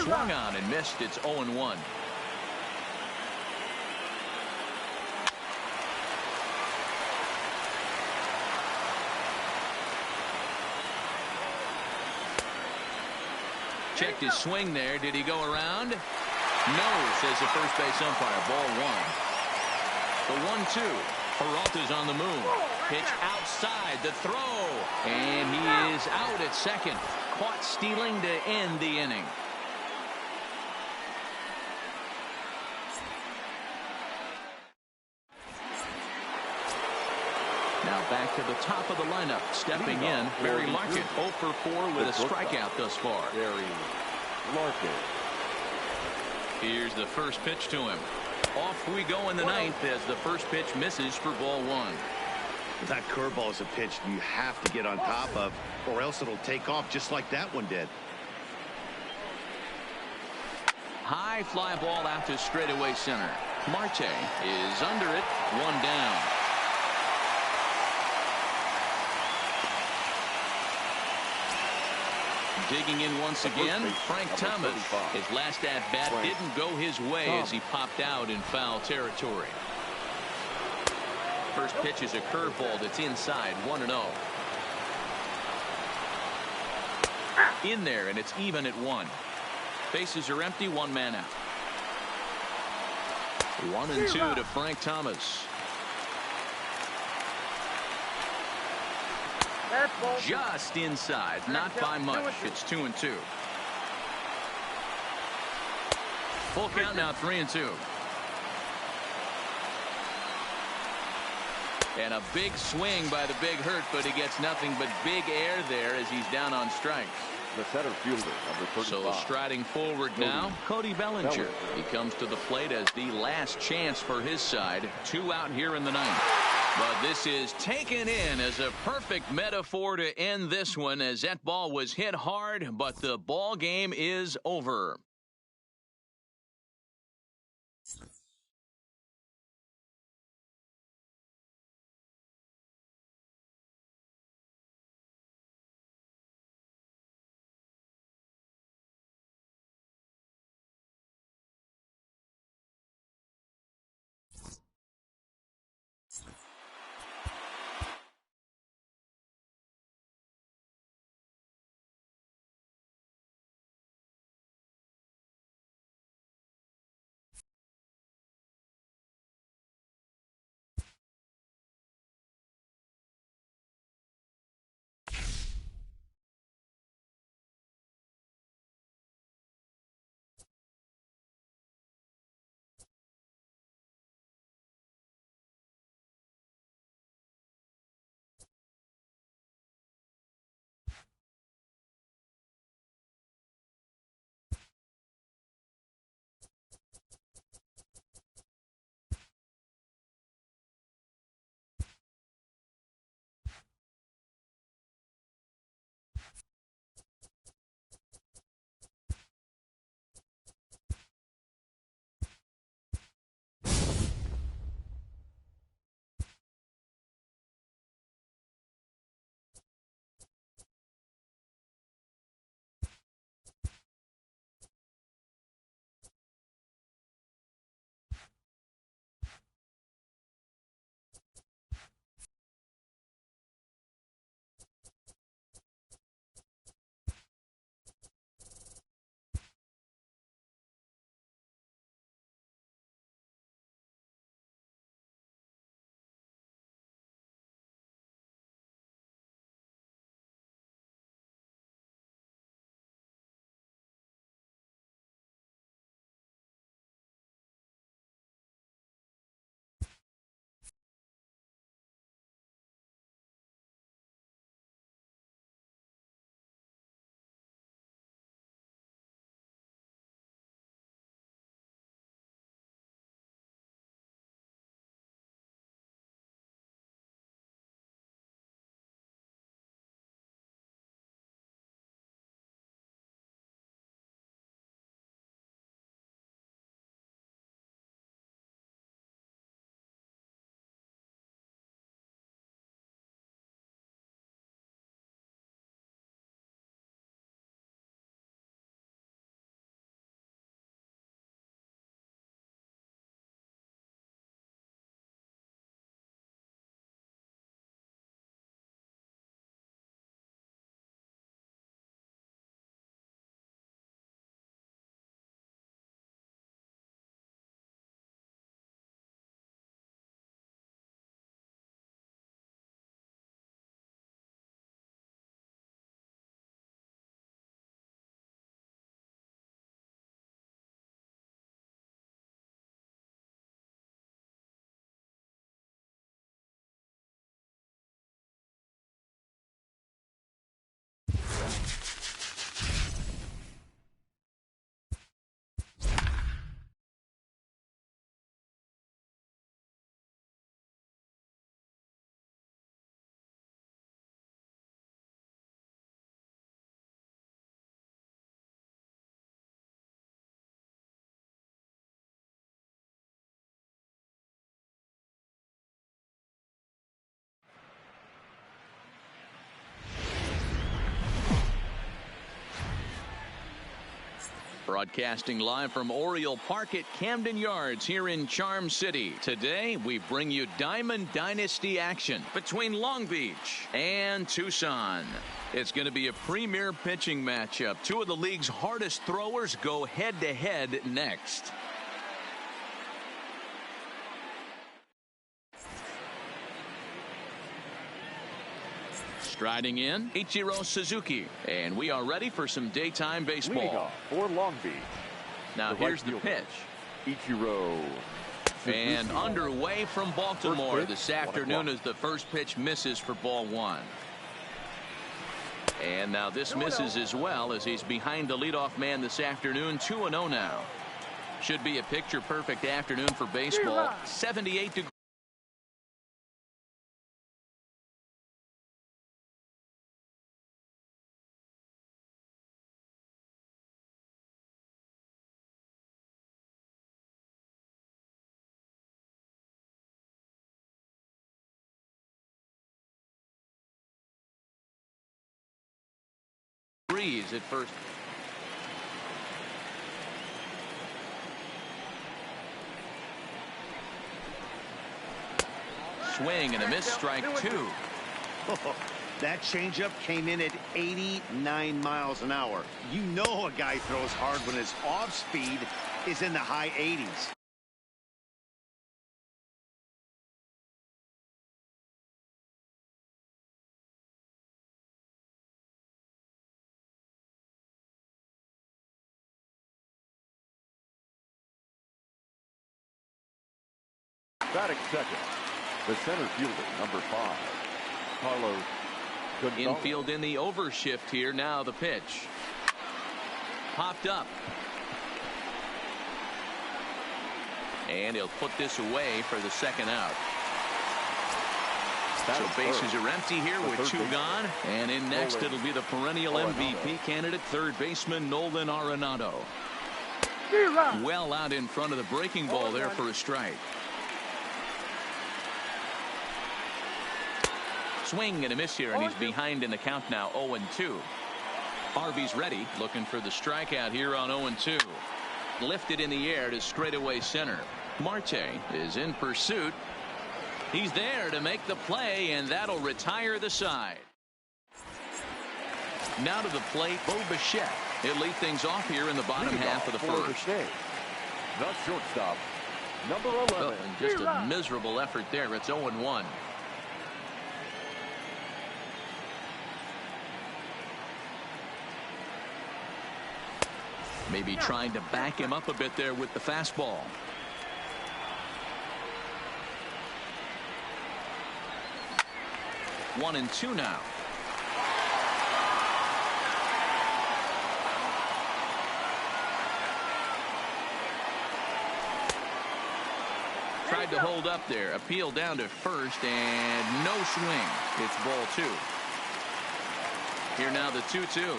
Swung on and missed. It's 0-1. Checked his swing there. Did he go around? No, says the first base umpire. Ball 1. The 1-2. Peralta's on the move. Pitch outside the throw. And he is out at second. Caught stealing to end the inning. Now back to the top of the lineup. Stepping in, Barry Larkin. 0 for 4 with a strikeout thus far. Barry Larkin. Here's the first pitch to him. Off we go in the 9th as the first pitch misses for ball 1. That curveball is a pitch you have to get on top of, or else it'll take off just like that one did. High fly ball out to straightaway center. Marte is under it. 1 down. Digging in once again, Frank Thomas. His last at-bat didn't go his way as he popped out in foul territory. First pitch is a curveball that's inside, 1-0. In there, and it's even at 1. Bases are empty, 1 man out. 1-2 to Frank Thomas. Just inside, not by much. It's 2-2. Full count now, 3-2. And a big swing by the Big Hurt, but he gets nothing but big air there as he's down on strikes. The center fielder, number 35. So striding forward now, Cody Bellinger. He comes to the plate as the last chance for his side. 2 out here in the 9th. But this is taken in as a perfect metaphor to end this one, as that ball was hit hard, but the ball game is over. Broadcasting live from Oriole Park at Camden Yards here in Charm City. Today, we bring you Diamond Dynasty action between Long Beach and Tucson. It's going to be a premier pitching matchup. Two of the league's hardest throwers go head-to-head next. Striding in, Ichiro Suzuki. And we are ready for some daytime baseball. Leading off for Long Beach. Now here's the pitch. Ichiro Suzuki. And underway from Baltimore this afternoon as the first pitch misses for ball one. And now this misses as well as he's behind the leadoff man this afternoon. 2-0 now. Should be a picture-perfect afternoon for baseball. 78 degrees. At first. Swing and a miss, strike two. That changeup came in at 89 miles an hour. You know a guy throws hard when his off speed is in the high 80s. Batting second, the center fielder, number 5, Carlos Gonzalez. Infield in the overshift here. Now the pitch. Popped up. And he'll put this away for the second out. So bases are empty here with two gone. And in next, it'll be the perennial MVP candidate, third baseman Nolan Arenado. Well out in front of the breaking ball there for a strike. Swing and a miss here, and he's behind in the count now, 0-2. Harvey's ready, looking for the strikeout here on 0-2. Lifted in the air to straightaway center. Marte is in pursuit. He's there to make the play, and that'll retire the side. Now to the plate, Bo Bichette. He'll lead things off here in the bottom half of the first. The shortstop, number 11. Oh, and just a miserable effort there. It's 0-1. Maybe trying to back him up a bit there with the fastball. One and two now. Tried to hold up there. Appeal down to first and no swing. It's ball two. Here now the 2-2.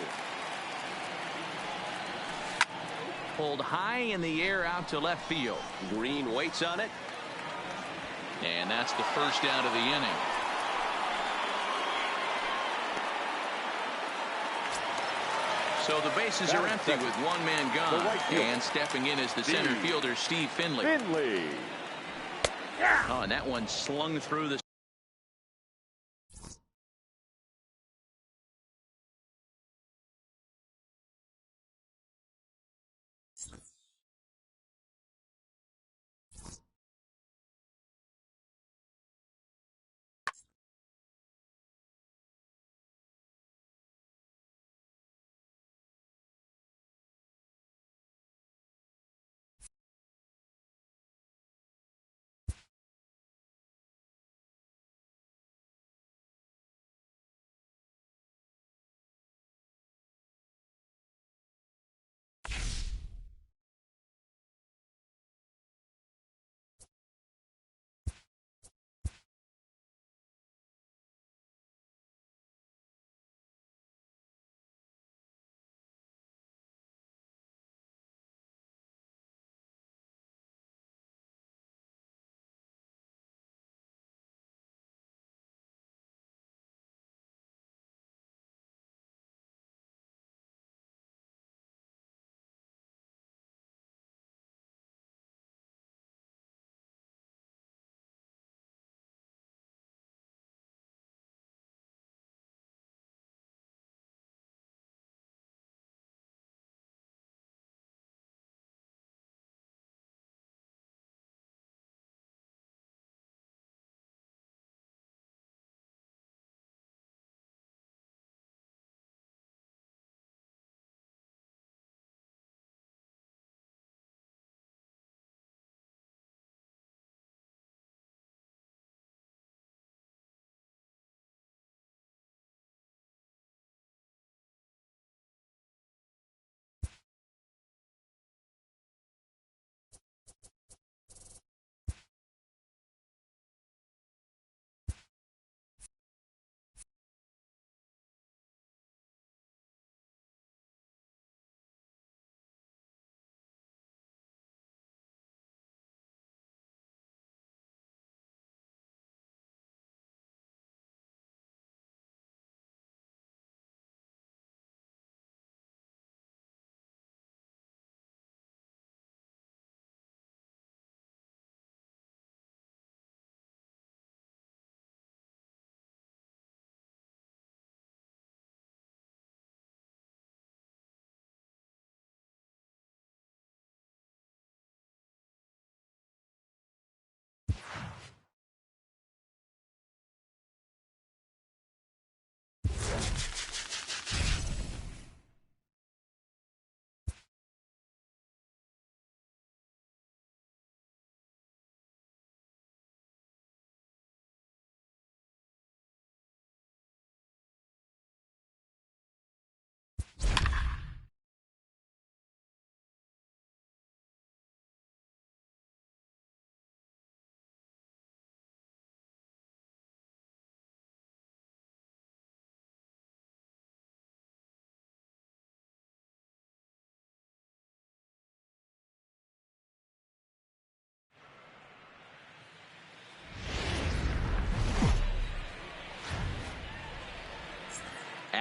Pulled high in the air out to left field. Green waits on it. And that's the first out of the inning. So the bases are empty with one man gone. And stepping in is the center fielder, Steve Finley. Oh, and that one slung through the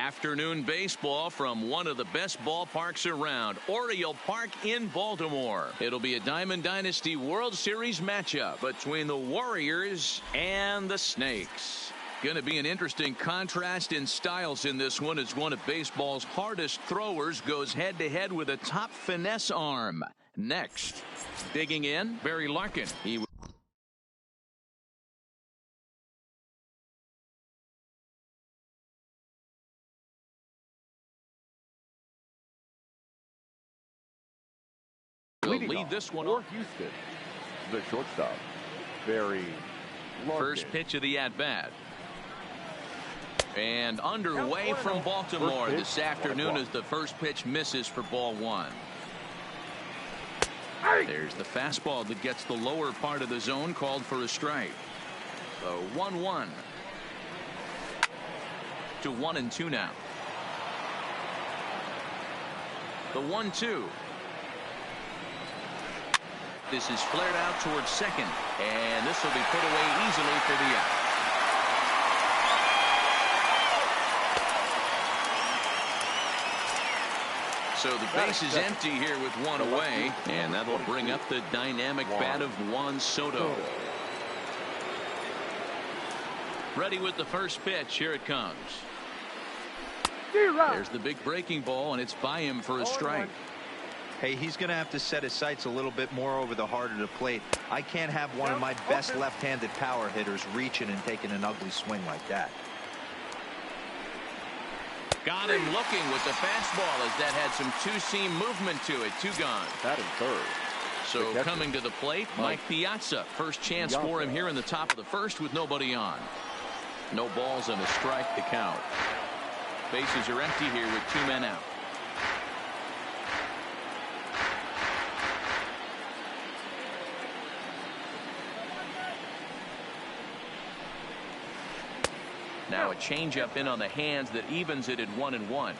Afternoon baseball from one of the best ballparks around, Oriole Park in Baltimore. It'll be a Diamond Dynasty World Series matchup between the Warriors and the Snakes. Going to be an interesting contrast in styles in this one as one of baseball's hardest throwers goes head-to-head with a top finesse arm. Next, digging in, Barry Larkin. He will lead this one for off. Houston, the shortstop, Barry Larkin. First pitch of the at-bat. And underway from Baltimore this afternoon as the first pitch misses for ball one. There's the fastball that gets the lower part of the zone, called for a strike. The 1-1 to 1-2 now. The 1-2. This is flared out towards second, and this will be put away easily for the out. So the base is empty here with one away, and that will bring up the dynamic bat of Juan Soto. Ready with the first pitch. Here it comes. There's the big breaking ball, and it's by him for a strike. Hey, he's going to have to set his sights a little bit more over the heart of the plate. I can't have one of my best left-handed power hitters reaching and taking an ugly swing like that. Got him looking with the fastball as that had some two-seam movement to it. Two gone. That in third. So coming to the plate, Mike Piazza. First chance for him here in the top of the first with nobody on. No balls and a strike to count. Bases are empty here with two men out. Now a changeup in on the hands that evens it at 1-1. Line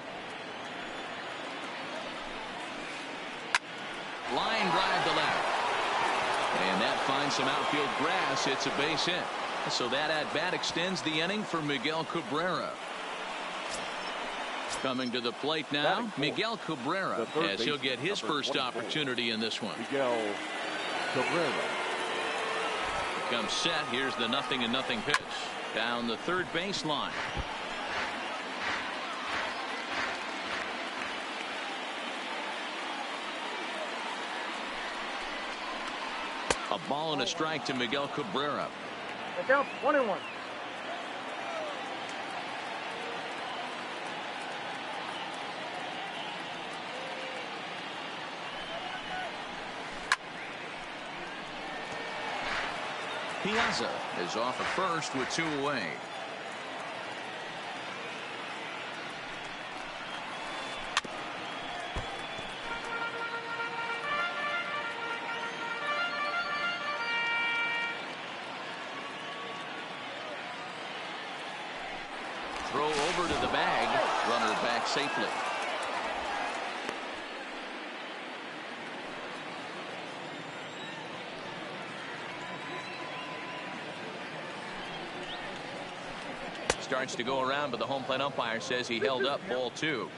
drive to left. And that finds some outfield grass. It's a base hit. So that at-bat extends the inning for Miguel Cabrera. Coming to the plate now, Miguel Cabrera, as he'll get his first opportunity in this one. Miguel Cabrera. Comes set. Here's the 0-0 pitch. Down the third baseline. A ball and a strike to Miguel Cabrera. The count 1-1. Piazza is off at first with two away. Throw over to the bag. Runner back safely. Starts to go around, but the home plate umpire says he held up ball two.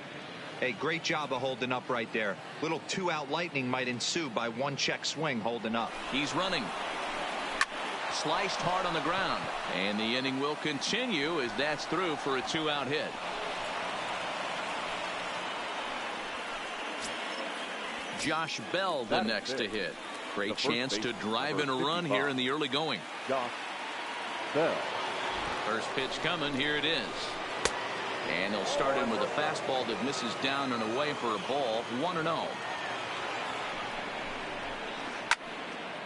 Hey, great job of holding up right there. Little two-out lightning might ensue by one check swing holding up. He's running. Sliced hard on the ground. And the inning will continue as that's through for a two-out hit. Josh Bell the next to hit. Great chance to drive in a run here in the early going. Josh Bell. First pitch coming. Here it is. And he'll start in with a fastball that misses down and away for a ball. 1-0.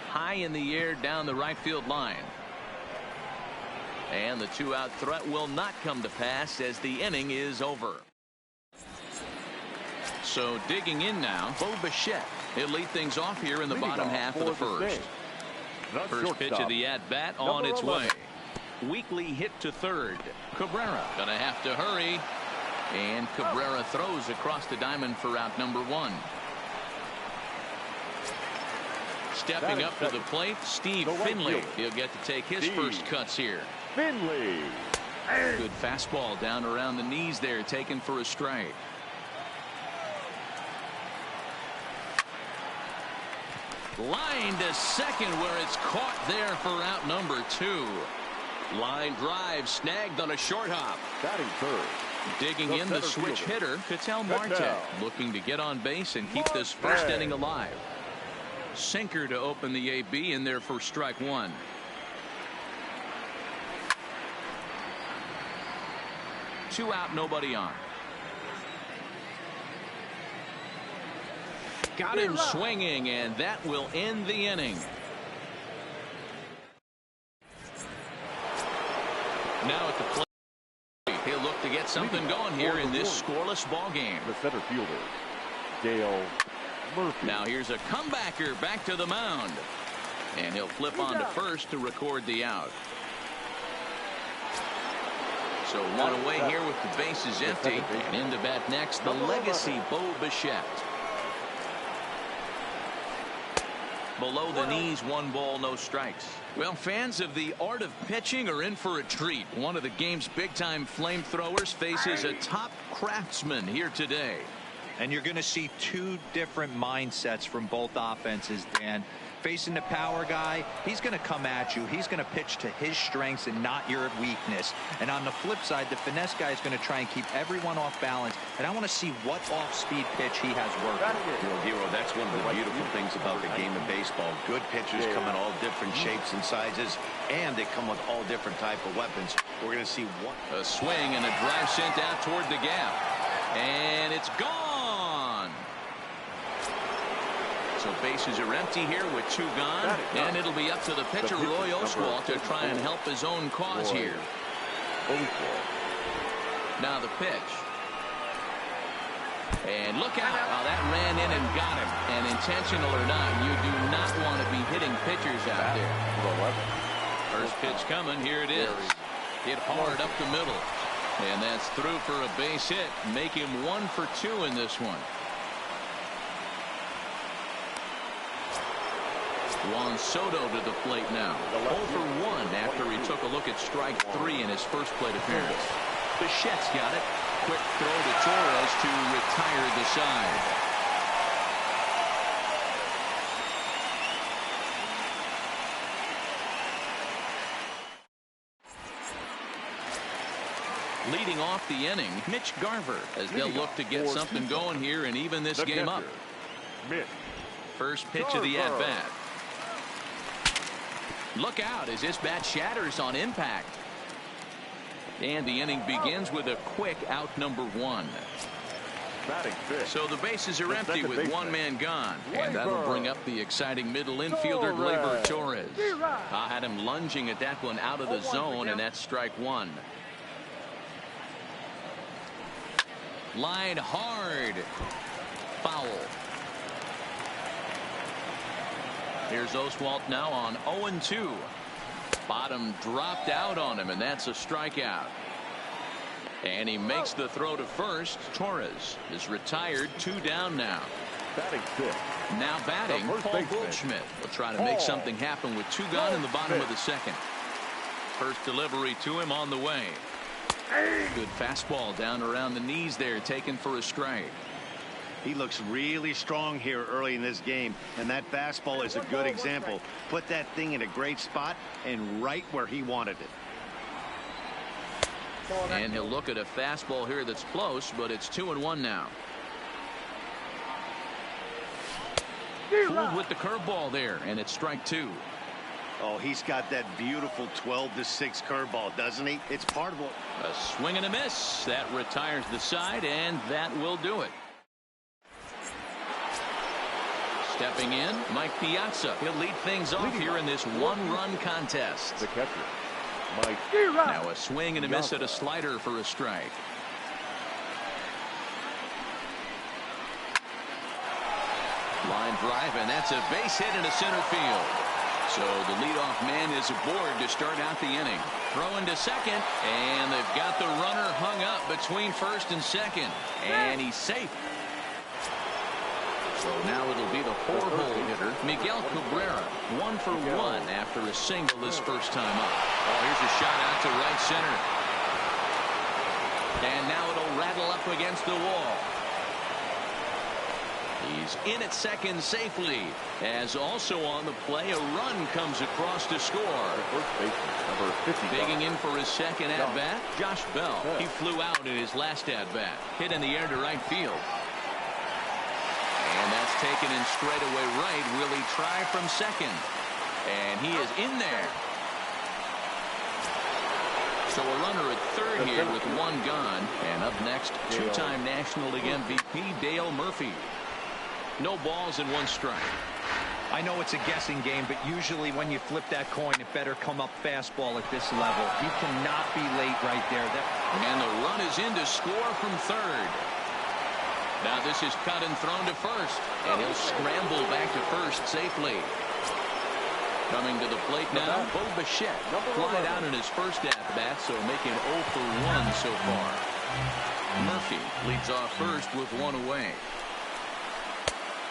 High in the air down the right field line. And the two-out threat will not come to pass as the inning is over. So digging in now, Bo Bichette. He'll lead things off here in the bottom half of the first. First pitch of the at-bat on its way. Weakly hit to third. Cabrera gonna have to hurry. And Cabrera throws across the diamond for out number one. Stepping up to the plate, Steve Finley. He'll get to take his first cuts here. Finley. Good fastball down around the knees there, taken for a strike. Line to second, where it's caught there for out number 2. Line drive snagged on a short hop. Batting third. Digging in the switch hitter, Ketel Marte, looking to get on base and keep this first inning alive. Sinker to open the AB in there for strike 1. Two out, nobody on. Got him swinging, and that will end the inning. Now at the plate. He'll look to get something going here in this scoreless ball game. The center fielder, Dale Murphy. Now here's a comebacker back to the mound. And he'll flip on to first to record the out. So one away here with the bases empty. And in to bat next, the legacy Bo Bichette. Below the knees, 1 ball, no strikes. Well, fans of the art of pitching are in for a treat. One of the game's big-time flamethrowers faces a top craftsman here today. And you're going to see 2 different mindsets from both offenses, Dan. Facing the power guy, he's going to come at you. He's going to pitch to his strengths and not your weakness. And on the flip side, the finesse guy is going to try and keep everyone off balance. And I want to see what off-speed pitch he has worked. Well, Hero, that's one of the beautiful things about the game of baseball. Good pitchers come in all different shapes and sizes, and they come with all different type of weapons. We're going to see what. A swing and a drive sent out toward the gap. And it's gone. So bases are empty here with 2 gone. And it'll be up to the pitcher, Roy Oswalt, to try and help his own cause here. Now the pitch. And look out. Oh, that ran in and got him. And intentional or not, you do not want to be hitting pitchers out there. First pitch coming. Here it is. Hit hard up the middle. And that's through for a base hit. Make him 1 for 2 in this one. Juan Soto to the plate now. 0 for 1 after he took a look at strike 3 in his first plate appearance. Bichette's got it. Quick throw to Torres to retire the side. Leading off the inning, Mitch Garver, as they'll look to get something going here and even this game up. First pitch of the at-bat. Look out as this bat shatters on impact. And the inning begins with a quick out number 1. So the bases are empty with 1 man gone. And that'll bring up the exciting middle infielder, Gleyber Torres. I had him lunging at that one out of the zone, and that's strike 1. Line hard. Foul. Here's Oswalt now on 0-2. Bottom dropped out on him, and that's a strikeout. And he makes the throw to first. Torres is retired. 2 down now. Now batting, Paul Goldschmidt will try to make something happen with 2 gone in the bottom of the second. First delivery to him on the way. Good fastball down around the knees there, taken for a strike. He looks really strong here early in this game, and that fastball is a good example. Put that thing in a great spot and right where he wanted it. And he'll look at a fastball here that's close, but it's 2-1 now. Fooled with the curveball there, and it's strike 2. Oh, he's got that beautiful 12-6 curveball, doesn't he? It's part of what. A swing and a miss. That retires the side, and that will do it. Stepping in, Mike Piazza. He'll lead things off here in this 1-run contest. The catcher, Mike. Now a swing and a miss at a slider for a strike. Line drive, and that's a base hit into center field. So the leadoff man is aboard to start out the inning. Throwing to second, and they've got the runner hung up between first and second. And he's safe. So now it'll be the 4-hole hitter, Miguel Cabrera. 1 for 1 after a single this first time up. Oh, here's a shot out to right center. And now it'll rattle up against the wall. He's in at second safely, as also on the play, a run comes across to score. First baseman, number 50. Digging in for his second at-bat, Josh Bell. He flew out in his last at-bat. Hit in the air to right field. And that's taken in straightaway right. Will he try from second? And he is in there. So a runner at third here with one gone. And up next, two-time National League MVP Dale Murphy. No balls and one strike. I know it's a guessing game, but usually when you flip that coin, it better come up fastball at this level. You cannot be late right there. And the run is in to score from third. Now this is cut and thrown to first, and he'll scramble back to first safely. Coming to the plate now, Bo Bichette. Flied out in his first at-bat, so making 0 for 1 so far. Murphy leads off first with one away.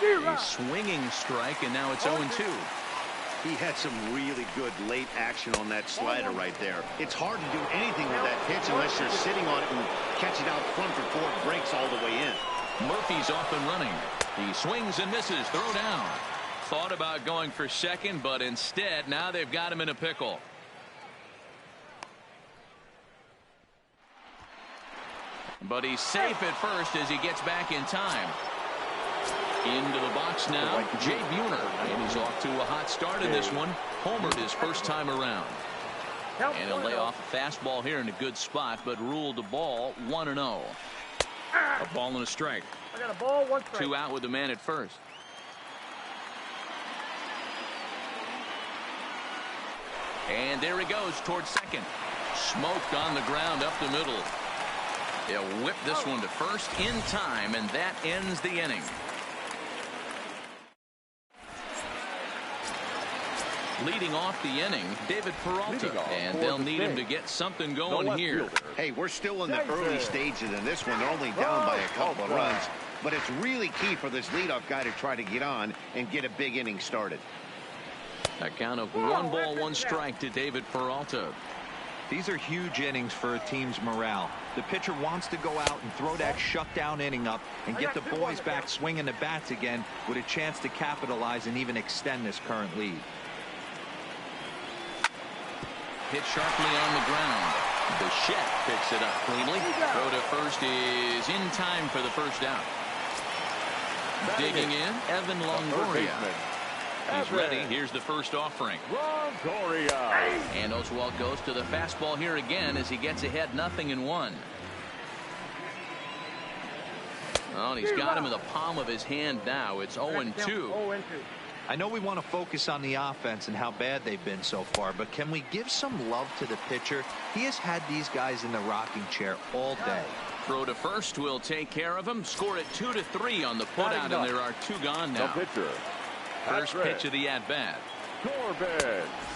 A swinging strike, and now it's 0-2. He had some really good late action on that slider right there. It's hard to do anything with that pitch unless you're sitting on it and catch it out front before it breaks all the way in. Murphy's off and running. He swings and misses. Throw down. Thought about going for second, but instead now they've got him in a pickle. But he's safe at first as he gets back in time. Into the box now, Jay Buhner, and he's off to a hot start in this one. Homered his first time around. And he'll lay off a fastball here in a good spot, but ruled the ball 1-0. A ball and a strike. I got a ball, one strike. 2 out with the man at first. And there he goes towards second. Smoked on the ground up the middle. They'll whip this one to first in time, and that ends the inning. Leading off the inning, David Peralta, and they'll need him to get something going here. Hey, we're still in the early stages in this one. They're only down by a couple of runs, but it's really key for this leadoff guy to try to get on and get a big inning started. A count of 1 ball, 1 strike to David Peralta. These are huge innings for a team's morale. The pitcher wants to go out and throw that shutdown inning up and get the boys back swinging the bats again with a chance to capitalize and even extend this current lead. Hit sharply on the ground. Bichette picks it up cleanly. Throw to first is in time for the first out. Digging in, Evan Longoria. He's ready. Here's the first offering. Longoria. And Oswalt goes to the fastball here again as he gets ahead 0-1. Oh, and he's got him in the palm of his hand now. It's 0-2. I know we want to focus on the offense and how bad they've been so far, but can we give some love to the pitcher? He has had these guys in the rocking chair all day. Throw to first will take care of him. Score it 2-3 on the putout, and there are 2 gone now. First pitch of the at-bat.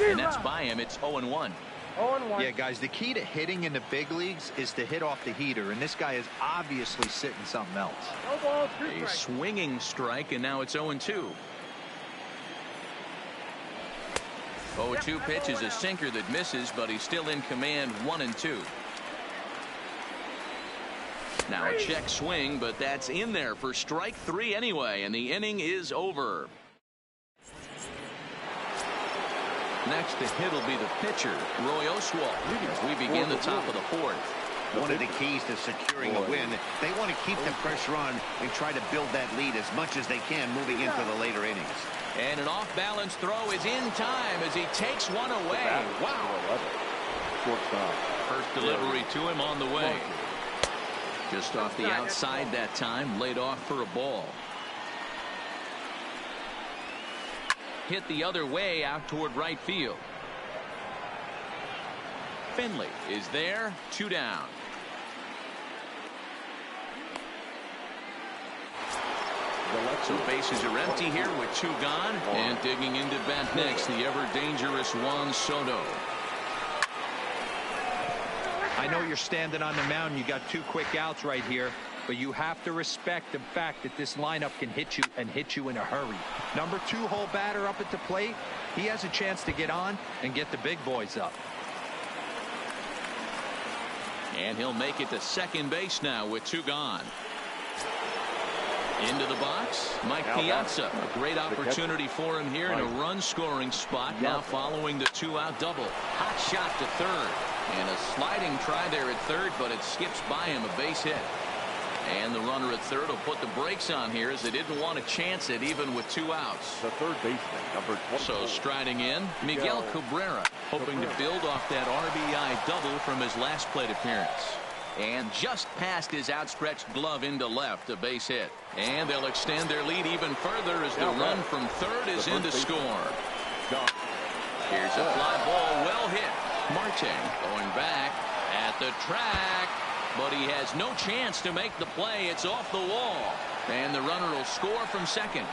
And that's by him. It's 0-1. 0-1. Yeah, guys, the key to hitting in the big leagues is to hit off the heater, and this guy is obviously sitting something else. No ball, 2 A strikes. swinging strike, and now it's 0-2. 0-2 pitch is a sinker that misses, but he's still in command 1-2. Now a check swing, but that's in there for strike 3 anyway, and the inning is over. Next to hit will be the pitcher, Roy Oswalt, as we begin the top of the 4th. One of the keys to securing a win, they want to keep the pressure on and try to build that lead as much as they can moving into the later innings. And an off-balance throw is in time as he takes one away. Wow. First delivery to him on the way. Just off the outside that time, laid off for a ball. Hit the other way out toward right field. Finley is there, 2 down. So bases are empty here with 2 gone. And digging into bat next, the ever-dangerous Juan Soto. I know you're standing on the mound. You got 2 quick outs right here, but you have to respect the fact that this lineup can hit you and hit you in a hurry. Number 2 hole batter up at the plate. He has a chance to get on and get the big boys up. And he'll make it to second base now with 2 gone. Into the box, Mike Piazza. A great opportunity for him here in a run-scoring spot. Now following the 2-out double. Hot shot to third. And a sliding try there at third, but it skips by him, a base hit. And the runner at third will put the brakes on here as they didn't want to chance it even with 2 outs. The third baseman, number 24. So striding in, Miguel Cabrera, hoping to build off that RBI double from his last plate appearance. And just past his outstretched glove into left, a base hit. And they'll extend their lead even further as the run from third is in to score. Here's a fly ball, well hit. Marte going back at the track, but he has no chance to make the play. It's off the wall, and the runner will score from second.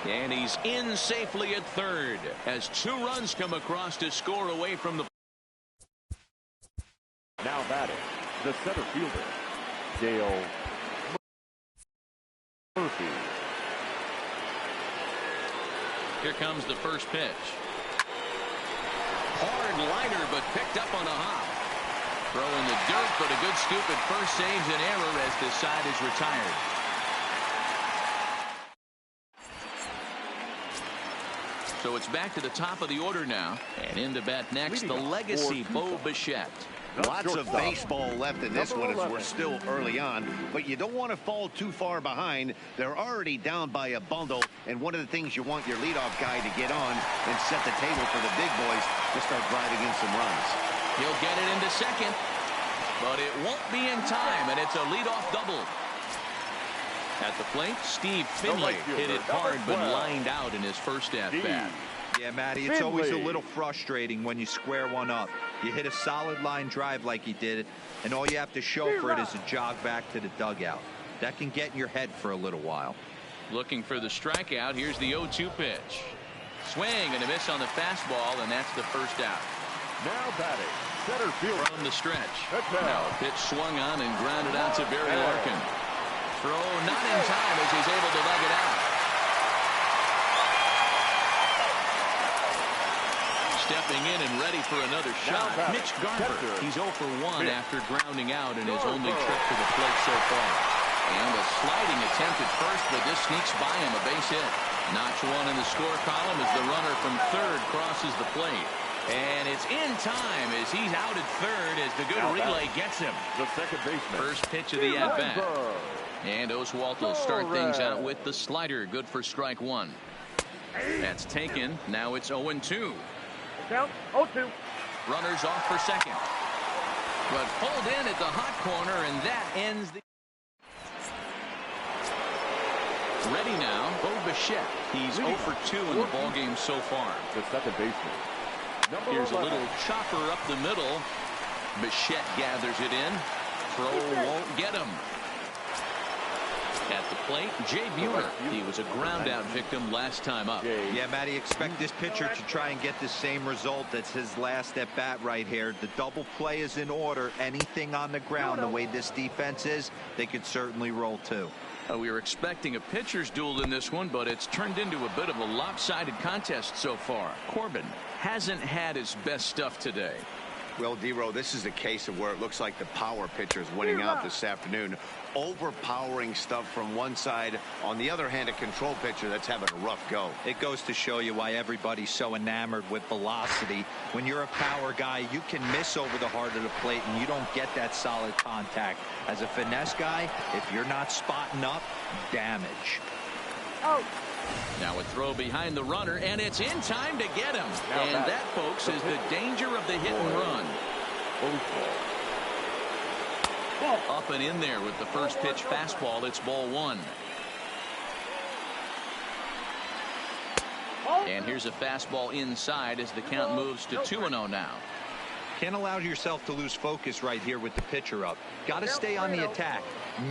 And he's in safely at third as 2 runs come across to score away from the. Now batting, the center fielder, Dale Murphy. Here comes the first pitch. Hard liner, but picked up on a hop. Throw in the dirt, but a good scoop at first saves an error as this side is retired. So it's back to the top of the order now. And in to bat next, the legacy Bo Bichette. Lots of baseball left in this one as we're still early on, but you don't want to fall too far behind. They're already down by a bundle, and one of the things you want your leadoff guy to get on and set the table for the big boys to start driving in some runs. He'll get it into second, but it won't be in time, and it's a leadoff double. At the plate, Steve Finley hit it hard, but lined out in his first at-bat. Yeah, Matty, it's always a little frustrating when you square one up. You hit a solid line drive like he did, and all you have to show for it is a jog back to the dugout. That can get in your head for a little while. Looking for the strikeout. Here's the 0-2 pitch. Swing and a miss on the fastball, and that's the first out. Now batting, center fielder. From the stretch. Now a pitch swung on and grounded out to Barry Larkin. Throw not in time as he's able to leg it out. Stepping in and ready for another shot, Mitch Garver. He's 0 for 1 after grounding out in his only trip to the plate so far. And a sliding attempt at first, but this sneaks by him, a base hit. Notch 1 in the score column as the runner from third crosses the plate. And it's in time as he's out at third as the good relay gets him. The second baseman. First pitch of the at-bat. And Oswalt will start things out with the slider, good for strike 1. That's taken. Now it's 0-2. Count 0-2. Runners off for second. But pulled in at the hot corner, and that ends the. Ready now, Bo Bichette. He's 0 for 2 in the ballgame so far. The second baseman. Here's a little chopper up the middle. Bichette gathers it in. Throw won't get him. At the plate, Jay Buhner. He was a ground-out victim last time up. Yeah, Matty, expect this pitcher to try and get the same result. That's his last at-bat right here. The double play is in order. Anything on the ground, the way this defense is, they could certainly roll too. We were expecting a pitcher's duel in this one, but it's turned into a bit of a lopsided contest so far. Corbin hasn't had his best stuff today. Well, D-Row, this is a case of where it looks like the power pitcher is winning out this afternoon. Overpowering stuff from one side. On the other hand, a control pitcher that's having a rough go. It goes to show you why everybody's so enamored with velocity. When you're a power guy, you can miss over the heart of the plate and you don't get that solid contact. As a finesse guy, if you're not spotting up, damage. Oh. Now a throw behind the runner, and it's in time to get him. And that, folks, is the danger of the hit and run. Up and in there with the first pitch fastball. It's ball 1. And here's a fastball inside as the count moves to 2-0 now. Can't allow yourself to lose focus right here with the pitcher up. Got to stay on the attack.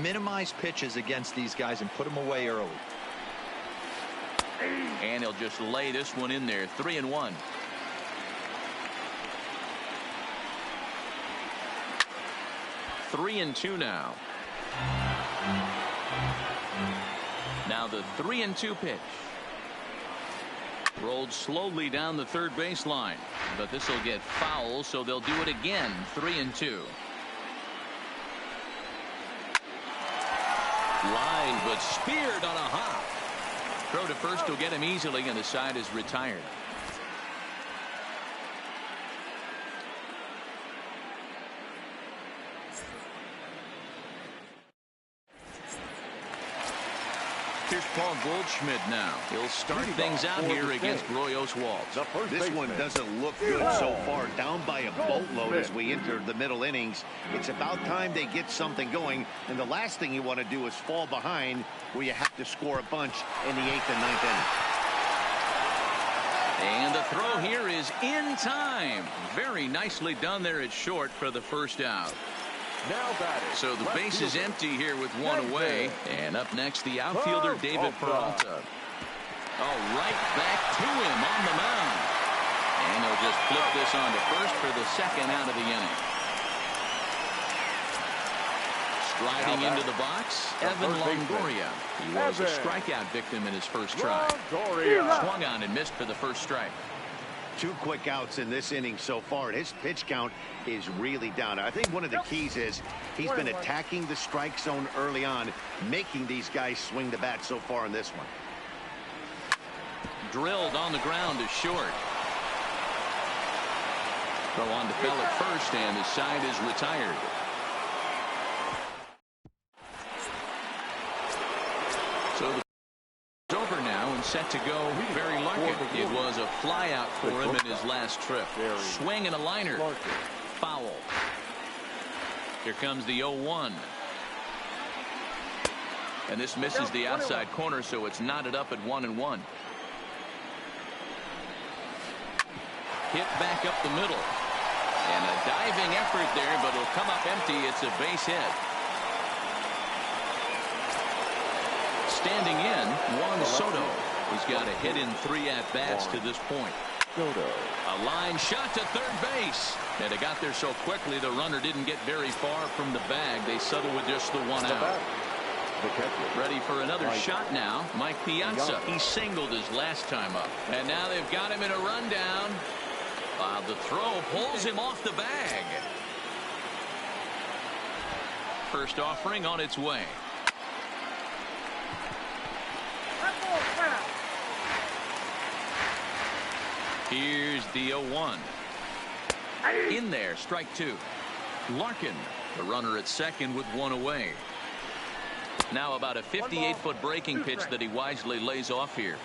Minimize pitches against these guys and put them away early. And he'll just lay this one in there. 3-1. Three and 2 now. Now the 3-2 pitch. Rolled slowly down the third baseline, but this will get foul, so they'll do it again. 3-2. Line, but speared on a hop. Throw to first will get him easily, and the side is retired. Here's Paul Goldschmidt now. He'll start things out here against Roy Oswalt. This one doesn't look good so far. Down by a boatload as we enter the middle innings. It's about time they get something going. And the last thing you want to do is fall behind where you have to score a bunch in the 8th and 9th inning. And the throw here is in time. Very nicely done there at short for the first out. Now batting. So the base is empty here with one away. And up next, the outfielder, David Peralta. Oh, right back to him on the mound. And he'll just flip this on to first for the second out of the inning. Striding into the box, Evan Longoria. He was a strikeout victim in his first try. Swung on and missed for the first strike. 2 quick outs in this inning so far. His pitch count is really down. I think one of the keys is he's been attacking the strike zone early on, making these guys swing the bat so far in this one. Drilled on the ground to short. Throw on to Bell at first, and the side is retired. So the over now and set to go. Barry Larkin. It was a fly out for him in his last trip. Swing and a liner. Foul. Here comes the 0-1. And this misses the outside corner, so it's knotted up at 1-1. Hit back up the middle. And a diving effort there, but it'll come up empty. It's a base hit. Standing in, Juan Soto. He's got a hit in 3 at-bats to this point. A line shot to third base. And it got there so quickly the runner didn't get very far from the bag. They settled with just the 1 out. Ready for another shot now. Mike Piazza. He singled his last time up. And now they've got him in a rundown. The throw pulls him off the bag. First offering on its way. Here's the 0-1. In there, strike 2. Larkin, the runner at second with 1 away. Now about a 58-foot breaking pitch that he wisely lays off here.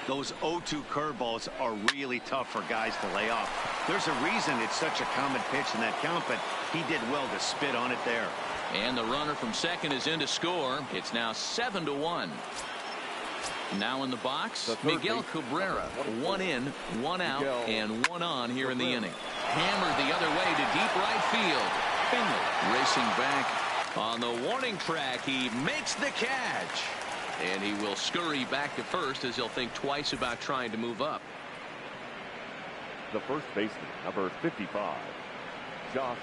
Those 0-2 curveballs are really tough for guys to lay off. There's a reason it's such a common pitch in that count, but he did well to spit on it there. And the runner from second is in to score. It's now 7-1. Now in the box, Miguel Cabrera. 1 in, 1 out, and 1 on here in the inning. Hammered the other way to deep right field. Finley racing back on the warning track. He makes the catch. And he will scurry back to first as he'll think twice about trying to move up. The first baseman, number 55, Josh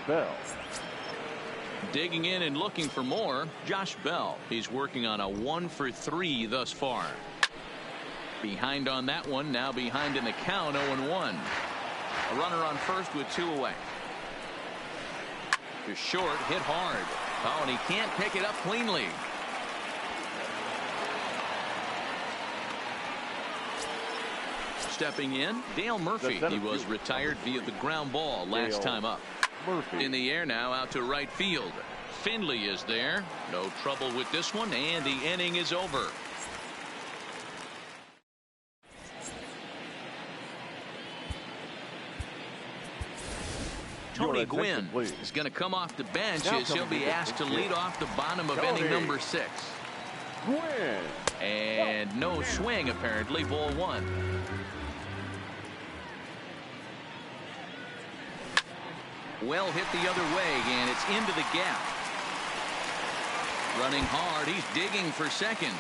Bell. Digging in and looking for more, Josh Bell. He's working on a 1 for 3 thus far. Behind on that one, now behind in the count, 0-1. A runner on first with 2 away. To short, hit hard. Oh, and he can't pick it up cleanly. Stepping in, Dale Murphy. He was retired via the ground ball last time up. In the air now, out to right field. Finley is there. No trouble with this one, and the inning is over. Tony Gwynn is going to come off the bench as he'll be asked to lead off the bottom of inning number 6. And no swing, apparently. Ball 1. Well hit the other way, and it's into the gap. Running hard, he's digging for second.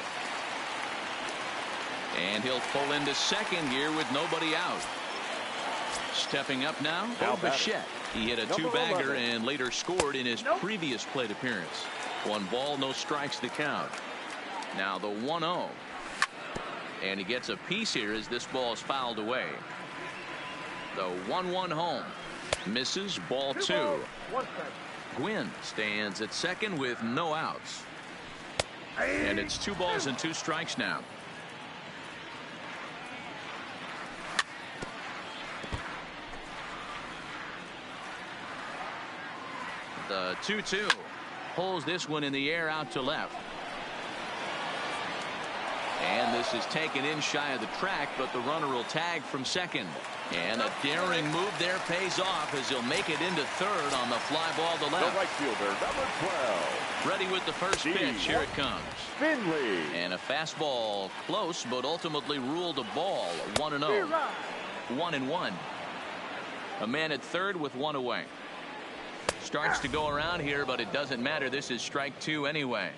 And he'll pull into second here with nobody out. Stepping up now, Bichette. He hit a 2-bagger and later scored in his previous plate appearance. 1 ball, no strikes to count. Now the 1-0. And he gets a piece here as this ball is fouled away. The 1-1 home. Misses, ball 2. Gwynn stands at second with no outs. And it's 2 balls and 2 strikes now. The 2-2 pulls this one in the air out to left. And this is taken in shy of the track, but the runner will tag from second. And a daring move there pays off as he'll make it into third on the fly ball to left. The right fielder, number 12. Ready with the first pitch. Here it comes. Finley. And a fastball close, but ultimately ruled a ball. 1-0. 1-1. A man at third with 1 away. Starts to go around here, but it doesn't matter. This is strike 2 anyway.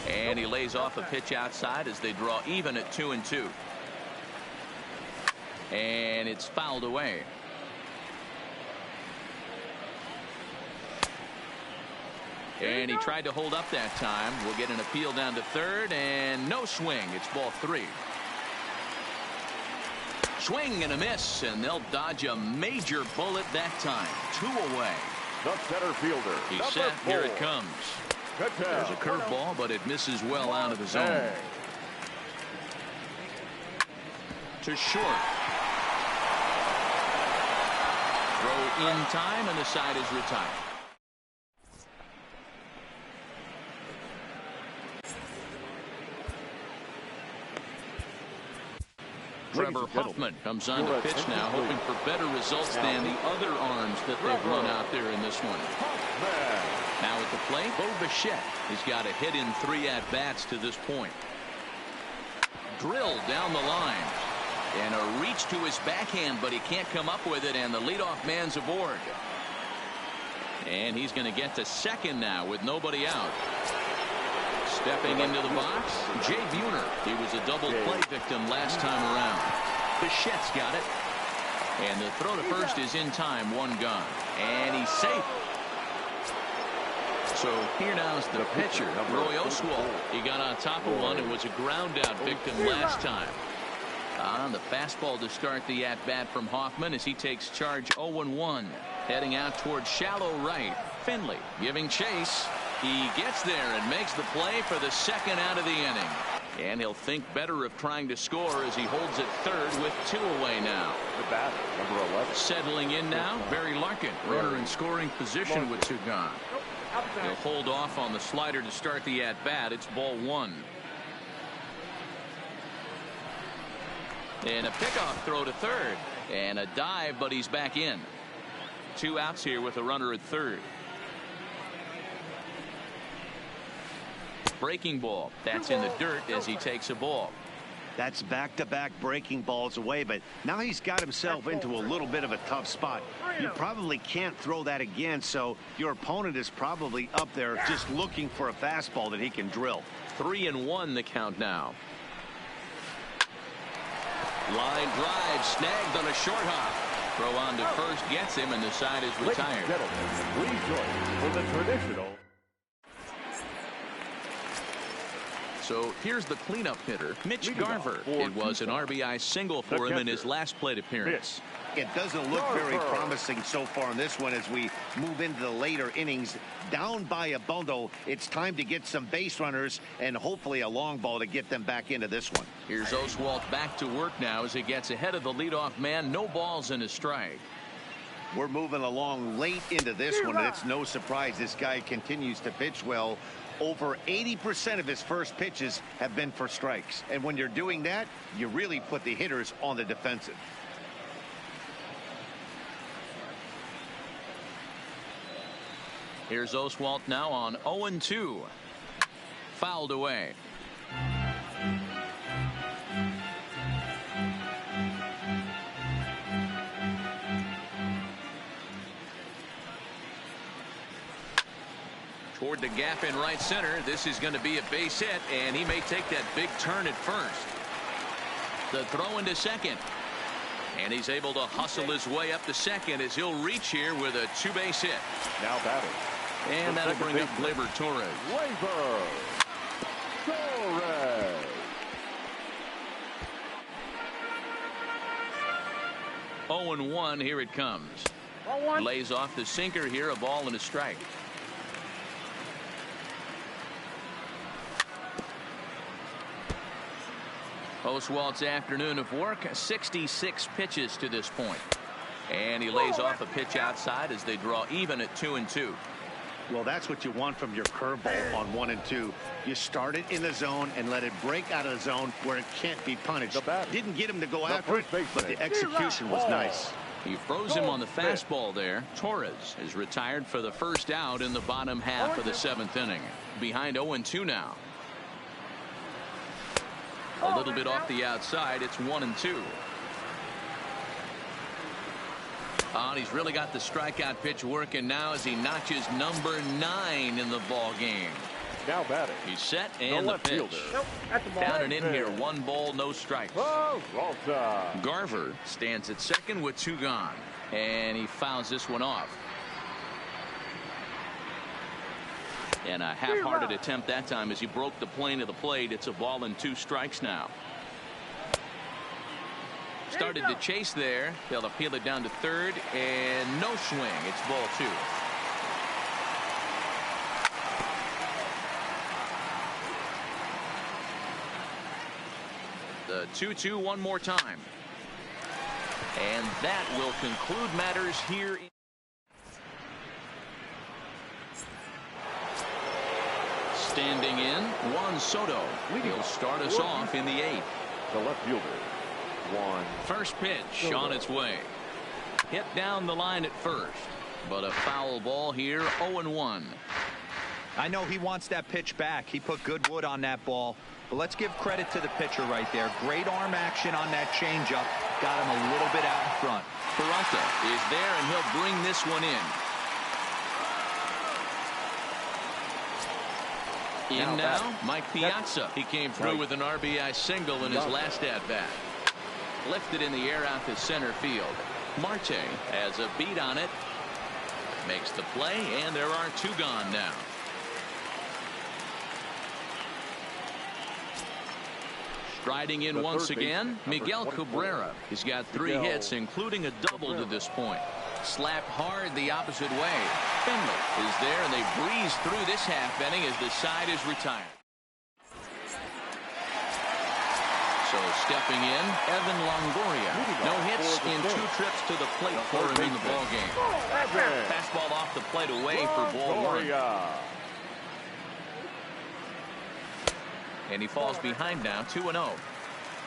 And he lays off a pitch outside as they draw even at 2-2. And it's fouled away. And he tried to hold up that time. We'll get an appeal down to third, and no swing. It's ball 3. Swing and a miss, and they'll dodge a major bullet that time. 2 away. The center fielder. He's set. 4. Here it comes. There's a curveball, but it misses well out of the zone. To short. Throw in time, and the side is retired. Trevor Hoffman comes on to pitch now, hoping for better results than the other arms that they've run out there in this one. Now at the plate, Bo Bichette has got a hit in 3 at-bats to this point. Drilled down the line. And a reach to his backhand, but he can't come up with it, and the leadoff man's aboard. And he's going to get to second now with nobody out. Stepping into the box, Jay Buhner. He was a double play victim last time around. Bichette's got it. And the throw to first is in time, 1 gone. And he's safe. So here now is the pitcher, Roy Oswalt. He got on top of one and was a ground out victim last time. On the fastball to start the at-bat from Hoffman as he takes charge 0-1. Heading out towards shallow right. Finley giving chase. He gets there and makes the play for the second out of the inning. And he'll think better of trying to score as he holds it third with 2 away now. The batter, number 11. Settling in now, Barry Larkin. Runner in scoring position with 2 gone. He'll hold off on the slider to start the at-bat. It's ball 1. And a pickoff throw to third. And a dive, but he's back in. 2 outs here with a runner at third. Breaking ball. That's in the dirt as he takes a ball. That's back-to-back breaking balls away, but now he's got himself into a little bit of a tough spot. You probably can't throw that again, so your opponent is probably up there just looking for a fastball that he can drill. 3-1 the count now. Line drive snagged on a short hop. Throw on to first gets him, and the side is retired. Ladies and gentlemen, please join for the traditional. So here's the cleanup hitter, Mitch Garver. It was an RBI single for him in his last plate appearance. It doesn't look very promising so far in this one as we move into the later innings. Down by a bundle, it's time to get some base runners and hopefully a long ball to get them back into this one. Here's Oswalt back to work now as he gets ahead of the leadoff man. No balls and a strike. We're moving along late into this one, and it's no surprise this guy continues to pitch well. Over 80% of his first pitches have been for strikes. And when you're doing that, you really put the hitters on the defensive. Here's Oswalt now on 0-2. Fouled away. Toward the gap in right center. This is going to be a base hit, and he may take that big turn at first. The throw into second. And he's able to hustle his way up to second as he'll reach here with a 2-base hit. Now batting. And that'll bring up Gleyber Torres. Gleyber Torres. 0-1. Here it comes. Lays off the sinker here. A ball and a strike. Oswalt's afternoon of work. 66 pitches to this point. And he lays off a pitch outside as they draw even at 2-2. Well, that's what you want from your curveball on 1 and 2. You start it in the zone and let it break out of the zone where it can't be punished. Didn't get him to go after it, but the execution was nice. He froze him on the fastball there. Torres is retired for the first out in the bottom half of the 7th inning. Behind 0-2 now. A little bit off the outside. It's 1-2. And he's really got the strikeout pitch working now as he notches number 9 in the ball game. Now batting. He's set and the pitch. Down and in here. 1 ball, no strikes. Garver stands at second with 2 gone. And he fouls this one off. And a half-hearted attempt that time as he broke the plane of the plate. It's a ball and 2 strikes now. Started to chase there. They'll appeal it down to third, and no swing. It's ball 2. The 2-2 one more time. And that will conclude matters here. Standing in, Juan Soto. He'll start us off in the 8th. The left fielder. First pitch on its way. Hit down the line at first, but a foul ball here. 0-1. I know he wants that pitch back. He put good wood on that ball, but let's give credit to the pitcher right there. Great arm action on that changeup. Got him a little bit out in front. Peralta is there, and he'll bring this one in. In now, Mike Piazza. He came through with an RBI single in his last at-bat. Lifted in the air out to center field. Marte has a beat on it. Makes the play, and there are 2 gone now. Striding in once again, Miguel Cabrera. He's got 3 hits, including a double to this point. Slapped hard the opposite way. Finley is there, and they breeze through this half inning as the side is retired. So stepping in, Evan Longoria. No hits in 2 trips to the plate for him in the ball game. Fastball off the plate away for ball 1. And he falls behind now, 2-0.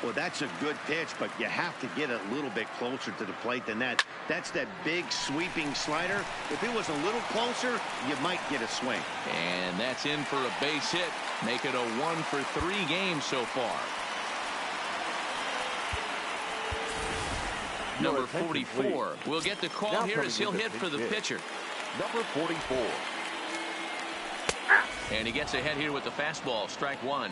Well, that's a good pitch, but you have to get a little bit closer to the plate than that. That's that big sweeping slider. If it was a little closer, you might get a swing. And that's in for a base hit. Make it a 1 for 3 game so far. Number 44 will get the call here as he'll hit for the pitcher. Number 44. And he gets ahead here with the fastball. Strike 1.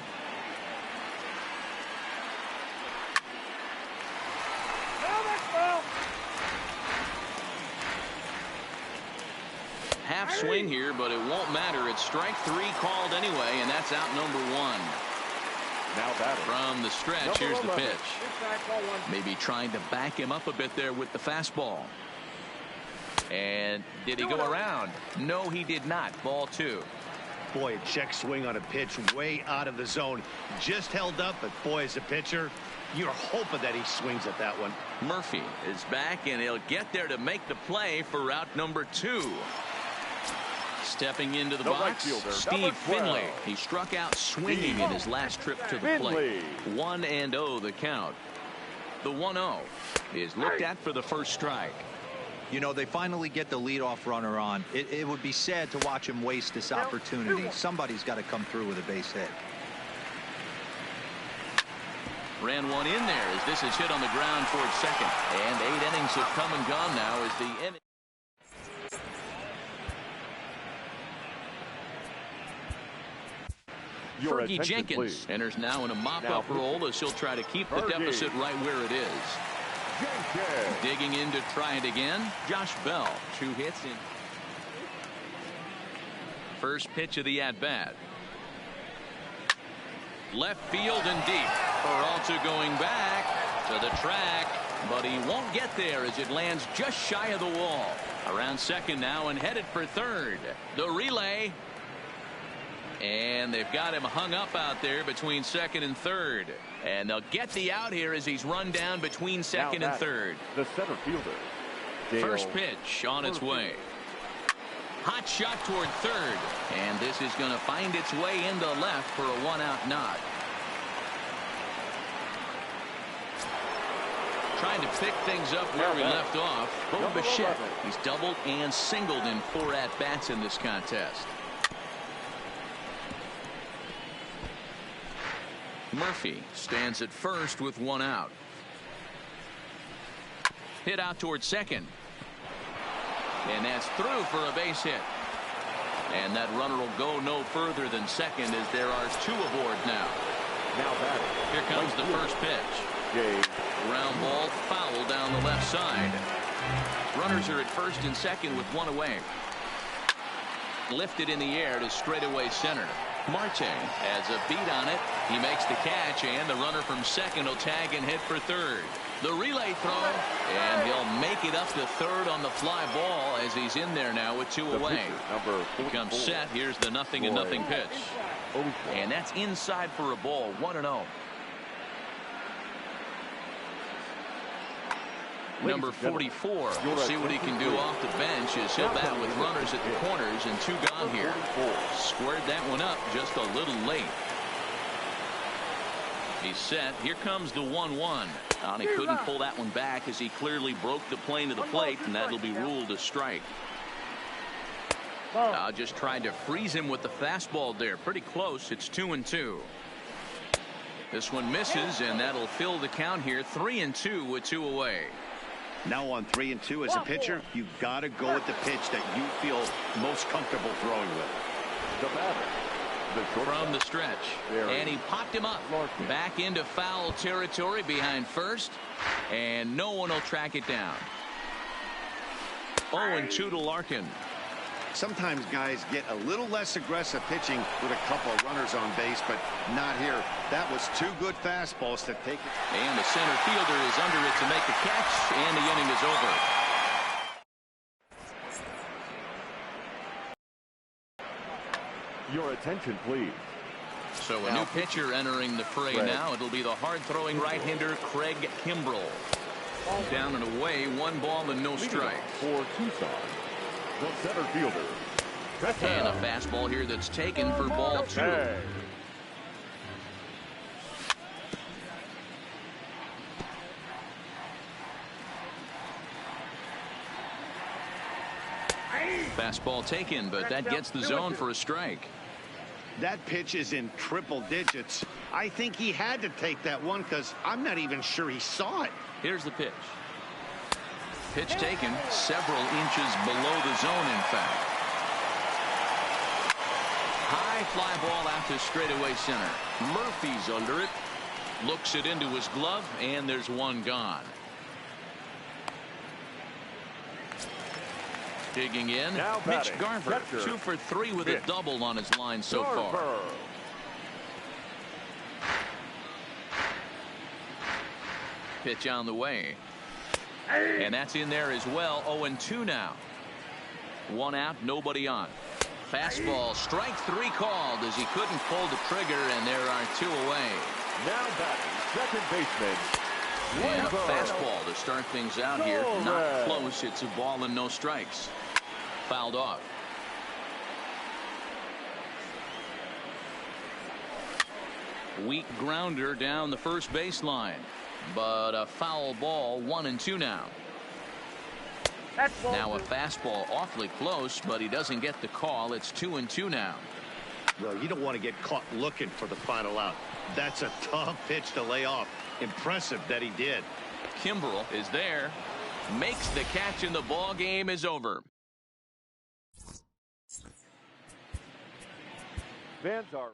Half swing here, but it won't matter. It's strike 3 called anyway, and that's out number 1. Now batting. From the stretch, here's the pitch. Maybe trying to back him up a bit there with the fastball. And did he go around? No, he did not. Ball 2. Boy, a check swing on a pitch way out of the zone. Just held up, but boy, as a pitcher, you're hoping that he swings at that one. Murphy is back, and he'll get there to make the play for route number 2. Stepping into the box, Steve Finley. He struck out swinging in his last trip to the plate. 1-0 the count. The 1-0 is looked at for the first strike. You know, they finally get the leadoff runner on. It would be sad to watch him waste this opportunity. Somebody's got to come through with a base hit. Ran one in there as this is hit on the ground towards second. And 8 innings have come and gone now as the inning. Fergie Jenkins enters now in a mop-up role as he'll try to keep the deficit right where it is. Digging in to try it again, Josh Bell. 2 hits in. First pitch of the at-bat. Left field and deep. Peralta going back to the track. but he won't get there as it lands just shy of the wall. Around second now and headed for third. The relay. And they've got him hung up out there between second and third. And they'll get the out here as he's run down between second and third. The center fielder. First pitch on its way. Hot shot toward third. And this is going to find its way into left for a one-out knock. Trying to pick things up where we left off. Bo Bichette. He's doubled and singled in 4 at-bats in this contest. Murphy stands at first with 1 out. Hit out towards second. And that's through for a base hit. And that runner will go no further than second as there are 2 aboard now. Here comes the first pitch. Ground ball foul down the left side. Runners are at first and second with 1 away. Lifted in the air to straightaway center. Marte has a beat on it. He makes the catch, and the runner from second will tag and hit for third. The relay throw, and he'll make it up to third on the fly ball as he's in there now with 2 away. He comes set. Here's the 0-0 pitch. And that's inside for a ball. 1-0. Number 44. We'll see what he can do off the bench as he'll bat with runners at the corners and 2 gone here. Squared that one up just a little late. He's set. Here comes the 1-1. And he couldn't pull that one back as he clearly broke the plane to the plate, and that'll be ruled a strike. Just tried to freeze him with the fastball there. Pretty close. It's 2-2. This one misses, and that'll fill the count here. 3-2 with 2 away. Now on 3-2 as a pitcher, you've got to go with the pitch that you feel most comfortable throwing with. The batter. From the stretch, and he popped him up back into foul territory behind first, and no one will track it down. 0-2 to Larkin. Sometimes guys get a little less aggressive pitching with a couple of runners on base, but not here. That was 2 good fastballs to take it. And the center fielder is under it to make the catch, and the inning is over. Your attention, please. So a new pitcher entering the fray now. It'll be the hard-throwing right-hander Craig Kimbrell. Down and away, 1 ball and no strikes. For Tucson, the center fielder. And a fastball here that's taken for ball 2. Fastball taken, but that gets the zone for a strike. That pitch is in triple digits. I think he had to take that one because I'm not even sure he saw it. Here's the pitch. Pitch taken several inches below the zone, in fact. High fly ball out to straightaway center. Murphy's under it. Looks it into his glove, and there's 1 gone. Digging in, Mitch Garver, 2 for 3 with a double on his line so far. Pitch on the way. And that's in there as well. 0-2 now. 1 out, nobody on. Fastball, strike 3 called as he couldn't pull the trigger, and there are 2 away. Now batting, second baseman. And a fastball to start things out here. Not close. It's a ball and no strikes. Fouled off. Weak grounder down the first baseline. But a foul ball. 1-2 now. Now a fastball awfully close, but he doesn't get the call. It's 2-2 now. Well, you don't want to get caught looking for the final out. That's a tough pitch to lay off. Impressive that he did. Kimbrell is there. Makes the catch, and the ball game is over. Fans are